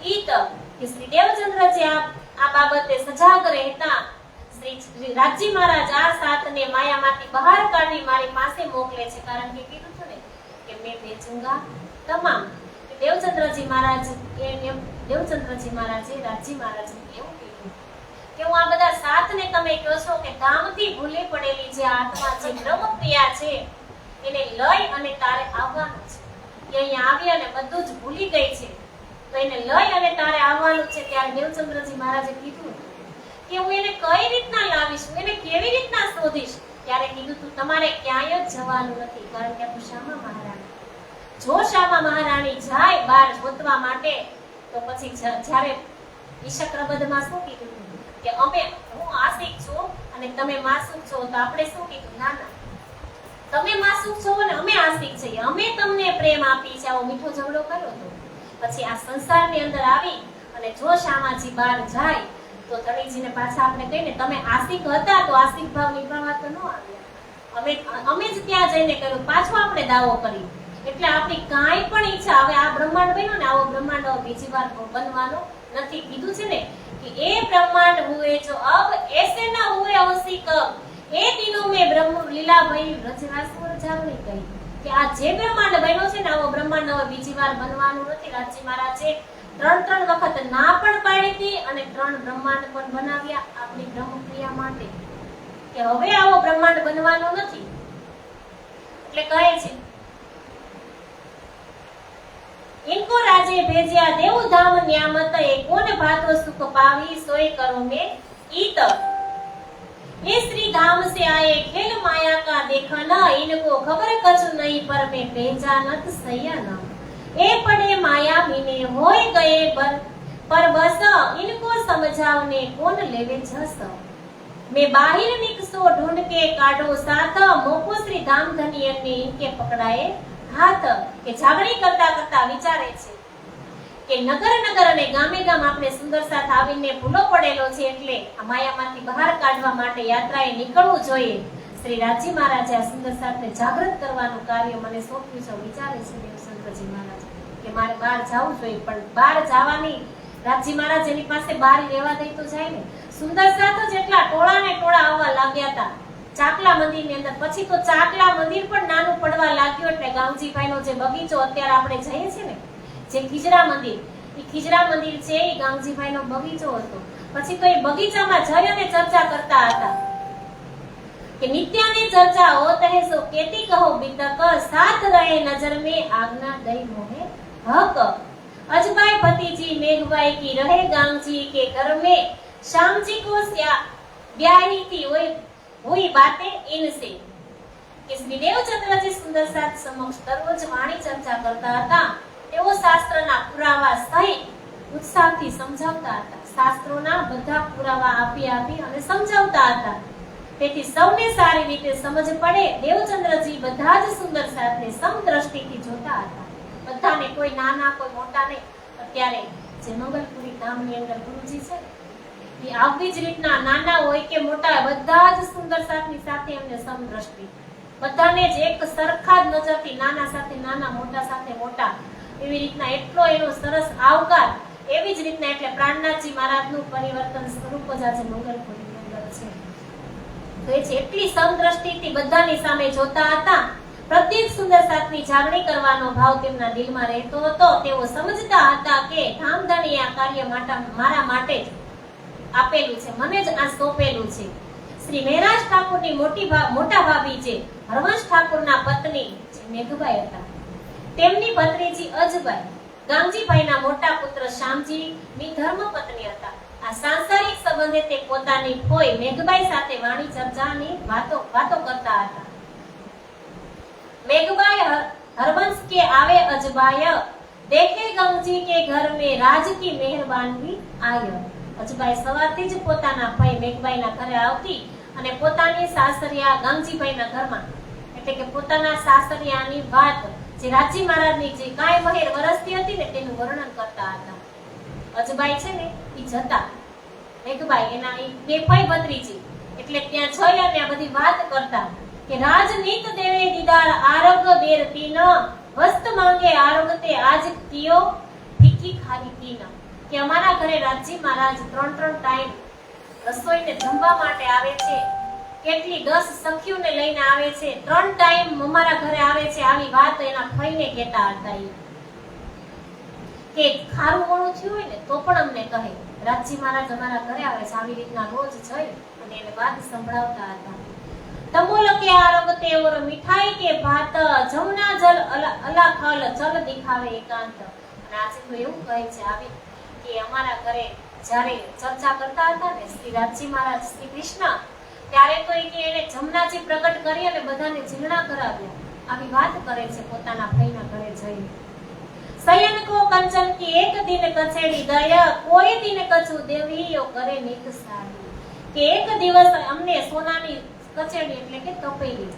ઈત. કે શ્રી દેવચંદ્રજી આ બાબતે સજાગ રહેતા શ્રી રાજજી મહારાજ આ સાતને માયામાંથી બહાર કાઢી મારી પાસે મોકલે છે. કારણ કે કીધું છે ને કે મેં બેચુંગા તમામ. દેવચંદ્રજી મહારાજે રાજજી મહારાજને એવું કીધું કે હું આ બધા સાતને તમે કહો છો કે ધામથી ભૂલી પડેલી જે આત્મા છે બ્રહ્મપ્રિયા છે એને લઈ અને તારે આવવાનું છે. કે અહીંયા આવી અને બધું જ ભૂલી ગઈ છે તો એને લઈ અને તારે આવવાનું છે. ત્યારે દેવચંદ્રજી મહારાજે કીધું કે હું એને કઈ રીતના લાવીશ, હું એને કેવી રીતના શોધીશ. ત્યારે કીધું તું તમારે ક્યાંય જ જવાનું નથી. કારણ કે તું શામા મહારાણી, જો શામા મહારાણી જાય બહાર ગોતવા માટે તો પછી જ્યારે ઈશક્રબદમાં શું કીધું કે હું આશિક છું અને તમે માસુક છો. તો આપણે શું કીધું, ના ના, તમે માસુક છો અને અમે આશિક છીએ, અમે તમને પ્રેમ આપી છે. આવો મીઠો ઝઘડો કર્યો તો પછી આ સંસારની અંદર આવી અને જો શામાજી બહાર જાય તો ધણીજીને પાછા આપણે કહીને તમે આશિક હતા તો આશિક ભાવ નિભાવવા તો ન આવ્યા. અમે જ ત્યાં જઈને કર્યું, પાછો આપણે દાવો કરી. એટલે આપણી કાંઈ પણ ઈચ્છા, હવે આ બ્રહ્માંડ બન્યો ને આવો બ્રહ્માંડ બીજી વાર બનવાનો નથી. કીધું છે ને कि ए ब्रह्मांड हुए जो अब ऐसे न हुए औसी कब ए दिनों में ब्रह्म लीला भई रजरासपुर जावनी कही कि आ जे ब्रह्मांड बन्यो छे ने आवो ब्रह्मांड હવે બીજી વાર બનવાનું નથી. રાજજી મહારાજે ત્રણ વખત ના પણ પાડી હતી અને 3 બ્રહ્માંડ પણ બનાવ્યા આપણી બ્રહ્મપ્રિયા માટે કે હવે આવો બ્રહ્માંડ બનવાનો નથી. એટલે કહે છે इनको राजे भेजिया देव धाम न्यामत ए कोन भातो सुख पावी सोय करो में ईत. ये श्री धाम से आए खेल माया का देखा न इनको खबर कछु नहीं पर में पहचानत सया न ए पड़े माया मीने होय गए पर बस इनको समझावने कोन लेवे जस. मैं बाहिर निकसो ढूंढ के काढो साथ मोको श्री धाम धनियन ने इनके पकड़ाए हाथ. કે જાગણી કરતા કરતા વિચારે છે કે નગર અને ગામે ગામ આપણે સુંદર સાથ આવીને ભૂલો પડેલો છે એટલે આ માયામાંથી બહાર કાઢવા માટે યાત્રાએ નીકળવું જોઈએ. શ્રી રાજજી મહારાજે આ સુંદર સાથને જાગૃત કરવાનું કાર્ય મને સોંપ્યું છે. વિચારે છે દેવચંદ્રજી મહારાજ કે મારે બહાર જવું જોઈએ, પણ બહાર જવાની રાજજી મહારાજ એની પાસે બહાર રહેવા દઈ તો જાય ને. સુંદર સાથ જ એટલા ટોળા ને ટોળા આવવા લાગ્યા હતા ચાકલા મંદિર ની અંદર. પછી તો ચાકલા મંદિર પણ નાનું પડવા લાગ્યું એટલે ગામજીભાઈ નો જે બગીચો અત્યારે આપણે જઈએ છીએ ને જે ખીજરા મંદિર, એ ખીજરા મંદિર છે એ ગામજીભાઈ નો બગીચો હતો. પછી તો એ બગીચામાં જઈ અને ચર્ચા કરતા હતા કે નિત્યાની ચર્ચા હોત હે સો કેતી કહો બીતક સાથ રહે નજર में आज्ञा दई मोहे हक. अजबाई भतीजी मेघबाई की रहे गांगजी के घर में श्याम जी को ब्याही थी हुई बातें इनसे. કે શ્રી દેવચંદ્રજી સુંદર સાથ સમક્ષ દરરોજ વાણી ચર્ચા કરતા હતા. તેઓ શાસ્ત્રના પુરાવા સહિત ઉત્સાહથી સમજાવતા હતા. શાસ્ત્રોના બધા પુરાવા આપી અને સમજાવતા હતા. તેથી સૌને સારી રીતે સમજ પડે દેવચંદ્રજી બધા જ સુંદર સાથને સમદ્રષ્ટિથી જોતા હતા. બધાને, કોઈ નાના કોઈ મોટા નહીં. અત્યારે જે મંગલપુરી ધામની અંદર ગુરુજી છે એ આવી જ રીતના નાના હોય કે મોટા બધા જ સુંદર સાથની સાથે એમને સમદ્રષ્ટિ, બધાને જ એક સરખા જ નજરથી, નાના સાથે નાના, મોટા સાથે મોટા, એવી રીતના એટલો એનો સરસ આવકાર. એવી જ રીતના એટલે પ્રાણનાથજી મહારાજનું પરિવર્તન સ્વરૂપ જ આજે મંગલપુરીની અંદર છે. તો એ છે એટલી સમદ્રષ્ટિથી બધાની સામે જોતા હતા. પ્રત્યેક સુંદર સાથની જાગણી કરવાનો ભાવ તેમના દિલમાં રહેતો હતો. તેઓ સમજતા હતા કે ધામધણી આ કાર્ય મારા માટે જ આપેલું છે, મને જ આ સોંપેલું છે. શ્રી મહેરાજ ઠાકોરની મોટા ભાભી છે હરવંશ ઠાકોરના પત્ની જે મેઘબાઈ હતા, તેમની ભત્રીજી અજબાઈ ગામજીભાઈના મોટા પુત્ર શ્યામજી ની ધર્મપત્ની હતા. આ સાંસારિક સંબંધે તે પોતાની ફોઈ મેઘબાઈ સાથે વાણી ચર્ચાની વાતો કરતા હતા. મેઘબાઈ हरवंश के आवे अजबाय देखे गंगजी के घर में राज की मेहरबानी आय. અજબાઈ સવારથી જ પોતાના ભાઈ મેઘબાઈના ઘરે આવતી અને પોતાની સાસરિયા ગામજીભાઈના ઘરમાં, એટલે કે પોતાના સાસરિયાની વાત જે રાજી મહારાજની જે કાંઈ મહેર વરસતી હતી ને તેનું વર્ણન કરતા હતા. અજબાઈ છે ને એ જતા, મેઘબાઈ એના એ બે ફઈ ભત્રીજી, એટલે ત્યાં જઈ અને આ બધી વાત કરતા કે રાજનીત દેવે દીદાર આરગ બેર તીન વસ્ત માંગે આરોગ તે આજ પિયો ફીકી ખારી પીન. કે અમારા ઘરે રાજી મહારાજ 3 ટાઈમ રસોઈને જમવા માટે આવે છે, કેટલી 10 સખીઓને લઈને આવે છે, 3 ટાઈમ અમારા ઘરે આવે છે. આવી વાત એના ફઈને કહેતા હતા કે ખારું મોણું થયું હોય ને તો પણ અમને કહે રાજી મહારાજ અમારા ઘરે આવે છે. આવી રીતના રોજ જઈ અને એને વાત સંભળાવતા હતા. તમોલ કે આરોગ તે ઓર મીઠાઈ કે ભાત જમના જલ અલા ખલ ચલ દિખાવે એકાંત. અને આજે તો એવું કહે છે આવી કે અમારા ઘરે જ્યારે ચર્ચા કરતા હતા ને શ્રી રાજી મહારાજ શ્રી કૃષ્ણ, ત્યારે તો કે એને જમનાજી પ્રગટ કરી અને બધાને જીર્ણા કરાવ્યા. આવી વાત કરે છે પોતાના ભાઈના ઘરે જઈને. સયન કો કંચન કી એક દિન કચેડી દયા કોઈ દિન કચુ દેવીયો કરે નિત સારી. કે એક દિવસ અમને સોનાની કચેડી એટલે કે તપેલી,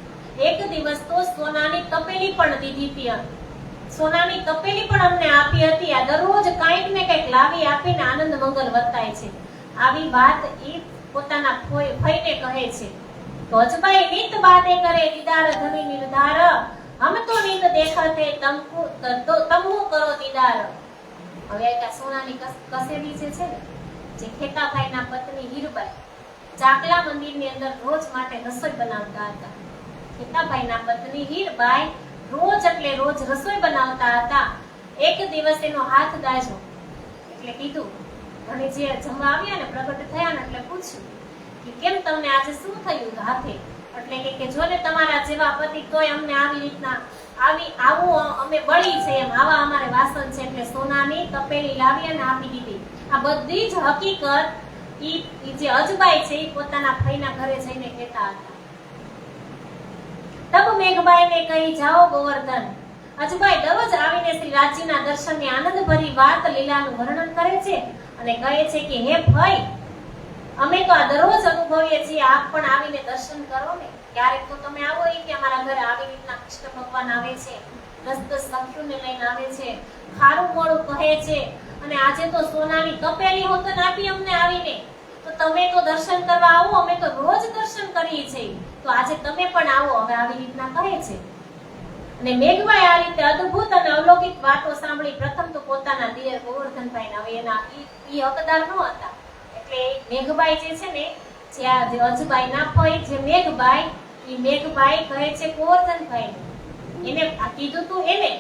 એક દિવસ તો સોનાની તપેલી પણ દીધી હતી. સોનાની તપેલી પણ અમને આપી હતી. આ દરરોજ કંઈક ને કંઈક લાવી આપીને આનંદ મંગલ વર્તાય છે. આવી વાત એ પોતાના ભાઈને કહે છે. તો અજબાઈ નીત બાતે કરે દીદાર ધની નિર્ધાર હમ તો નીત દેખતે તમહુ કરો દીદાર. હવે આ સોનાની કસેડી જે છે ને, જે ખેતાભાઈના પત્ની હીરબાઈ ચાકલા મંદિરની અંદર રોજ માટે રસોઈ બનાવતા હતા. ખેતાભાઈના પત્ની હીરબાઈ રોજ એટલે રોજ રસોઈ બનાવતા હતા. એક દિવસ એનો હાથ દાજો એટલે કીધું, ધણીજી જમવા આવ્યા ને પ્રગટ થયા ને એટલે પૂછ્યું કે કેમ તમને આજે શું થયું હાથે? એટલે કે જો ને તમારા જેવા પતિ તોય અમને આવી રીતના આવું અમે બળી છે એમ, આવા અમારે વાસણ છે. એટલે સોનાની તપેલી લાવી અને આપી દીધી. આ બધી જ હકીકત ઈ જે અજબાઈ છે એ પોતાના ભાઈના ઘરે જઈને કહેતા હતા. તબ મેઘબાઈને કહી જાઓ ગોવર્ધન. અજબાઈ દરરોજ આવીને શ્રી રાજીના દર્શનની આનંદભરી વાત લીલાનું વર્ણન કરે છે અને કહે છે કે હે ભાઈ, અમે તો આ દરરોજ અનુભવીએ છીએ, આપ પણ આવીને દર્શન કરો ને. ક્યારેક તો તમે આવો કે અમારા ઘરે આવી રીતના કૃષ્ણ ભગવાન આવે છે, 10 સખીઓને લઈને આવે છે, ખારું મોડું કહે છે, અને આજે તો સોનાની તપેલી હોતન આપી અમને આવીને. તો તમે તો દર્શન કરવા આવો, અમે તો રોજ દર્શન કરીએ છીએ, તો આજે તમે પણ આવો. હવે આવી રીતના કહે છે. અને મેઘબાઈ આ રીતે અદ્ભુત અને અલૌકિક વાતો સાંભળી પ્રથમ તો પોતાના દિયર ગોવર્ધનભાઈ હવે એના ઈ હકદાર ન હતા. એટલે મેઘબાઈ જે છે ને, જે અજબાઈના ફઈ જે મેઘબાઈ, ઈ મેઘબાઈ કહે છે ગોવર્ધનભાઈ એને આ કીધું તું એને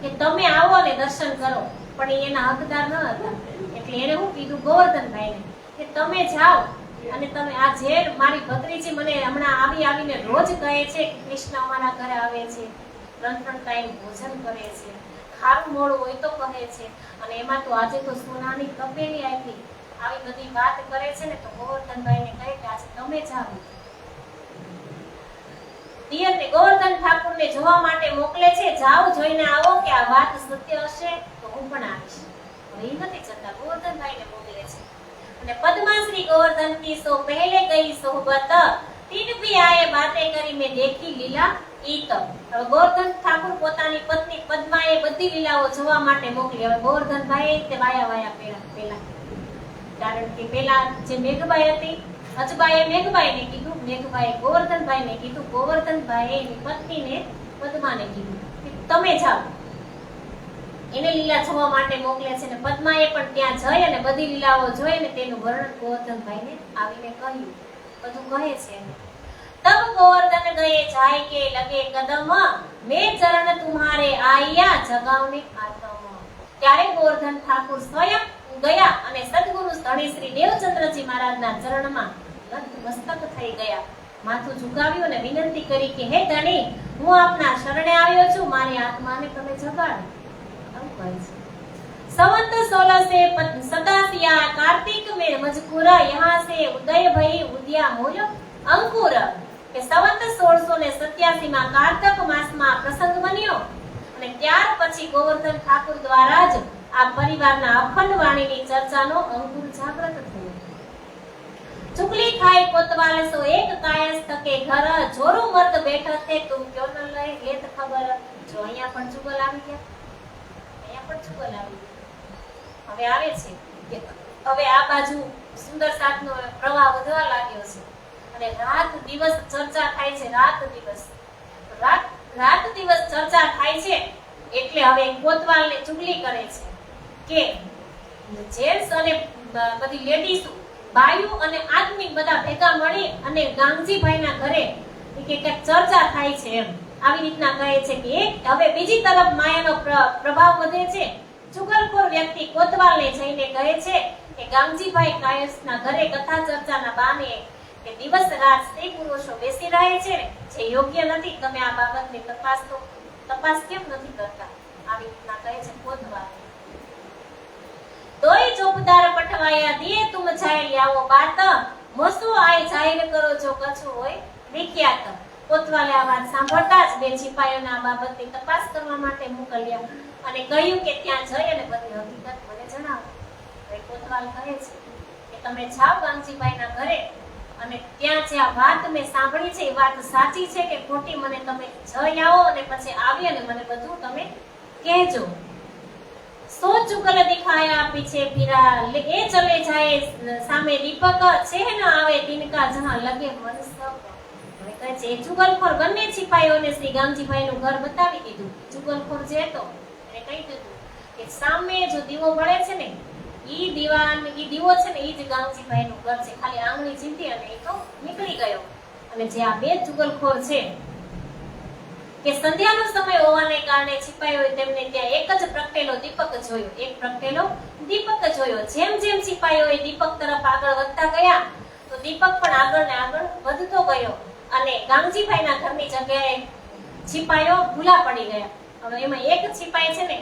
કે તમે આવો ને દર્શન કરો, પણ એના હકદાર ન હતા. એટલે એને હું કીધું ગોવર્ધનભાઈને કે તમે જાઓ અને તમે આ જે મારી ભત્રીજી મને હમણાં આવીને રોજ કહે છે કે કૃષ્ણ અમારા ઘરે આવે છે, 3 ટાઈમ ભોજન કરે છે, ખારું મોડું હોય તો કહે છે, અને એમાં તો આજે તો સોનાની તપેલી આપી, આવી બધી વાત કરે છે ને. તો ગોવર્ધનભાઈને કહે કે આજે તમે જાઓ. દિયરને ગોવર્ધન ઠાકુરને જોવા માટે મોકલે છે. જાઓ, જોઈને આવો કે આ વાત સત્ય હશે તો હું પણ આવીશ. હવે એ નથી જતા, ગોવર્ધનભાઈને મોકલે છે. અને પદ્માશ્રી ગોવર્ધન કી સો પહેલે ગઈ સોહબત તીન ભી આયે બાતે કરી મેં દેખી લીલા ઈત. હવે ગોવર્ધન ઠાકુર પોતાની પત્ની પદ્માએ બધી લીલાઓ જોવા માટે મોકલી. હવે ગોવર્ધનભાઈ તે વાયા પેલા, કારણ કે પેલા જે મેઘબાઈ હતી, અજબાઈએ મેઘબાઈને કીધું, મેઘબાઈએ ગોવર્ધનભાઈને કીધું, ગોવર્ધનભાઈએ એની પત્નીને પદ્માને કીધું કે તમે જાઓ. એને લીલા જોવા માટે મોકલે છે. અને પદ્માએ પણ ત્યાં જઈ અને બધી લીલાઓ જોઈ અને તેનું વર્ણન ગોવર્ધનભાઈને આવીને કહ્યું, બધું કહે છે. તબ ગોવર્ધન ગયે જાય કે લગે કદમ મેં ચરણ તુમ્હારે આયા જગાવને આતમ. ત્યારે ગોવર્ધન ઠાકુર સ્વયં ગયા અને સદગુરુ ધણી શ્રી દેવચંદ્રજી મહારાજના ચરણમાં મસ્તક થઈ ગયા, માથું ઝુકાવ્યું અને વિનંતી કરી કે હે ધણી, હું આપના શરણે આવ્યો છું, મારી આત્માને તમે જગાડો. संवत 1687 कार्तिक में मजकूर यहाँ से उदय भई उद्या मूल अंकुर. કે સંવત 1687 માં કાર્તક માસમાં પ્રસંગ બન્યો અને ત્યાર પછી ગોવર્ધન ઠાકુર દ્વારા જ આ પરિવારના અખંડ વાણીની ચર્ચાનો અંકુર જાગૃત થયો. ચુકલી ખાય કોતવાલ સો એક કાયસ્થ કે ઘર જોરું મર્દ બેઠો તે તું ક્યો ન લઈ લેત ખબર. જો અહીંયા પણ ચુગલ આવી ગયા, અહીંયા પણ ચુગલ આવી ગયા. હવે આવે છે કે હવે આ બાજુ સુંદર સાતનો પ્રવાહ વધવા લાગ્યો છે અને રાત દિવસ ચર્ચા થાય છે. રાત દિવસ ચર્ચા થાય છે એટલે હવે કોતવાલને ચુગલી કરે છે કે જેન્ટ્સ અને બધી લેડીઝો, બાયુ અને આદમી બધા ભેગા મળી અને ગાંગજીભાઈના ઘરે કે ચર્ચા થાય છે એમ આવી રીતના કહે છે કે હવે બીજી તરફ માયાનો પ્રભાવ વધે છે. ચુગલખોર વ્યક્તિ કોતવાલને જઈને કહે છે કે ગાંગજીભાઈ કાયસ્થના ઘરે કથા ચર્ચાના બાને કે દિવસ રાત સ્ત્રી પુરુષો બેસી રહે છે જે યોગ્ય નથી. તમે આ બાબતની તપાસ કેમ નથી કરતા? આવી રીતના કહે છે કોતવાલ. તોય ચોપદાર પઠવાયા દિયે તુમ જાય લાવો બાત મોસુ આય જાહેર કરો જો કછું હોય વિખ્યાત. કોતવાલે આ વાત સાંભળતા જ બે સિપાહીઓને આ બાબતની તપાસ કરવા માટે મોકલ્યા અને કહ્યું કે ત્યાં જઈ અને બધી હકીકત મને જણાવો. હવે કોતવાલ કહે છે કે તમે જાઓ ગાંગજીભાઈના ઘરે અને ત્યાં જે આ વાત મેં સાંભળી છે એ વાત સાચી છે કે ખોટી મને તમે જઈ આવો અને પછી આવી અને મને બધું તમે કહેજો. સો ચુગલ દિખાયા પીછે ફિરા એ ચલે જાય સામે દીપક છે ન આવે તિનકા જહાં લગે મન સબ. હવે કહે છે ચુગલખોર બંને સિપાહીઓને શ્રી ગાંગજીભાઈનું ઘર બતાવી દીધું. ચુગલખોર જે હતો એને કહી દીધું કે સામે જો દીવો મળે છે ને ઈ દીવો છે ને ઈ જ ગાંગજીભાઈનું ઘર છે. ખાલી આંગળી ચીંધી અને એ તો નીકળી ગયો. અને જે આ બે ચુગલખોર છે કે સંધ્યાનો સમય હોવાને કારણે સિપાહીઓએ તેમને ત્યાં એક જ પ્રગટેલો દીપક જોયો. એક પ્રગટેલો દીપક જોયો. જેમ જેમ સિપાહીઓએ દીપક તરફ આગળ વધતા ગયા તો દીપક પણ આગળ ને આગળ વધતો ગયો અને ગાંગજીભાઈના ઘરની જગ્યાએ સિપાહીઓ ભૂલા પડી ગયા. હવે એમાં એક સિપાહી છે ને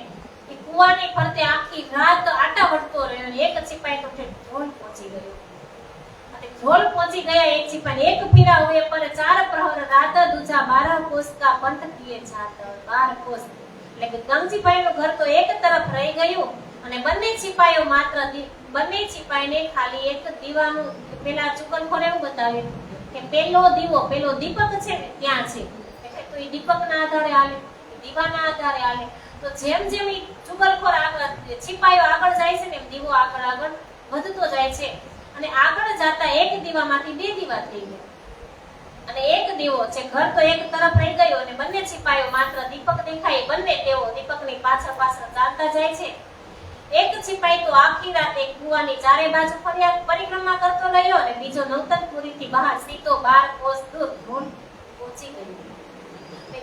એ કુવાની ફરતે આખી રાત આટા વળતો રહ્યો અને એક સિપાહી તો ઢોલ પહોંચી ગયો. ઢોલ પહોંચી ગયા એક સિપાહી એક ફીરા હુએ પર ચાર પ્રહર રાત દુજા 12 કોસ કા પંથ કિએ જાત. 12 કોસ એટલે કે ગાંગજીભાઈનું ઘર તો એક તરફ રહી ગયું અને બંને સિપાહીને ખાલી એક દીવાનું પેલા ચુગલખોર એવું બતાવ્યું કે પેલો દીપક છે ને ત્યાં છે એટલે તો એ દીપકના આધારે હાલે, દીવાના આધારે હાલે. તો જેમ જેમ ઈ ચુગલખોર આગળ સિપાહીઓ આગળ જાય છે ને એમ દીવો આગળ વધતો જાય છે અને આગળ જતા એક દીવામાંથી બે દીવા થઈ ગયા અને એક દીવો છે ઘર તો એક તરફ રહી ગયો અને બંને સિપાહીઓ માત્ર દીપક દેખાય બંને તેઓ દીપકની પાછળ ચાલતા જાય છે. એક સિપાહી તો આખી રાત એક કુવાની ચારે બાજુ પરિક્રમા કરતો રહ્યો અને બીજો નવતનપુરીથી બહાર સીધો 12 કોસ દૂર પહોંચી ગયો.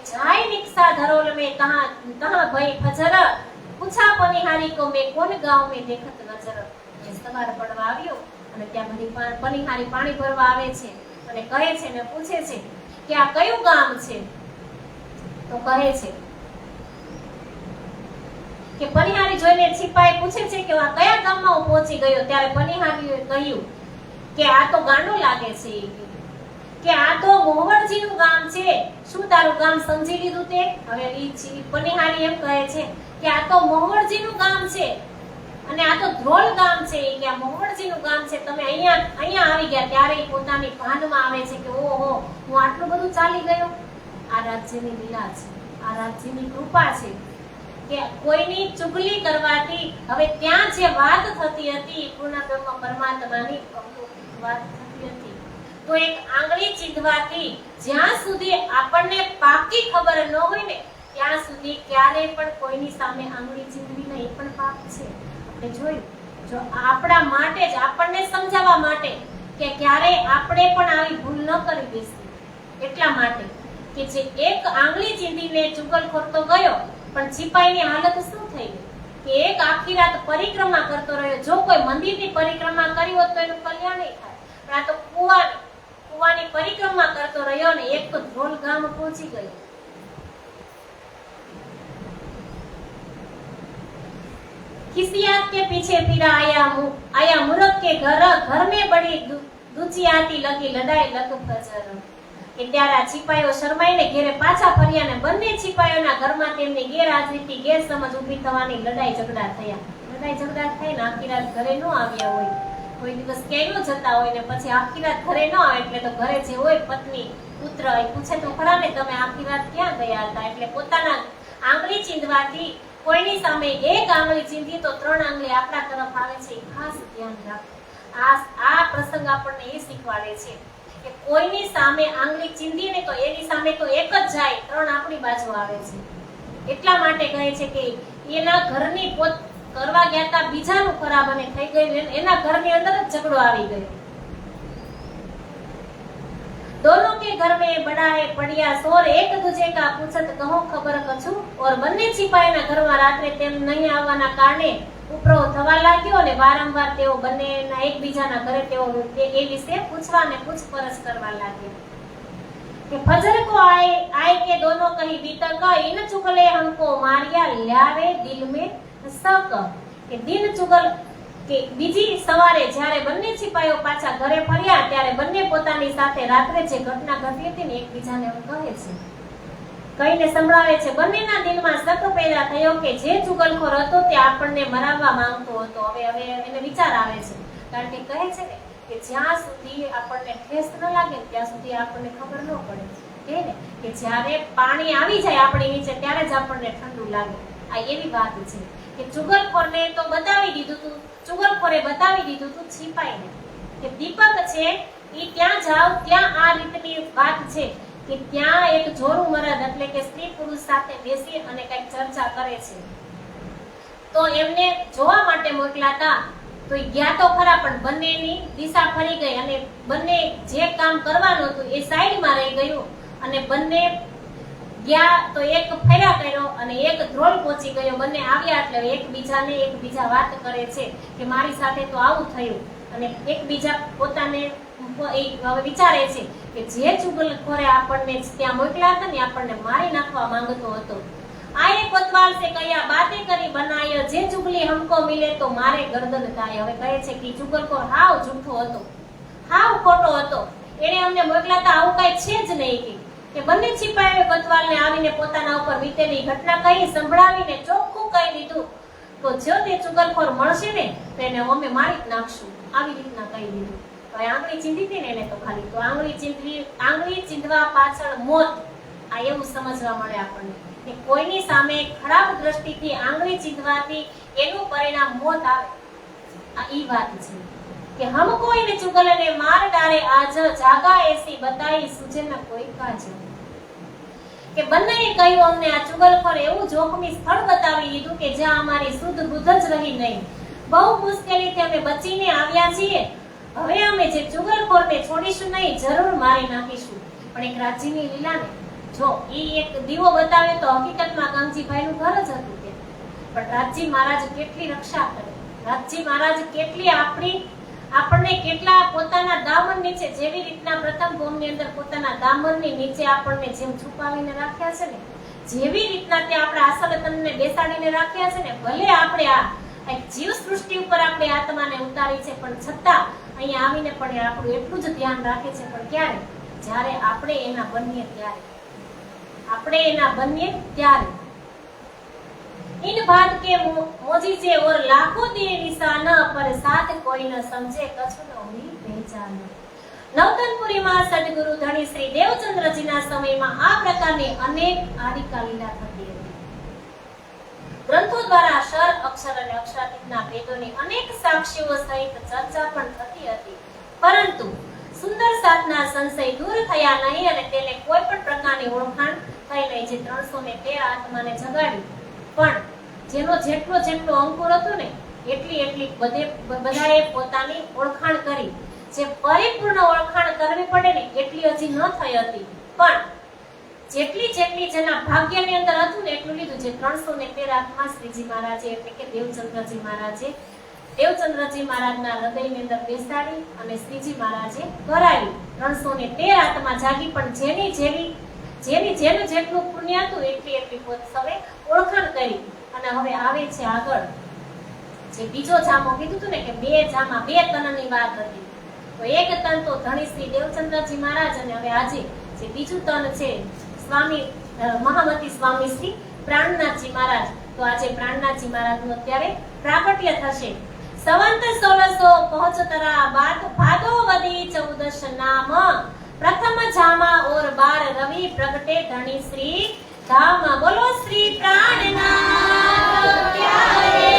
જાય નિક્ષા ધરોલ में कहां भई फजर पूछा पनिहारी को मैं कौन गांव में देखत नजर. સવાર પડવા આવ્યો અને ત્યાં બધી પનિહારી પાણી ભરવા આવે છે અને કહે છે ને પૂછે છે કે આ કયું ગામ છે. તો કહે છે કે પનિહારી જોઈને સિપાહી પૂછે છે કે આ કયા ગામમાં હું પહોંચી ગયો. ત્યારે પનિહારીએ કહ્યું કે આ તો ગાંડો લાગે છે કે આ તો મોહવરજીનું ગામ છે. શું તારું ગામ સમજી લીધું તે? હવે ઈ પનિહારી એમ કહે છે કે આ તો મોહવરજીનું ગામ છે અને આ તો ધ્રોલ ગામ છે કે આ મોહવરજીનું ગામ છે. તમે અહીંયા આવી ગયા. ત્યારે પોતાની ભાનમાં આવે છે કે ઓહો હું આટલું બધું ચાલી ગયો. આ રાજ્યની લીલા છે, આ રાજ્યની કૃપા છે કે કોઈની ચુગલી કરવાથી હવે ત્યાં જે વાત થતી હતી પૂર્ણ બ્રહ્મ પરમાત્માની વાત થતી હતી તો એક આંગળી ચીંધવાથી જ્યાં સુધી આપણને પાકી ખબર ન હોય ને ત્યાં સુધી ક્યારેય પણ કોઈની સામે આંગળી ચીંધવી નહીં પણ પાપ છે. આપણે જોયું જો આપણા માટે જ આપણને સમજાવવા માટે કે ક્યારેય આપણે પણ આવી ભૂલ ન કરી બેસી એટલા માટે કે જે એક આંગળી ચીંધીને ચુગલખોર તો ગયો પણ સિપાહીની હાલત શું થઈ ગઈ કે એક આખી રાત પરિક્રમા કરતો રહ્યો. જો કોઈ મંદિરની પરિક્રમા કરી હોત તો એનું કલ્યાણ નહીં થાય પણ આ તો કુવાની પરિક્રમા કરતો રહ્યો ને એક તો ધ્રોલ ગામ પહોંચી ગયો. खिसियात के पीछे फिरा आया मूर्ख के घर में बड़ी दुचियाती लगी लड़ाई लग फजर. કે ત્યારે આ સિપાહીઓ શરમાઈને ઘેરે પાછા ફર્યા ને બંને સિપાહીઓના ઘરમાં તેમની ગેરહાજરીથી ગેરસમજ ઊભી થવાની લડાઈ ઝઘડા થયા. લડાઈ ઝઘડા થઈને આખી રાત ઘરે ન આવ્યા હોય તો કોઈ દિવસ ક્યાંય ન જતા હોય ને પછી આખી રાત ઘરે ન આવે એટલે તો ઘરે જે હોય પત્ની પુત્ર એ પૂછે તો ખરા ને તમે આખી રાત ક્યાં ગયા હતા, એટલે પોતાના આંગળી ચીંધવાથી કોઈની સામે એક આંગળી ચીંધી તો 3 આંગળી આપણા તરફ આવે છે, એ ખાસ ધ્યાન રાખો. આ પ્રસંગ આપણને એ શીખવાડે છે કે કોઈની સામે આંગળી ચીંધી ને તો એની સામે તો એક જ જાય, 3 આપણી બાજુ આવે છે. એટલા માટે કહે છે કે એના ઘરની પોત કરવા ગયા હતા બીજાનું ખરાબ અને થઈ ગયું, એના ઘરની અંદર જ ઝઘડો આવી ગયો. दोनों के घर में बड़ा है पड़िया सोर एक दूजे का पूछत कहो खबर कछु और બંને સિપાહીના ઘરમાં રાત્રે તેમ નહીં આવવાના કારણે ઉપરો થવા લાગ્યો અને વારંવાર તેઓ બંનેના એકબીજાના ઘરે તેઓ એ વિશે પૂછવા અને પૂછપરછ કરવા લાગ્યા कि फजर को आए के दोनों कहीं बीता का इन चुगले हमको मारिया ल्यावे दिल में शक કે દિન ચુગલ કે બીજી સવારે જ્યારે બંને સિપાહીઓ પાછા ઘરે ફર્યા ત્યારે બંને પોતાની સાથે રાત્રે જે ઘટના ઘટી હતી ને એકબીજાને કહે છે, કહીને સંભળાવે છે. બંનેના દિલમાં શક પેદા થયો કે જે ચુગલખોર હતો તે આપણને મરાવવા માંગતો હતો. હવે એને વિચાર આવે છે, કારણ કે કહે છે ને કે જ્યાં સુધી આપણને ઠેસ ન લાગે ત્યાં સુધી આપણને ખબર ન પડે ને કે જ્યારે પાણી આવી જાય આપણી નીચે ત્યારે જ આપણને ઠંડુ લાગે. આ એવી વાત છે કે ચુગલખોરને તો બતાવી દીધું તું, ચુગલખોરે બતાવી દીધું તું છીપાઈને કે દીપક છે ઈ ત્યાં જાવ ત્યાં આ રીતની વાત છે કે ત્યાં એક જોરું મરદ એટલે કે સ્ત્રી પુરુષ સાથે બેસી અને કંઈક ચર્ચા કરે છે. તો એમને જોવા માટે મોકલાતા તો ગયા તો ખરા પણ બંનેની દિશા ફરી ગઈ અને બંને જે કામ કરવાનું હતું એ સાઈડમાં રહી ગયું અને બંને ગયા તો એક ફેરા કર્યો અને એક ધ્રોલ પહોંચી ગયો. બંને આવ્યા એટલે એકબીજા વાત કરે છે કે મારી સાથે તો આવું થયું અને એકબીજા પોતાને હવે વિચારે છે કે જે ચુગલખોરે આપણને ત્યાં મોકલ્યા હતા ને આપણને મારી નાખવા માંગતો હતો. आए कोतवाल से कया बातें કરી બનાય જે ચુગલી हमको मिले तो मारे गर्दन થાય. હવે કહે છે કે ચુગલખોર હાવ જૂઠો હતો, હાવ ખોટો હતો, એને અમને મોકલાતા આવું કઈ છે જ નહીં કે બંને સિપાહીઓએ કોતવાલને આવીને પોતાના ઉપર વીતેલી ઘટના કહી સંભળાવીને ચોખ્ખું કહી દીધું તો જો તે ચુગલખોર મળશે ને તો એને અમે મારી જ નાખશું, આવી રીતના કહી દીધું. તો આંગળી ચીંધી હતી ને એને તો ખાલી તો આંગળી ચીંધવા પાછળ મોત, આ એવું સમજવા મળે આપણને કે કોઈની સામે ખરાબ દ્રષ્ટિથી આંગળી ચીંધવાથી એનું પરિણામ મોત આવે. આ ઈ વાત છે કે हमको इन चुगल ने मार डाले आज जागा ऐसी बताई सुझे न कोई काज. કે બંનેએ કહ્યું અમને આ ચુગલખોર એવું જોખમી સ્થળ બતાવી દીધું કે જ્યાં અમારી શુદ્ધ બુદ્ધ જ રહી નહીં. બહુ મુશ્કેલીથી અમે બચીને આવ્યા છીએ. હવે અમે જે ચુગલખોરને છોડીશું નહીં, જરૂર મારી નાખીશું. પણ એક રાજ્યની લીલાને જો ઈ એક દીવો બતાવ્યો તો હકીકતમાં કાંજીભાઈનું ઘર જ હતું કે પણ રાજજી મહારાજ કેટલી રક્ષા કરે, રાજજી મહારાજ કેટલી આપણને કેટલા પોતાના દામન નીચે, જેવી રીતના પ્રથમ ભૂમની અંદર પોતાના દામનની નીચે આપણને જેમ છુપાવીને રાખ્યા છે ને, જેવી રીતના તે આપણા આસલતનને બેસાડીને રાખ્યા છે ને, ભલે આપણે આ એક જીવ સૃષ્ટિ ઉપર આપણે આત્માને ઉતારી છે પણ છતાં અહીંયા આવીને પણ આપણું એટલું જ ધ્યાન રાખે છે. પણ ક્યારે? જ્યારે આપણે એના બનીએ ત્યારે, આપણે એના બનીએ ત્યારે. इन बात के मोजीजे और लाखों दिए निशाना पर साथ कोई न समझे कछु न हुई पहचान. નવતનપુરીમાં સદગુરુ ધણી શ્રી દેવચંદ્રજીના સમયમાં આ પ્રકારની અનેક આદિકા લીલા થતી હતી. ગ્રંથો દ્વારા અક્ષર અક્ષર અને અક્ષરાતીતના ભેદોની અનેક સાક્ષીઓ સહિત ચર્ચા પણ થતી હતી, પરંતુ સુંદર સાધના સંશય દૂર થયા નહીં અને તેને કોઈ પણ પ્રકારની ઓળખાણ થઈ નહીં. જે 313 આત્માને જગાડી પણ જેનો જેટલો અંકુર હતો ને એટલી બધાએ પોતાની ઓળખાણ કરી. જે પરિપૂર્ણ ઓળખાણ કરવી પડે ને એટલી હજી ન થઈ હતી, પણ જેટલી જેના ભાગ્યની અંદર હતું ને એટલું લીધું. જે 313 આત્મા શ્રીજી મહારાજે એટલે કે દેવચંદ્રજી મહારાજના હૃદયની અંદર બેસાડી અને શ્રીજી મહારાજે કરાવી. 313 આત્મા જાગી, પણ જેનું જેટલું પુણ્ય હતું એટલી પોત સવે ઓળખાણ કરી. અને હવે આવે છે આગળ જે બીજો જામો કીધું હતું ને કે બે તનની વાત હતી. તો એક તન તો ધણી શ્રી દેવચંદ્રજી મહારાજ અને હવે આજે જે બીજું તન છે સ્વામી મહામતી સ્વામી શ્રી પ્રાણનાથજી મહારાજ. તો આજે પ્રાણનાથજી મહારાજનું અત્યારે પ્રાગટ્ય થશે. સંવંત 1675 બાદ ભાદોવદી 14 નામ प्रथम जामा और बार रवि प्रगटे धनी श्री धाम। बोलो श्री प्राणनाथ प्यारे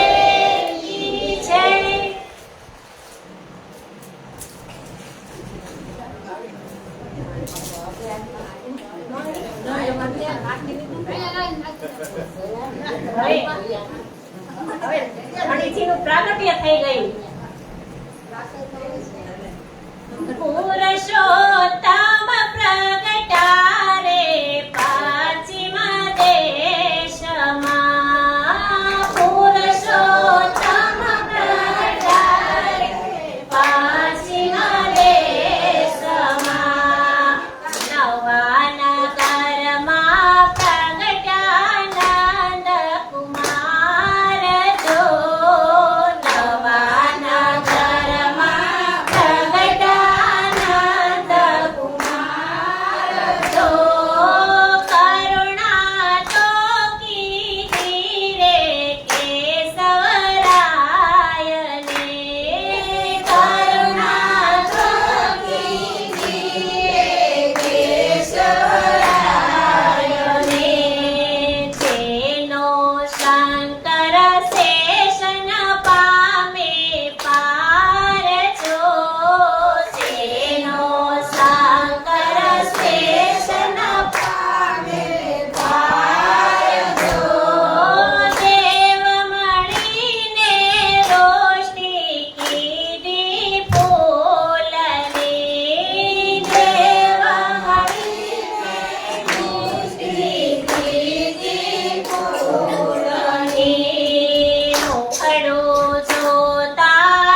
की जय। ધણીજીનું પ્રાગટ્ય થઈ ગયું। પુરુષોત્તમ પ્રગટારે પશ્ચિમ દેશમાં, પુરુષોત્તમ પ્રગટારે પશ્ચિમ દેશમાં, નવા નગરમાં પ્રગટ્યા નંદ કુમાર જો, નવા નગરમાં પ્રગટ્યા કરુણા ચોકી ધીરે કેશવરાયને, કરુણા ચોકી ધીરે કેશવરાયને, જેનો શંકર શેષન પામે પાર જો, જેનો શંકર શેષન પામે પાર જો, દેવ મળીને રોશની કીધી ફૂલની, દેવ મળીને રોશની કીધી ફૂલની, મુખડું જોતા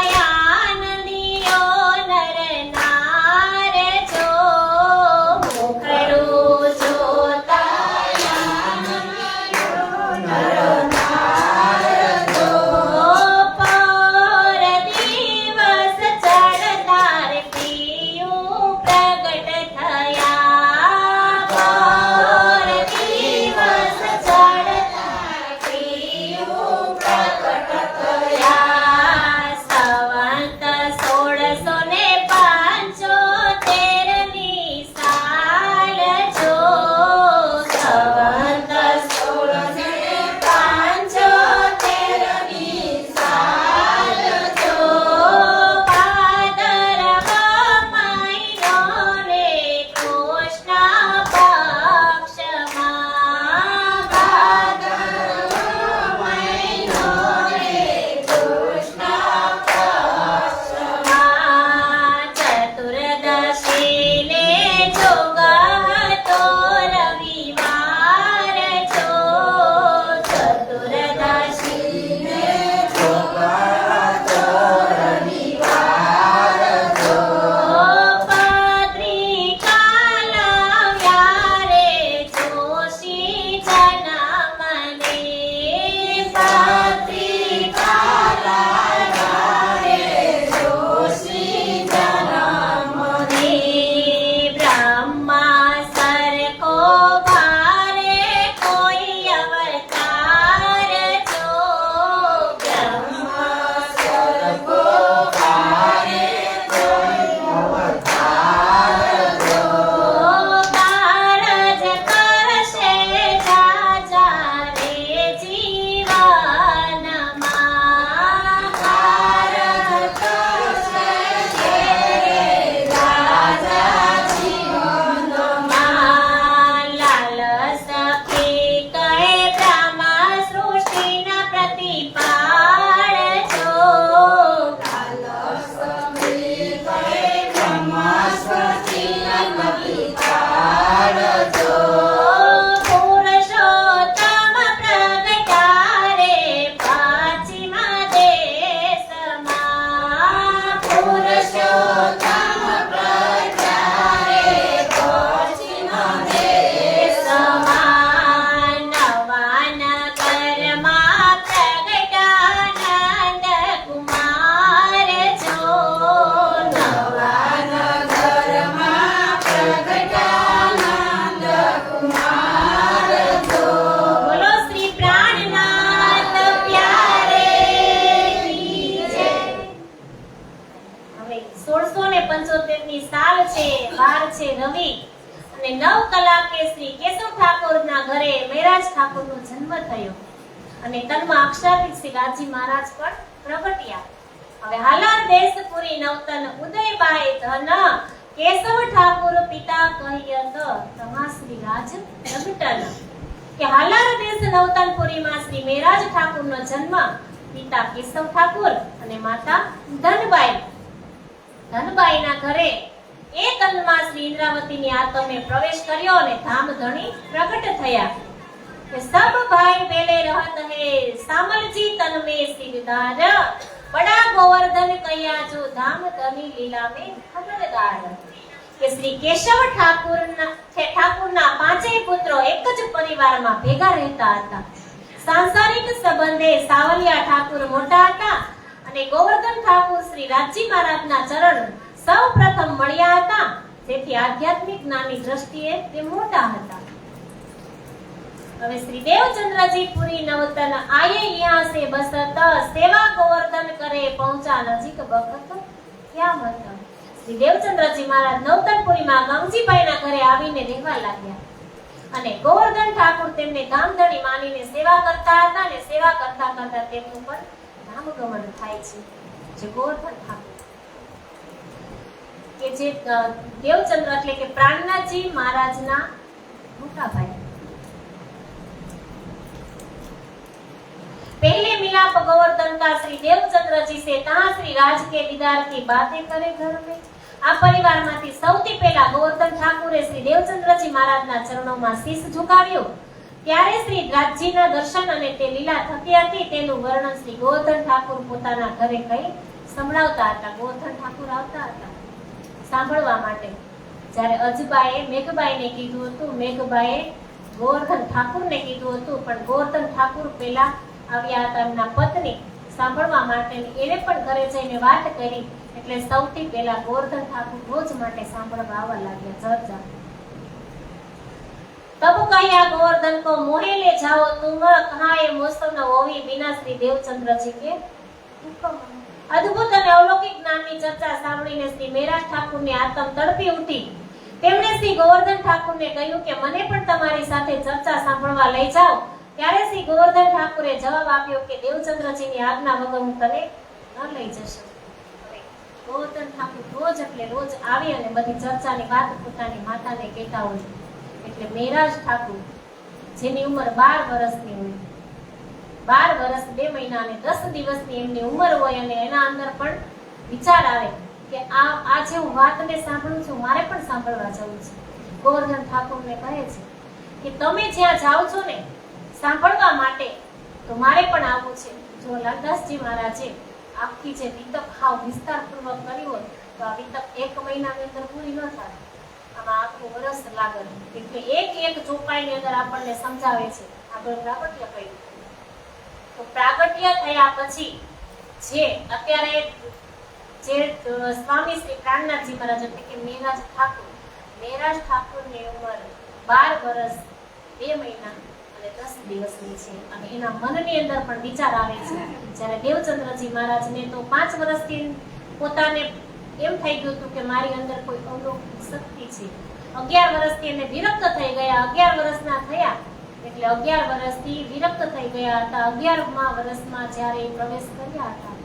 આનંદિયો નર નાર જો, મુખડું જોતા આનંદિયો નર નાર જો, પર દિવસ ચડતા રે પિયું પ્રગટ થયા, પર દિવસ ચડતા પિયું પ્રગટ થયા, સંવંત 1675 ની સાલ જો, સંવંત 1675 ની સાલ જો, ભાદરવા મહિનો રે કૃષ્ણ પક્ષમાં, ભાદરવા મહિનો રે કૃષ્ણ પક્ષમાં, ચતુર્દશી ને જોગ હતો રવિવાર જો, ચતુર્દશી ને જોગ હતો રવિવાર જો, પત્રિકા લાવ્યા રે જોશી જનમને, પત્રિકા લાવ્યા રે જોશી જનમને, બ્રહ્મા સરખો ભારે કોઈ અવતાર જો, બ્રહ્મા સરખો ભારે કોઈ અવતાર જો, કારજ કરશે રાજા રે જીવનમાં, કારજ કરશે રાજા જીવનમાં, લાલ સખી કહે બ્રહ્મ સૃષ્ટિના પ્રતિપાળ જો, લાલ સખી કહે બ્રહ્મ સૃષ્ટિના પ્રતિપાળ જો, પુરુષોત્તમ પ્રગટ્યા રે પશ્ચિમ દેશમાં, પુરુષોત્તમ પ્રગટ્યા રે પશ્ચિમ દેશમાં, નવા નગરમાં પ્રગટ્યા નંદ કુમાર જો, નવા નગરમાં પ્રગટ્યા નંદ કુમાર 1675 ની સાલ છે, વાર છે રવિ, અને 9 કલાકે શ્રી કેશવ ઠાકોરના ઘરે મહેરાજ ઠાકોરનો જન્મ થયો અને તનમાં અક્ષરથી શ્રી રાજી મહારાજ પણ પ્રગટ્યા. હવે હાલાર દેશપુરી નવતન ઉદયબાઈ ધન કેશવ ઠાકોર પિતા કહિયત તમા શ્રી રાજ પ્રગટન. કે હાલાર દેશ નવતનપુરીમાં શ્રી મહેરાજ ઠાકોરનો જન્મ પિતા કેશવ ઠાકોર અને માતા ધનબાઈ. ધનબાઈના ઘરે એ તનમાં શ્રી ઇન્દ્રાવતીની આત્મે પ્રવેશ કર્યો અને ધામધણી પ્રગટ થયા. કે સબ ભાઈ બેલે રહત હે સામલજી તન મે સિરદાર, બડા ગોવર્ધન કયા જો ધામધની લીલા મે ખબરદાર. કે શ્રી કેશવ ઠાકુરના પાંચેય પુત્રો એક જ પરિવારમાં ભેગા રહેતા હતા. સાંસારિક સંબંધે સાવલિયા ઠાકુર મોટા હતા અને ગોવર્ધન ઠાકુર શ્રી રાજી મહારાજના ચરણ સૌ પ્રથમ મળ્યા હતા, જેથી આધ્યાત્મિક જ્ઞાનની દ્રષ્ટિએ તે મોટા હતા. હવે શ્રી દેવચંદ્રજી પુરી નવતન આયે યહાં સે બસત, સેવા ગોવર્ધન કરે પહોંચા નજીક બખત ક્યાં મત. શ્રી દેવચંદ્રજી મહારાજ નવતનપુરીમાં ગંગજીભાઈના ઘરે આવીને રહેવા લાગ્યા અને ગોવર્ધન ઠાકુર તેમને ધામધણી માનીને સેવા કરતા હતા અને સેવા કરતા કરતા તેમનું પણ નામગમન થાય છે. જે ગોવર્ધન ઠાકુર કે જે દેવચંદ્ર એટલે કે પ્રાણનાથજી મહારાજના મોટા ભાઈ. पहले मिलाप गोवर्धन का श्री देवचंद्र जी से तहां श्री राज के दीदार की बातें करे घर में. આ પરિવારમાંથી સૌથી પહેલા ગોવર્ધન ઠાકુરે શ્રી દેવચંદ્રજી મહારાજના ચરણોમાં શીશ ઝુકાવ્યો. ત્યારે શ્રી રાજજીના દર્શન અને તે લીલા થતી હતી તેનું વર્ણન શ્રી ગોવર્ધન ઠાકુર પોતાના ઘરે કઈ સંભળાવતા હતા. ગોવર્ધન ઠાકુર આવતા હતા સાંભળવા માટે. જ્યારે અજબાએ મેઘબાઈને કીધું હતું, મેઘબાએ ગોવર્ધન ઠાકુરને કીધું હતું, પણ ગોવર્ધન ઠાકુર પહેલા આવ્યા હતા એમના પત્ની સાંભળવા માટે. એને પણ ઘરે જઈને વાત કરી એટલે સૌથી પહેલા ગોવર્ધન ઠાકુર રોજ માટે સાંભળવા આવવા લાગ્યા. ચર્ચા તબ કહ્યા ગોવર્ધન કો મોહે લે જાઓ તુમ, કહા એ મોસમ ન હોવી બિના શ્રી દેવચંદ્રજી કે હુકમ. અદ્ભુત અને અલૌકિક જ્ઞાનની ચર્ચા સાંભળીને શ્રી મહેરાજ ઠાકુરની આત્મ તડપી ઉઠી. તેમણે શ્રી ગોવર્ધન ઠાકુરને કહ્યું કે મને પણ તમારી સાથે ચર્ચા સાંભળવા લઈ જાઓ. ત્યારે શ્રી ગોવર્ધન ઠાકુરે જવાબ આપ્યો કે દેવચંદ્રજીની આજ્ઞા વગર હું તને ન લઈ જશો. ગોવર્ધન ઠાકુર રોજ એટલે રોજ આવી અને બધી ચર્ચાની વાત પોતાની માતાને કહેતા હોય. એટલે મહેરાજ ઠાકુર જેની ઉંમર 12 વર્ષની હોય, 12 વર્ષ 2 મહિના અને 10 દિવસની એમની ઉંમર હોય અને એના અંદર પણ વિચાર આવે કે આ જે હું વાતને સાંભળું છું મારે પણ સાંભળવા જવું છે. ગોવર્ધન ઠાકુરને કહે છે કે તમે જ્યાં જાઓ છો ને સાંભળવા માટે તો મારે પણ આવવું છે. જો લાલદાસજી મહારાજે આખી જે વિતક હાવ વિસ્તારપૂર્વક કરી હોય તો આ વિતક 1 મહિનાની અંદર પૂરી ન થાય. આમાં આખું વર્ષ લાગે. એટલે એક ચોપાઈની અંદર આપણને સમજાવે છે. આગળ પ્રાગટ્ય કહ્યું તો પ્રાગટ્ય થયા પછી જે અત્યારે જે સ્વામી શ્રી પ્રાણનાથજી મહારાજ એટલે કે મહેરાજ ઠાકુરની ઉંમર 12 વર્ષ 2 મહિના અને 10 દિવસની છે અને એના મનની અંદર પણ વિચાર આવે છે. જ્યારે દેવચંદ્રજી મહારાજને તો 5 વર્ષથી પોતાને એમ થઈ ગયું હતું કે મારી અંદર કોઈ અલૌકિક શક્તિ છે. 11 વર્ષથી એને વિરક્ત થઈ ગયા. 11 વર્ષના થયા એટલે 11 વર્ષથી વિરક્ત થઈ ગયા હતા. 11મા વર્ષમાં જ્યારે પ્રવેશ કર્યા હતા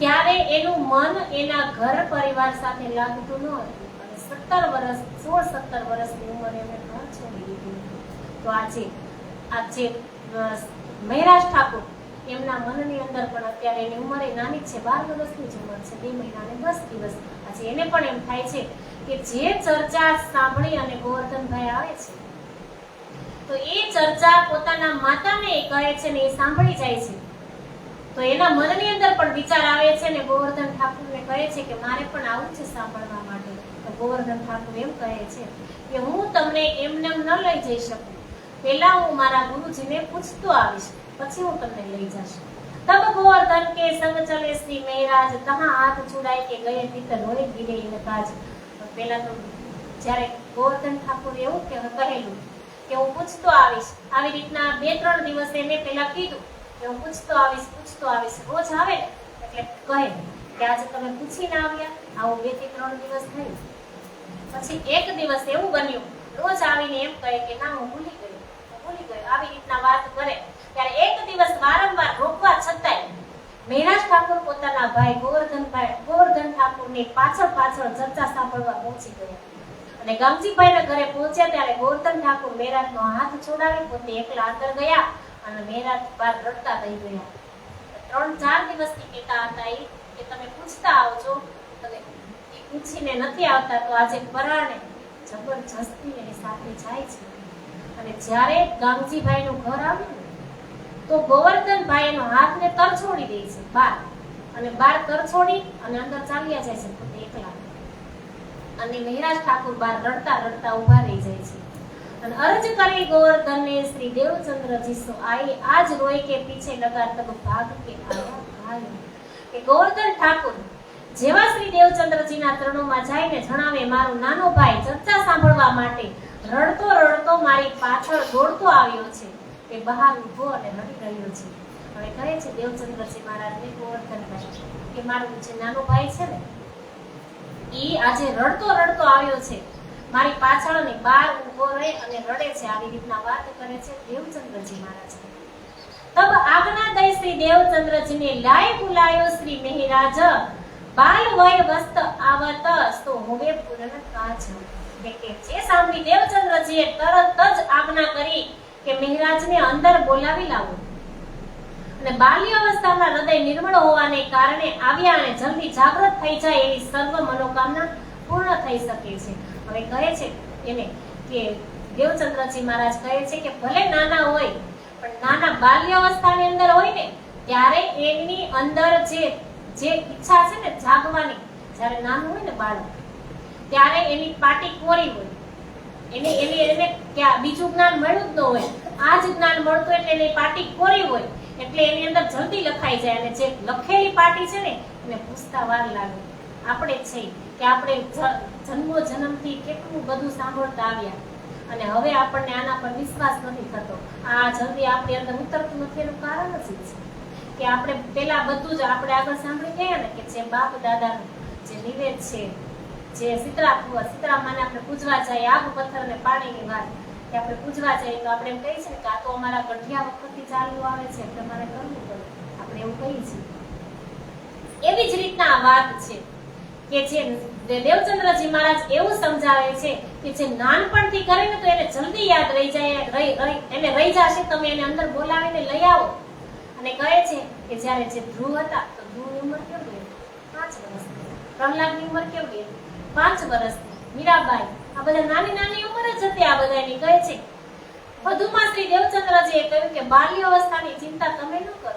ત્યારે એનું મન એના ઘર પરિવાર સાથે લાગતું ન હતું અને 16-17 વર્ષની ઉંમરે એને ઘર છોડી દીધું. તો આજે મહેરાજ ઠાકુર એમના મનની અંદર પણ અત્યારે એની ઉંમર નાની છે, 12 વર્ષની જ ઉંમર છે, 2 મહિના અને 10 દિવસ. આજે એને પણ એમ થાય છે કે જે ચર્ચા સાંભળી અને ગોવર્ધનભાઈ આવે છે તો એ ચર્ચા પોતાના માતાને કહે છે ને એ સાંભળી જાય છે. તો એના મનની અંદર પણ વિચાર આવે છે ને ગોવર્ધન ઠાકુરને કહે છે કે મારે પણ આવું છે સાંભળવા માટે. તો ગોવર્ધન ઠાકુર એમ કહે છે કે હું તમને એમને ન લઈ જઈ શકું. પહેલા હું મારા ગુરુજીને પૂછતો આવીશ, પછી હું તમને લઈ જઈશ. તબ ગોવર્ધન કે સંગ ચલે શ્રી મહેરાજ, તહાં હાથ છોડાય કે ગયે તીતર હોય ગીરે નકાજ. પહેલા તો જ્યારે ગોવર્ધન ઠાકુર એવું કહેલું કે હું પૂછતો આવીશ, આવી રીતના 2-3 દિવસે મેં પહેલા કીધું કે હું પૂછતો આવીશ. રોજ આવે ને એટલે કહે કે આજે તમે પૂછીને આવ્યા, આવું 2 થી 3 દિવસ થયું. પછી એક દિવસ એવું બન્યું, રોજ આવીને એમ કહે કે ના હું ભૂલી ગયો, આવી રીતના વાત કરે. ત્યારે એક દિવસ વારંવાર રોકવા છતાંય મહેરાજ ઠાકોર પોતાના ભાઈ ગોવર્ધન ઠાકોરની પાછળ ચર્ચા સાંભળવા પહોંચી ગયા. અને ગામજીભાઈના ઘરે પહોંચ્યા ત્યારે ગોવર્ધન ઠાકોર મહેરાજનો હાથ છોડાવી પોતે એકલા અંદર ગયા અને મહેરાજ બહાર રડતા થઈ ગયા. 3-4 દિવસથી કહેતા હતા કે તમે પૂછતા આવજો, અને એ પૂછીને નથી આવતા તો આજે પરાણે જબરજસ્તી એની સાથે જાય છે. અને જ્યારે ગામજીભાઈનું ઘર આવ્યું તો ગોવર્ધનભાઈ એનો હાથને તરછોડી દે છે બહાર, અને બહાર તરછોડી અને અંદર ચાલ્યા જાય છે પોતે એકલા. અને મહેરાજ ઠાકોર બહાર રડતા ઉભા રહી જાય છે અને અરજ કરી ગોવર્ધનને શ્રી દેવચંદ્રજી સો આઈ આજ રોય કે પીછે લગા તબ ભાગ કે આયા ભાઈ. કે ગોવર્ધન ઠાકોર જેવા શ્રી દેવચંદ્રજીના ચરણોમાં જઈને જણાવે મારો નાનો ભાઈ ચર્ચા સાંભળવા માટે રડતો મારી પાછળ દોડતો આવ્યો છે, એ બહાર ઊભો અને રડી રહ્યો છે. હવે કહે છે દેવચંદ્રજી મહારાજને ગોવર્ધનભાઈ કે મારો જે નાનો ભાઈ છે ને ઈ આજે રડતો આવ્યો છે, મારી પાછળ ને બહાર ઊભો રહે અને રડે છે. આવી રીતના વાત કરે છે દેવચંદ્રજી મહારાજ. તબ આજ્ઞા દઈ શ્રી દેવચંદ્રજીને લાય બુલાયો શ્રી મહેરાજ, બાલ વય વસ્ત આવત તો હવે પૂર્ણ કાજ. કે જે સાંભળી દેવચંદ્રજીએ તરત જ આજ્ઞા કરી કે મહેરાજને અંદર બોલાવી લાવો. અને બાલ્ય અવસ્થામાં હૃદય નિર્મળ હોવાને કારણે આવ્યા અને જલ્દી જાગૃત થઈ જાય એવી સર્વ મનોકામના પૂર્ણ થઈ શકે છે. હવે કહે છે એને કે દેવચંદ્રજી મહારાજ કહે છે કે ભલે નાના હોય પણ નાના બાલ્ય અવસ્થાની અંદર હોય ને ત્યારે એની અંદર જે ઈચ્છા છે ને જાગવાની, જ્યારે નાનું હોય ને બાળક ત્યારે એની પાટી કોરી હોય, એને બીજું જ્ઞાન મળ્યું જ ન હોય, આ જ જ્ઞાન મળતું એટલે એની પાટી કોરી હોય એટલે એની અંદર જલ્દી લખાઈ જાય. અને જે લખેલી પાટી છે ને એને પૂછતા વાર લાગે. આપણે છે કે આપણે જન્મથી કેટલું બધું સાંભળતા આવ્યા અને હવે આપણને આના પર વિશ્વાસ નથી થતો, આ જલ્દી આપણી અંદર ઉતરતું નથી. એનું કારણ જ છે કે આપણે પેલા બધું જ આપણે આગળ સાંભળી ગયા ને કે જે બાપ દાદાનું જે નિવેદ છે, જે સીતરા માને આપણે પૂજવા જાય, આગ પથ્થર ને પાણીની વાત કે આપણે પૂજવા જઈએ તો આપણે એમ કહીએ છીએ કે આ તો અમારા ગઢિયા વખતથી ચાલ્યું આવે છે એટલે મારે કરવું પડે, આપણે એવું કહીએ છીએ. એવી જ રીતના આ વાત છે કે જે દેવચંદ્રજી મહારાજ એવું સમજાવે છે કે જે નાનપણથી કરે ને તો એને જલ્દી યાદ રહી જાય, એને રહી જશે. તમે એને અંદર બોલાવીને લઈ આવો. અને કહે છે કે જ્યારે જે ધ્રુવ હતા તો ધ્રુવની ઉંમર કેવી હતી? 5 વર્ષની. પ્રહલાદની ઉંમર કેવી હતી? 5 વર્ષની. મીરાબાઈ, આ બધા નાની ઉંમર જ હતી આ બધાની. કહે છે વધુમાં શ્રી દેવચંદ્રજીએ કહ્યું કે બાલ્ય અવસ્થાની ચિંતા તમે ન કરો.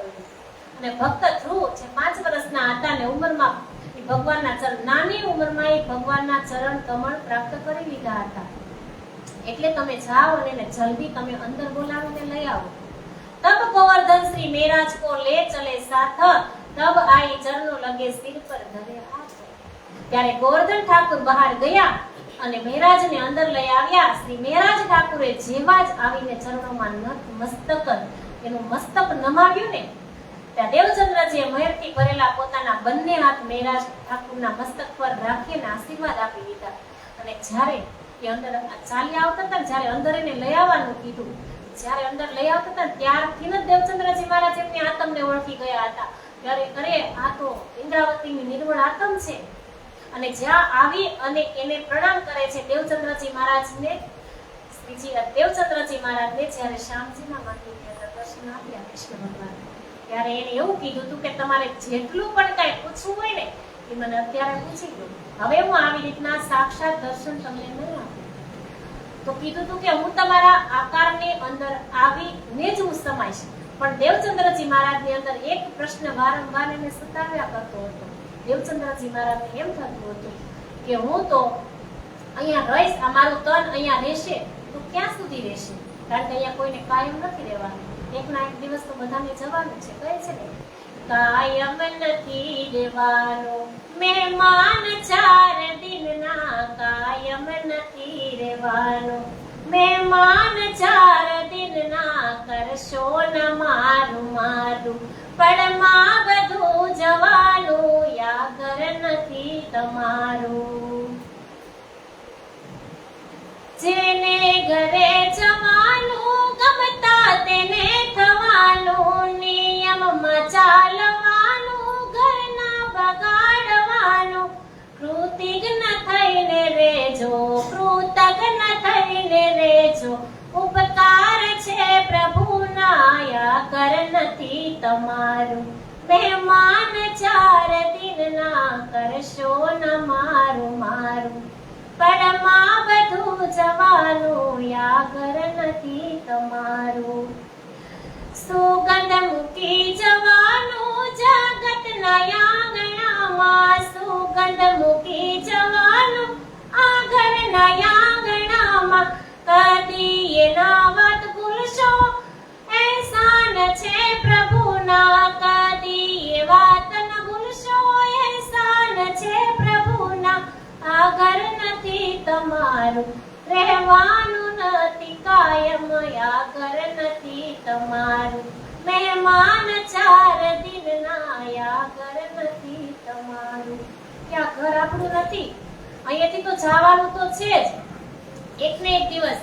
અને ભક્ત ધ્રુવ જે 5 વર્ષના હતા ને ઉંમરમાં ભગવાનના ચરણ, નાની ઉંમરમાં એ ભગવાનના ચરણ કમળ પ્રાપ્ત કરી લીધા હતા. એટલે તમે જાઓ અને એને જલ્દી તમે અંદર બોલાવીને લઈ આવો. તબ ગોવર્ધન શ્રી મહેરાજ કો લે ચલે સાથ, તબ આઈ ચરણો લગે સિર પર ધરે હાથ. ત્યારે ગોવર્ધન ઠાકુર બહાર ગયા અને મહેરાજને અંદર લઈ આવ્યા. શ્રી મહેરાજ ઠાકુરે જેવા જ આવીને ચરણોમાં એનું મસ્તક નમાવ્યું ને ત્યાં દેવચંદ્રજીએ મહેરથી ભરેલા પોતાના બંને હાથ મહેરાજ ઠાકુરના મસ્તક પર રાખીને આશીર્વાદ આપી દીધા. અને જ્યારે એ અંદર ચાલી આવતા હતા, જ્યારે અંદર એને લઈ આવવાનું કીધું, જ્યારે અંદર લઈ આવતા હતા ત્યારથી જ દેવચંદ્રજી મહારાજ એમની આત્મને ઓળખી ગયા હતા. ત્યારે અરે આ તો ઇન્દ્રાવતીની નિર્મળ આત્મ છે. અને જ્યાં આવી અને એને પ્રણામ કરે છે દેવચંદ્રજી મહારાજને, દેવચંદ્રજી મહારાજને જ્યારે શ્યામજીના મંદિરની અંદર દર્શન આપ્યા કૃષ્ણ ભગવાન, ત્યારે એને એવું કીધું હતું કે તમારે જેટલું પણ કઈ પૂછવું હોય ને એ મને અત્યારે પૂછી દો, હવે હું આવી રીતના સાક્ષાત દર્શન તમને નહીં આપું. તો કીધું હતું કે હું તમારા આકારની અંદર આવીને જ હું સમાઈશ. પણ દેવચંદ્રજી મહારાજની અંદર એક પ્રશ્ન વારંવાર એને સતાવ્યા કરતો હતો. દેવચંદ્રજી મહારાજને એમ થતું હતું કે હું તો અહીંયા રહીશ, આ મારું તન અહીંયા રહેશે તો ક્યાં સુધી રહેશે? કારણ કે અહીંયા કોઈને કાયમ નથી રહેવાનું, એક ના એક દિવસ તો બધાને જવાનું છે. કહે છે ને કાયમ નથી રહેવાનું, મહેમાન 4 દિનના, કાયમ નથી રહેવાનું, મહેમાન 4 દિનના, કરશો ન મારું પણ માં બધું જવાનું, યા ઘર નથી તમારું. જેને ઘરે જવાનું ગમતા તેને થવાનું, નિયમમાં ચાલવાનું, ઘરના બગાડવાનું. કૃતજ્ઞ થઈને રેજો, કૃતજ્ઞ થઈને રેજો, ઉપકાર છે પ્રભુના, આ ઘર નથી તમારું. મહેમાન 4 દિનના, કરશો ન મારું મારું, પરમાં બધું જવાનું, આ ઘર નથી તમારું. સુગંધ મૂકી જવાનું જગતના આંગણામાં, સુગંધ મૂકી જવાનું આ ઘરના આંગણામાં. કદી એના વાત ભૂલશો, એહસાન છે પ્રભુના, કદી એ વાત ન ભૂલશો, એહસાન છે પ્રભુના. આ ઘર નથી તમારું, રહેવાનું નથી કાયમ, આ ઘર નથી તમારું. મહેમાન 4 દિનના, આ ઘર નથી તમારું. કે આ ઘર આપણું નથી, અહીંયાથી તો જવાનું તો છે જ એક ને એક દિવસ.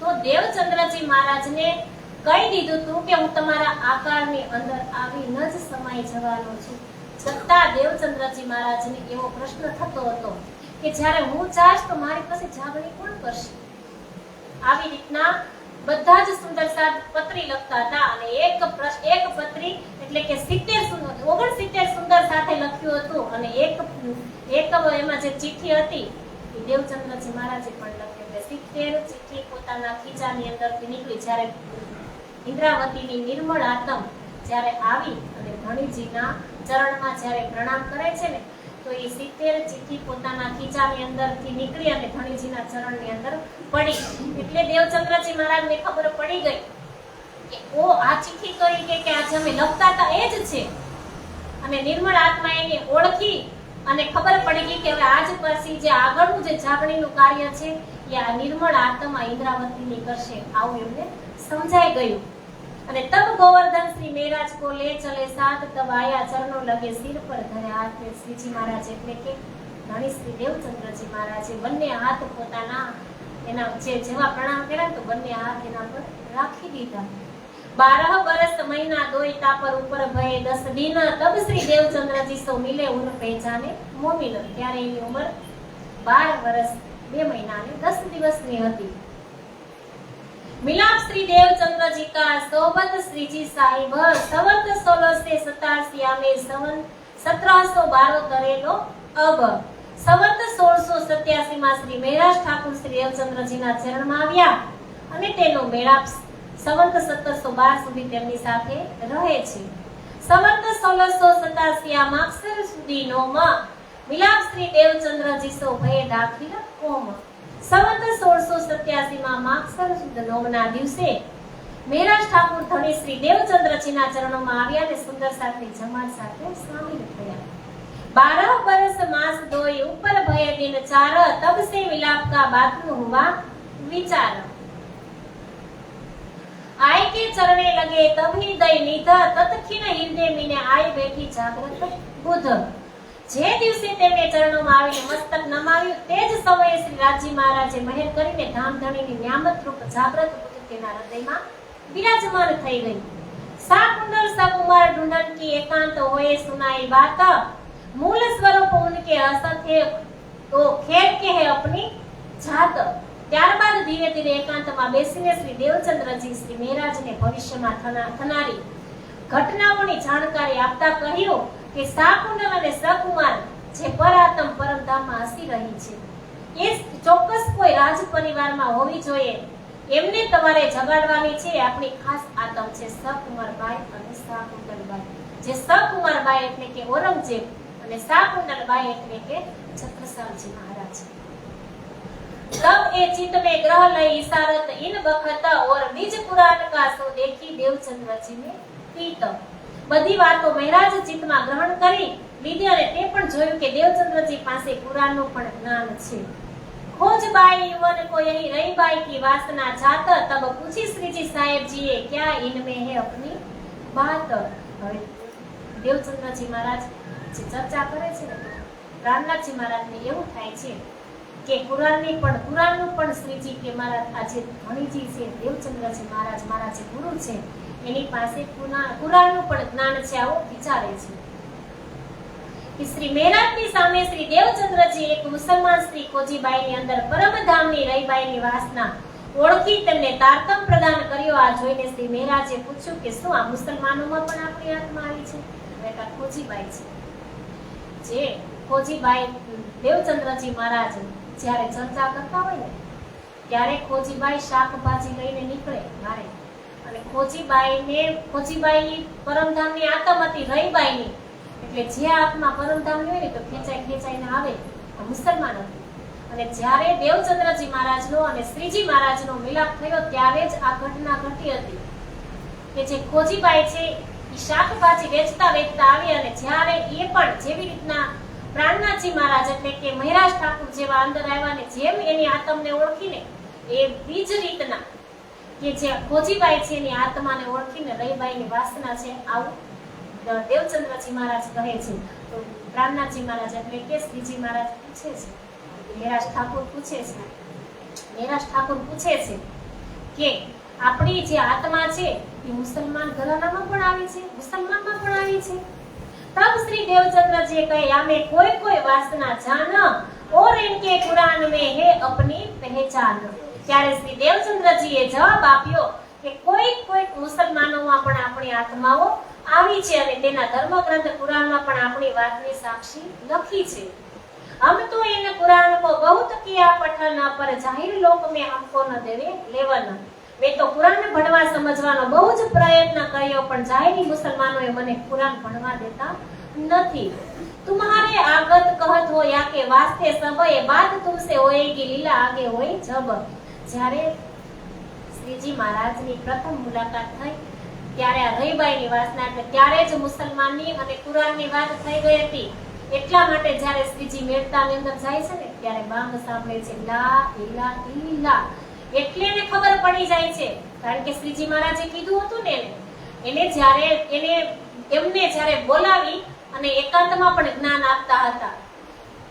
તો દેવચંદ્રજી મહારાજને કહી દીધું હતું કે હું તમારા આકારની અંદર આવીને જ સમાઈ જવાનો છું. છતાં દેવચંદ્રજી મહારાજને એવો પ્રશ્ન થતો હતો કે જ્યારે હું જાશ તો મારી પાસે જાગણી કોણ કરશે. આવી રીતના બધા જ સુંદર સાદ પત્રી લખતા હતા અને એક પત્રી એટલે કે 69 સુંદર સાથે લખ્યું હતું અને એક એમાં જે ચિઠ્ઠી હતી એ દેવચંદ્રજી મહારાજે પણ લખ્યું કે 70 ચિઠ્ઠી પોતાના ખીચાની અંદરથી નીકળી. જ્યારે ઇન્દ્રાવતીની નિર્મળ આત્મ જ્યારે આવી અને ધણીજીના ચરણમાં જ્યારે પ્રણામ કરે છે ને, તો એ 70 ચિઠ્ઠી પોતાના ખીચાની અંદરથી નીકળી અને ધણીજીના ચરણની અંદર પડી. એટલે દેવચંદ્રજી મહારાજને ખબર પડી ગઈ કે ઓ આ ચિઠ્ઠી કરી કે આજે અમે લખતા હતા એ જ છે. અને નિર્મળ આત્મા એને ઓળખી અને ખબર પડી ગઈ કે હવે આજ પછી જે આગળનું જે જાગણીનું કાર્ય છે એ આ નિર્મળ આત્મા ઇન્દ્રાવતીની કરશે, આવું એમને સમજાઈ ગયું. અને તબ ગોવર્ધન શ્રી મહારાજ કો લે ચલે સાથ, તબ આયા ચરણો લગે સિર પર ધરે હાથ. શ્રીજી મહારાજ એટલે કે ધણી શ્રી દેવચંદ્રજી મહારાજે બંને હાથ પોતાના એના જેવા પ્રણામ કર્યા તો બંને હાથ એના પર રાખી દીધા. 12 વર્ષ મહિના દોય તાપર ઉપર ભય 10 દિન, તબ શ્રી દેવચંદ્રજી સો મિલે ઉન પહેચાને મોમિલ. ત્યારે એની ઉંમર 12 વર્ષ 2 મહિના અને 10 દિવસની હતી. मिलाप श्री देवचंद्रजी का सोबत श्री जी साहिब संवत 1687 में संवत 1712 करेलो. अब संवत 1687 માં શ્રી મહેરાજ ઠાકુર શ્રી દેવચંદ્રજી ના ચરણમાં આવ્યા અને તેનો મેળાપ સંવત 1712 સુધી તેમની સાથે રહે છે. સંવત 1687 માગસર સુધીનો માં મિલાપ શ્રી દેવચંદ્રજી સો ભય દાખિલ કોમ. સંવત 1687 માં માગસર સુદ નોમના દિવસે મહેરાજ ઠાકુર ધણી શ્રી દેવચંદ્રજીના ચરણોમાં આવ્યા અને સુંદર સાથે જમાત સાથે સામેલ થયા. 12 वर्ष मास दोय ऊपर भय दिन 4, तब से मिलाप का बात हुआ विचार. आय के चरणे लगे तभी दय निधा, तत्खिन हृदय मीने आय बैठी जागृत बुध. જે દિવસે તેમને ચરણોમાં આવીને મસ્તક નમાવ્યું તે જ સમયે શ્રી રાજી મહારાજે મહેર કરીને ધામધણીની ન્યામત રૂપ જાગ્રત બુદ્ધ તેના હૃદયમાં વિરાજમાન થઈ ગઈ. સા કુંડલ સકુમાર ઢૂંઢન કી એકાંત હોએ સુનાઈ વાત, मूल स्वरूप उनके असत है तो खेर के है अपनी जात. ત્યારબાદ ધીરે ધીરે એકાંતમાં બેસીને શ્રી દેવચંદ્રજી શ્રી મહારાજને ભવિષ્યમાં થનારી ઘટનાઓની જાણકારી આપતા કહ્યું કે સાકુંડલ અને સકુમાર જે પરાતમ પરમધામમાં હસી રહી છે એ ચોક્કસ કોઈ રાજ પરિવારમાં હોવી જોઈએ, એમને તમારે જગાડવાની છે. આપણી ખાસ આતમ છે સકુમારબાઈ અને સાકુંડલબાઈ. જે સકુમારબાઈ એટલે કે ઔરંગઝેબ અને साकुंडलबाई એટલે કે છત્રસાલજી મહારાજ. तब ए चित्त में ग्रह लय इशारत इन बखत और बीज पुराण का सो देखी देवचंद्रजी ने पीत. બધી વાતો મહારાજ ચિત્તમાં ગ્રહણ કરી લીધી અને તે પણ જોયું કે દેવચંદ્રજી પાસે પુરાણનું પણ જ્ઞાન છે. खोज बाई युवन को यही रही बाई की वासना जात, तब पूछी श्री जी साहेब जी ये क्या इनमें है अपनी बात. देवचंद्रजी महाराज જે ચર્ચા કરે છે ને રામનાથજી મહારાજને એવું થાય છે કે કુરાનનું પણ શ્રીજી કે મારા આ જે ધણીજી છે દેવચંદ્રજી મહારાજ મારા જે ગુરુ છે એની પાસે કુરાનનું પણ જ્ઞાન છે આવું વિચારે છે કે શ્રી મહેરાજની સામે શ્રી દેવચંદ્રજી એક મુસલમાન સ્ત્રી કોજીબાઈની અંદર પરમધામની રહીબાઈની વાસના ઓળખી તેમને તારતમ પ્રદાન કર્યો. આ જોઈને શ્રી મહેરાજે પૂછ્યું કે શું આ મુસલમાનોમાં પણ આપણી આત્મા આવી છે? બેટા કોજીબાઈ છે. જે કોજીબાઈ દેવચંદ્રજી મહારાજ જ્યારે ચર્ચા કરતા હોય ને ત્યારે કોજીબાઈ શાકભાજી લઈને નીકળે મારે, અને કોજીબાઈ પરમધામની આત્મ હતી રહીબાઈની, એટલે જે આત્મા પરમધામની હોય ને તો ખેંચાઈને આવે મુસલમાન હતી. અને જ્યારે દેવચંદ્રજી મહારાજનો અને શ્રીજી મહારાજનો મિલાપ થયો ત્યારે જ આ ઘટના ઘટી હતી કે જે ખોજીબાઈ છે એ શાકભાજી વેચતા આવી, અને જ્યારે એ પણ જેવી રીતના પ્રાણનાથજી મહારાજ એટલે કે મહેરાજ ઠાકુર જેવા અંદર આવ્યા ને જેમ એની આત્મને ઓળખીને એ બીજ રીતના કે જે ખોજીબાઈ છે એની આત્માને ઓળખીને રહીબાઈની વાસના છે આવું દેવચંદ્રજી મહારાજ કહે છે. તો પ્રાણનાથજી મહારાજ એટલે કે શ્રીજી મહારાજ પૂછે છે, મહેરાજ ઠાકુર પૂછે છે કે આપણી જે આત્મા છે એ મુસલમાન ઘરાનામાં પણ આવી છે, મુસલમાનમાં પણ આવી છે? तब श्री देवचंद्र जी कहे हमें कोई वासना जान और इनके कुरान में है अपनी पहचान. ત્યારે શ્રી દેવચંદ્રજીએ જવાબ આપ્યો કે કોઈ મુસલમાનોમાં પણ આપણી આત્માઓ આવી છે અને તેના ધર્મગ્રંથ કુરાનમાં પણ આપણી વાતની સાક્ષી લખી છે. हम तो इन कुरान को बहुत किया पठन पर जाहिर लोक में हमको न देवे लेवन. मैं तो कुरान भणवा समझવાનો બહુ જ પ્રયત્ન કર્યો પણ જાહેરી મુસલમાનોએ મને કુરાન ભણવા દેતા નથી. तुम्हारे आगत कहत हो या के वास्ते सब ये बात तुमसे होएगी लीला आगे होई जब. જ્યારે શ્રીજી મહારાજની પ્રથમ મુલાકાત થઈ ત્યારે આ રહીબાઈની વાસના એટલે ત્યારે જ મુસલમાનની અને કુરાનની વાત થઈ ગઈ હતી. એટલા માટે જ્યારે શ્રીજી મેળતાની અંદર જાય છે ને ત્યારે બાંગ સાંભળે છે લા ઇલા ઇલ્લા, એટલે એને ખબર પડી જાય છે. કારણ કે શ્રીજી મહારાજે કીધું હતું ને એમને જ્યારે બોલાવી અને એકાંતમાં પણ જ્ઞાન આપતા હતા.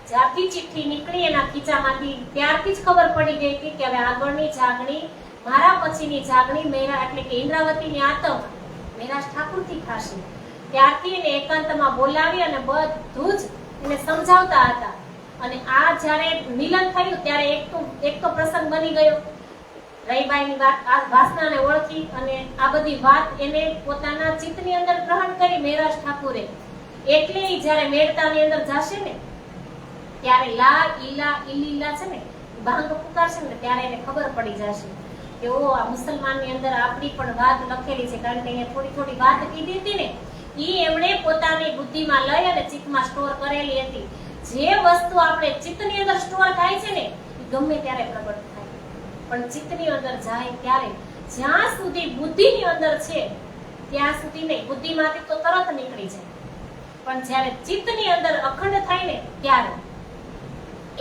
જ્યારથી ચિઠ્ઠી નીકળી એના ખીચામાંથી ત્યારથી જ ખબર પડી ગઈ હતી કે હવે આગળની જાગણી મારા પછીની જાગણી મહેરા એટલે કે ઇન્દ્રાવતીની આત્મ મહેરાજ ઠાકુરથી થશે. ત્યારથી એને એકાંતમાં બોલાવી અને બધું જ એને સમજાવતા હતા. અને આ જ્યારે મિલન થયું ત્યારે એક તો પ્રસંગ બની ગયો. રહીબાઈની વાત આ વાસનાને ઓળખી અને આ બધી વાત એને પોતાના ચિત્તની અંદર ગ્રહણ કરી મહેરાજ ઠાકુરે. એટલે જ્યારે મેળતાની અંદર જશે ને ત્યારે લા ઈલા ઇલીલા છે ને ભાંગ પુકારશે ને ત્યારે એને ખબર પડી જશે કે ઓ આ મુસલમાનની અંદર આપણી પણ વાત લખેલી છે. કારણ કે અહીંયા થોડી વાત કીધી હતી ને ઈ એમણે પોતાની બુદ્ધિમાં લઈ અને ચિત્તમાં સ્ટોર કરેલી હતી. જે વસ્તુ આપણે ચિત્તની અંદર સ્ટોર થાય છે ને એ ગમે ત્યારે પ્રગટ થાય, પણ ચિત્તની અંદર જાય ત્યારે જ્યાં સુધી બુદ્ધિની અંદર છે ત્યાં સુધી નહીં, બુદ્ધિમાંથી તો તરત નીકળી જાય, પણ જ્યારે ચિત્તની અંદર અખંડ થાય ને ત્યારે.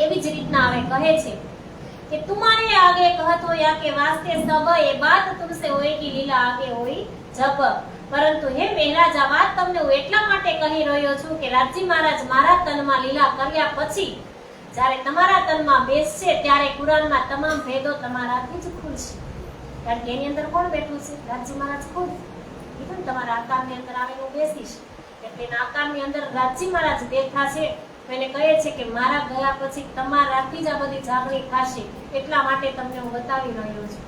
એવી જ રીતના હવે કહે છે કે तुम्हारे आगे कहत हो या के वास्ते सब ये बात तुमसे होएगी लीला आगे होई जब. પરંતુ હે મહેરાજ આ વાત તમને હું એટલા માટે કહી રહ્યો છું કે રાજજી મહારાજ મારા તનમાં લીલા કર્યા પછી જ્યારે તમારા તનમાં બેસશે ત્યારે કુરાનમાં તમામ ભેદો તમારાથી જ ખુલશે. કારણ કે એની અંદર કોણ બેઠું છે? રાજજી મહારાજ ખુદ. કીધું તમારા આકારની અંદર આવીને હું બેસીશ એટલે એના આકારની અંદર રાજજી મહારાજ દેખાશે. એને કહે છે કે મારા ગયા પછી તમારાથી જ આ બધી જાગણી થશે, એટલા માટે તમને હું બતાવી રહ્યો છું.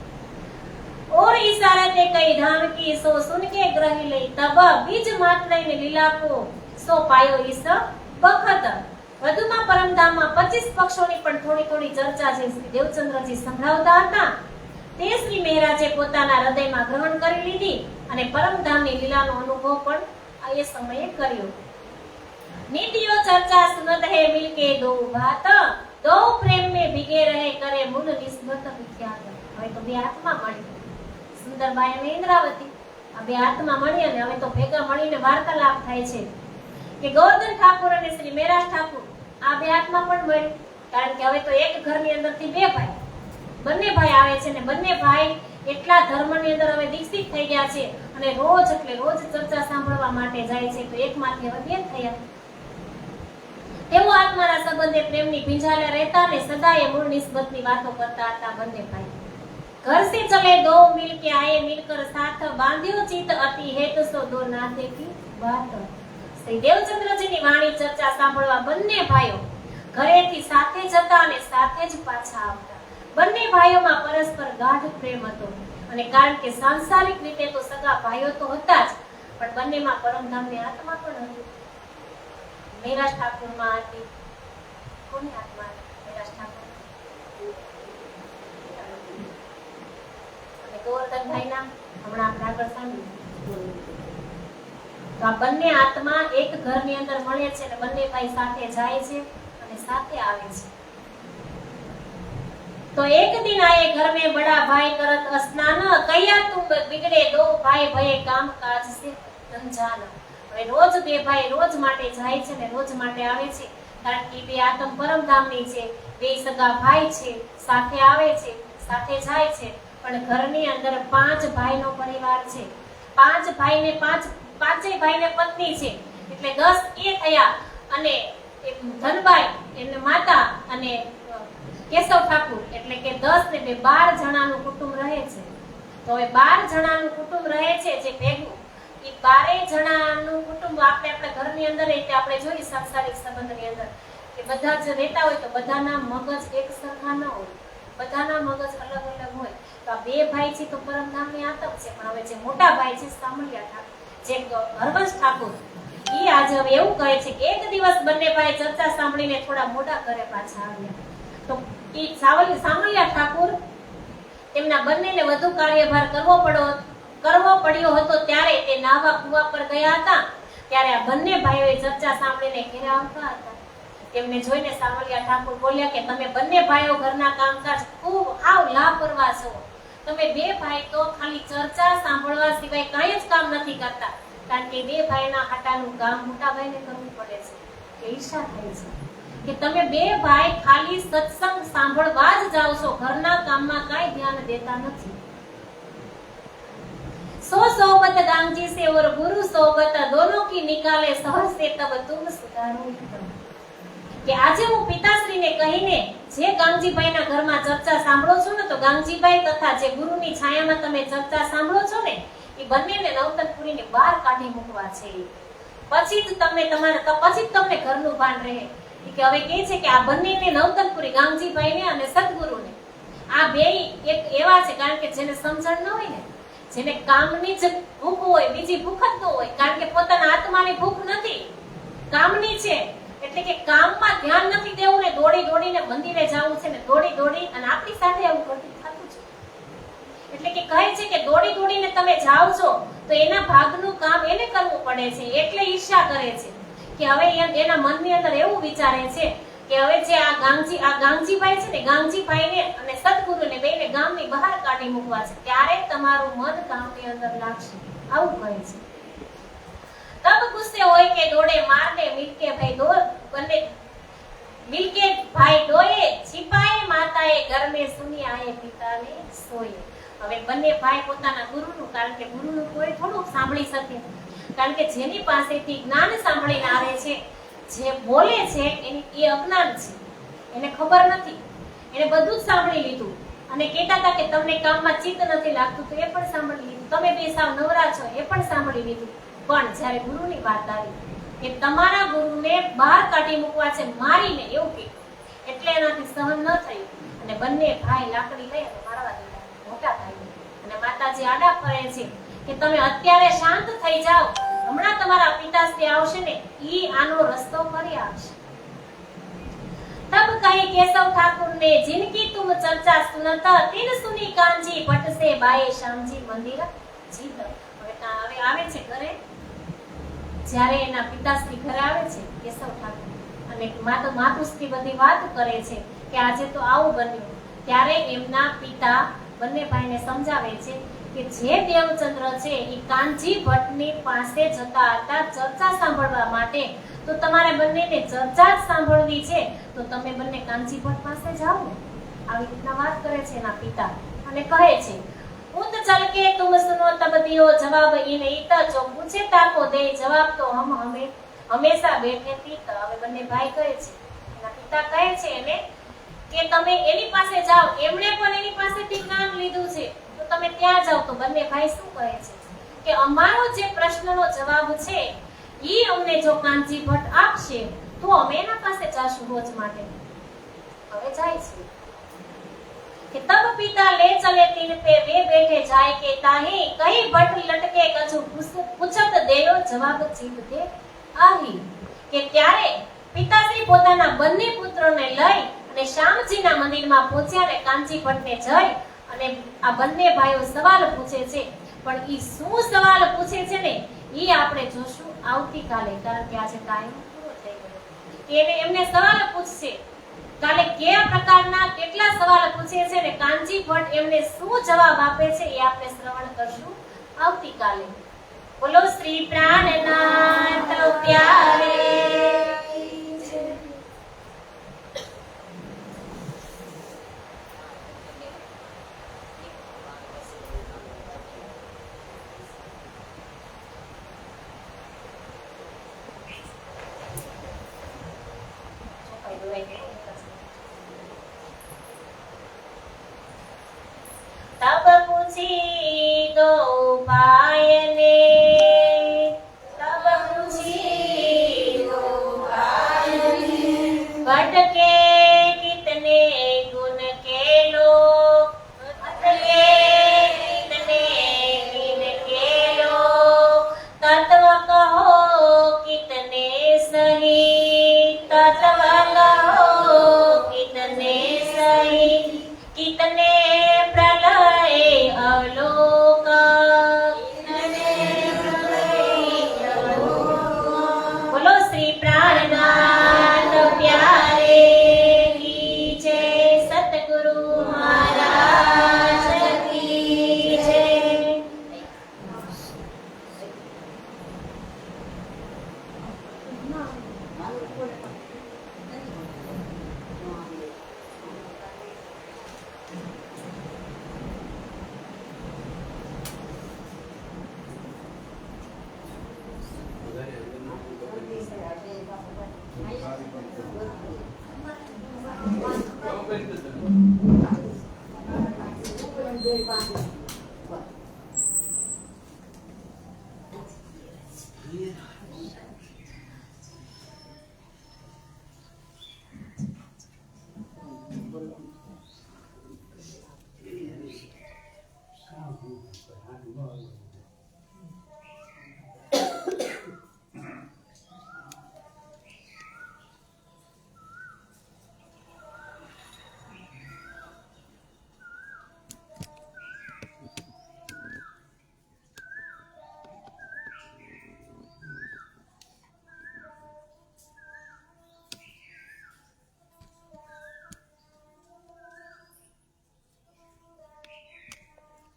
और इशारते कई धाम की सो सुन के ग्रह ले तब बीज मात्र ने लीला को सो पायो इस वक्त. વધુમાં પરમધામમાં 25 પક્ષોની પણ થોડી ચર્ચા છે શ્રી દેવચંદ્રજી સંભળાવતા હતા. તે શ્રી મહેરાજે પોતાના હૃદયમાં ગ્રહણ કરી લીધી અને પરમધામની લીલાનો અનુભવ પણ એ સમયે કર્યો. नित्यो चर्चा सुनत है मिलके दो बात दो प्रेम में भीगे रहे करे मूल निस्बत विख्यात. હવે તો બે આત્મા મળી, સુંદરબાઈ અને ઇન્દ્રાવતી આ બે આત્મા મળી અને હવે તો ભેગા મળીને વાર્તાલાપ થાય છે કે ગોવર્ધન ઠાકુર અને શ્રી મહેરાજ ઠાકુર આ બે આત્મા પણ મળી. કારણ કે હવે તો એક ઘરની અંદરથી બંને ભાઈ આવે છે ને બંને ભાઈ એટલા ધર્મની અંદર હવે દીક્ષિત થઈ ગયા છે અને રોજ ચર્ચા સાંભળવા માટે જાય છે. તો એકમાંથી હવે બે થયા તેઓ આત્માના સંબંધે પ્રેમની ભીંજાયેલા રહેતા ને સદાય મૂળ નિસ્બતની વાતો કરતા હતા બંને ભાઈ। घर से चले दो मिल के आए मिलकर साथ बांध्यो चित अति हेत सो दो नाते की बात। શ્રી દેવચંદ્રજીની વાણી ચર્ચા સાંભળવા બંને ભાઈઓ ઘરેથી સાથે જતા અને સાથે જ પાછા આવતા। બંને ભાઈઓમાં પરસ્પર ગાઢ પ્રેમ હતો અને કારણ કે સાંસારિક રીતે તો સગા ભાઈઓ તો હતા જ, પણ બંનેમાં પરમધામની આત્મા પણ હતી। મેરાજ ઠાકુરમાં હતી। કોની આત્મા હતી? મેરાજ ઠાકુર અને ગોવર્ધનભાઈના હમણાં આપણે આગળ સાંભળ્યું। તો આ બંને આત્મા એક ઘરની અંદર મળે છે અને બંને ભાઈ સાથે જાય છે અને સાથે આવે છે। तो एक दिन आए घर में बड़ा भाई करत स्नान कया तुम बिगड़े दो भाई भये काम काज से अनजान। હવે રોજ બે ભાઈ રોજ માટે જાય છે ને રોજ માટે આવે છે, કારણ કે બે આત્મ પરમધામની છે, બે સગા ભાઈ છે, સાથે આવે છે, સાથે જાય છે। પણ ઘરની અંદર પાંચ ભાઈનો પરિવાર છે, પાંચ ભાઈને પાંચેય ભાઈને પત્ની છે, એટલે 10 એ થયા અને ધનભાઈ એને માતા અને કેશવ ઠાકુર એટલે કે 10 ને 12 જણાનું કુટુંબ રહે છે। તો હવે 12 જણાનું કુટુંબ રહે છે જે ભેગું, એ 12 જણાનું કુટુંબ આપણે ઘરની અંદર એટલે આપણે જોઈએ સાંસારિક સંબંધની અંદર કે બધા જ રહેતા હોય તો બધાના મગજ એક સરખા ન હોય, બધાના મગજ અલગ અલગ હોય। તો આ બે ભાઈ છે તો પરમધામની આત્મ છે, પણ હવે જે મોટા ભાઈ છે સામલિયા ઠાકુર, જે હરવંશ ઠાકુર, ઈ આજે હવે એવું કહે છે કે એક દિવસ બંને ભાઈ ચર્ચા સાંભળીને થોડા મોટા ઘરે પાછા આવ્યા। તો ઈ સામલિયા ઠાકુર તેમના બંનેને વધુ કાર્યભાર કરવો પડ્યો હતો ત્યારે તે નાવા કુવા પર ગયા હતા। ત્યારે આ બંને ભાઈઓએ ચર્ચા સાંભળીને ઘરે આવતા હતા। તેમને જોઈને સામલિયા ઠાકુર બોલ્યા કે તમે બંને ભાઈઓ ઘરના કામકાજ ખૂબ આવ લાપરવાહ છો। તમે બે ભાઈ તો ખાલી ચર્ચા સાંભળવા સિવાય કાંઈ જ કામ નથી કરતા, કારણ કે બે ભાઈના હાટાનું કામ મોટા ભાઈને કરવું પડે છે। કે ઈર્ષા થાય છે કે તમે બે ભાઈ ખાલી સત્સંગ સાંભળવા જ જાઓ છો, ઘરના કામમાં કાંઈ ધ્યાન દેતા નથી। सो सोबत गांगजी से और गुरु सोबत दोनों की निकाले सहज से तब तुम सुधारो हितम। કે આજે હું પિતાશ્રીને કહીને જે ગાંગજીભાઈના ઘરમાં ચર્ચા સાંભળો છો ને, તો ગાંગજીભાઈ તથા જે ગુરુની છાયામાં તમે ચર્ચા સાંભળો છો ને, એ બંનેને નવતનપુરીની બહાર કાઢી મૂકવા છે। પછી જ તમને ઘરનું ભાન રહે। કે હવે કહે છે કે આ બંનેને નવતનપુરી, ગાંગજીભાઈને અને સદગુરુને, આ બે એક એવા છે, કારણ કે જેને સમજણ ન હોય ને, જેને કામની જ ભૂખ હોય, બીજી ભૂખ જ ન હોય, કારણ કે પોતાના આત્માની ભૂખ નથી, કામની છે। એટલે કે કામમાં ધ્યાન નથી દેવું ને દોડીને મંદિરે જવું છે ને દોડી અને આપણી સાથે આવું થતું છે। એટલે કે કહે છે કે દોડીને તમે જાઓ છો તો એના ભાગનું કામ એને કરવું પડે છે, એટલે ઈર્ષા કરે છે કે હવે એના મનની અંદર એવું વિચારે છે કે હવે જે આ ગાંગજીભાઈ છે ને, ગાંગજીભાઈને અને સદગુરુને બેને ગામની બહાર કાઢી મૂકવા છે, ત્યારે તમારું મન ગામની અંદર લાગશે, આવું કહે છે। तब गुस्से होए के दौड़े मारने मिलके भाई दो बने मिलके भाई दोए छिपाए माताए घर में सुनी आए पिता ने सोए। હવે બંને ભાઈ પોતાના ગુરુનું, કારણ કે ગુરુનું કોઈ થોડું સાંભળી શકે, કારણ કે જેની પાસેથી જ્ઞાન સાંભળીને આવે છે, જે બોલે છે એ અજ્ઞાન છે, એને ખબર નથી, એને બધું જ સાંભળી લીધું અને કહેતા હતા કે તમને કામમાં ચિત્ત નથી લાગતું તો એ પણ સાંભળી લીધું, તમે બે સાવ નવરા છો એ પણ સાંભળી લીધું। પણ જ્યારે ગુરુની વાત આવી કે તમારા ગુરુને બહાર કાઢી મૂકવા છે મારીને, એવું કીધું, એટલે એનાથી સહન ન થયું અને બંને ભાઈ લાકડી લઈ અને મારવા દીધા મોટા ભાઈને। અને માતાજી આડા ફરે છે કે તમે અત્યારે શાંત થઈ જાઓ, હમણાં તમારા પિતાશ્રી આવશે ને, ઈ આનો રસ્તો કરી આવશે। तब कहे केशव ठाकुर ने जिनकी तुम चर्चा सुनता तिन सुनी कांजी भट्ट से बाए श्यामजी मंदिर जीत। હવે આવે છે ઘરે, જ્યારે એના પિતાશ્રી ઘરે આવે છે કેશવ ઠાકુર અને માતુશ્રી બધી વાત કરે છે કે આજે તો આવું બન્યું, ત્યારે એમના પિતા બંને ભાઈને સમજાવે છે કે જે દેવચંદ્ર છે એ કાનજી ભટ્ટની પાસે જતા હતા ચર્ચા સાંભળવા માટે, તો તમારે બંનેને ચર્ચા જ સાંભળવી છે તો તમે બંને કાનજી ભટ્ટ પાસે જાઓ ને, આવી રીતના વાત કરે છે એના પિતા અને કહે છે उत चल के तुम सुनो तब दियो जवाब इन इत जो पूछे ताको दे जवाब तो હંમેશા બેઠેથી તો હવે બંને ભાઈ કહે છે, એના પિતા કહે છે એને કે તમે એની પાસે જાઓ, એમણે પણ એની પાસેથી જ્ઞાન લીધું છે, તો તમે ત્યાં જાઓ. તો બંને ભાઈ શું કહે છે કે અમારો જે પ્રશ્નનો જવાબ છે ઈ અમને જો કાનજી ભટ્ટ આપશે તો અમે એના પાસે જાશું રોજ માટે. હવે જાય છે कि तब पिता ले चले तीन पे वे बैठे जाए के ताही कहीं भट्ट लटके कछु पूछत देलो जवाब चीत दे आही. કે ત્યારે પિતાશ્રી પોતાના બંને પુત્રોને લઈ અને શ્યામજીના મંદિરમાં પહોંચ્યા ને કાનજી ભટ્ટને જઈ અને આ બંને ભાઈઓ સવાલ પૂછે છે. પણ ઈ શું સવાલ પૂછે છે ને ઈ આપણે જોશું આવતીકાલે, કારણ કે આજે ટાઈમ પૂરો થઈ ગયો. કે એમને સવાલ પૂછશે કાલે કયા પ્રકારના કેટલા સવાલ પૂછે છે ને કાનજી ભટ્ટ એમને શું જવાબ આપે છે એ આપણે શ્રવણ કરશું આવતીકાલે. બોલો શ્રી પ્રાણનાથ પ્યારે. तब पूछी दो भाई ने, तब पूछी दो भाई ने, भटके कितने गुण के लोग, भटके कितने गुण के लोग, तत्व कहो कितने सही, तत्व कहो कितने सही, कितने बोलो श्री प्राणनाथ प्यारे की जय, सतगुरु महाराज की जय.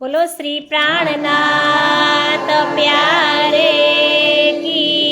बोलो श्री प्राणनाथ प्यारे की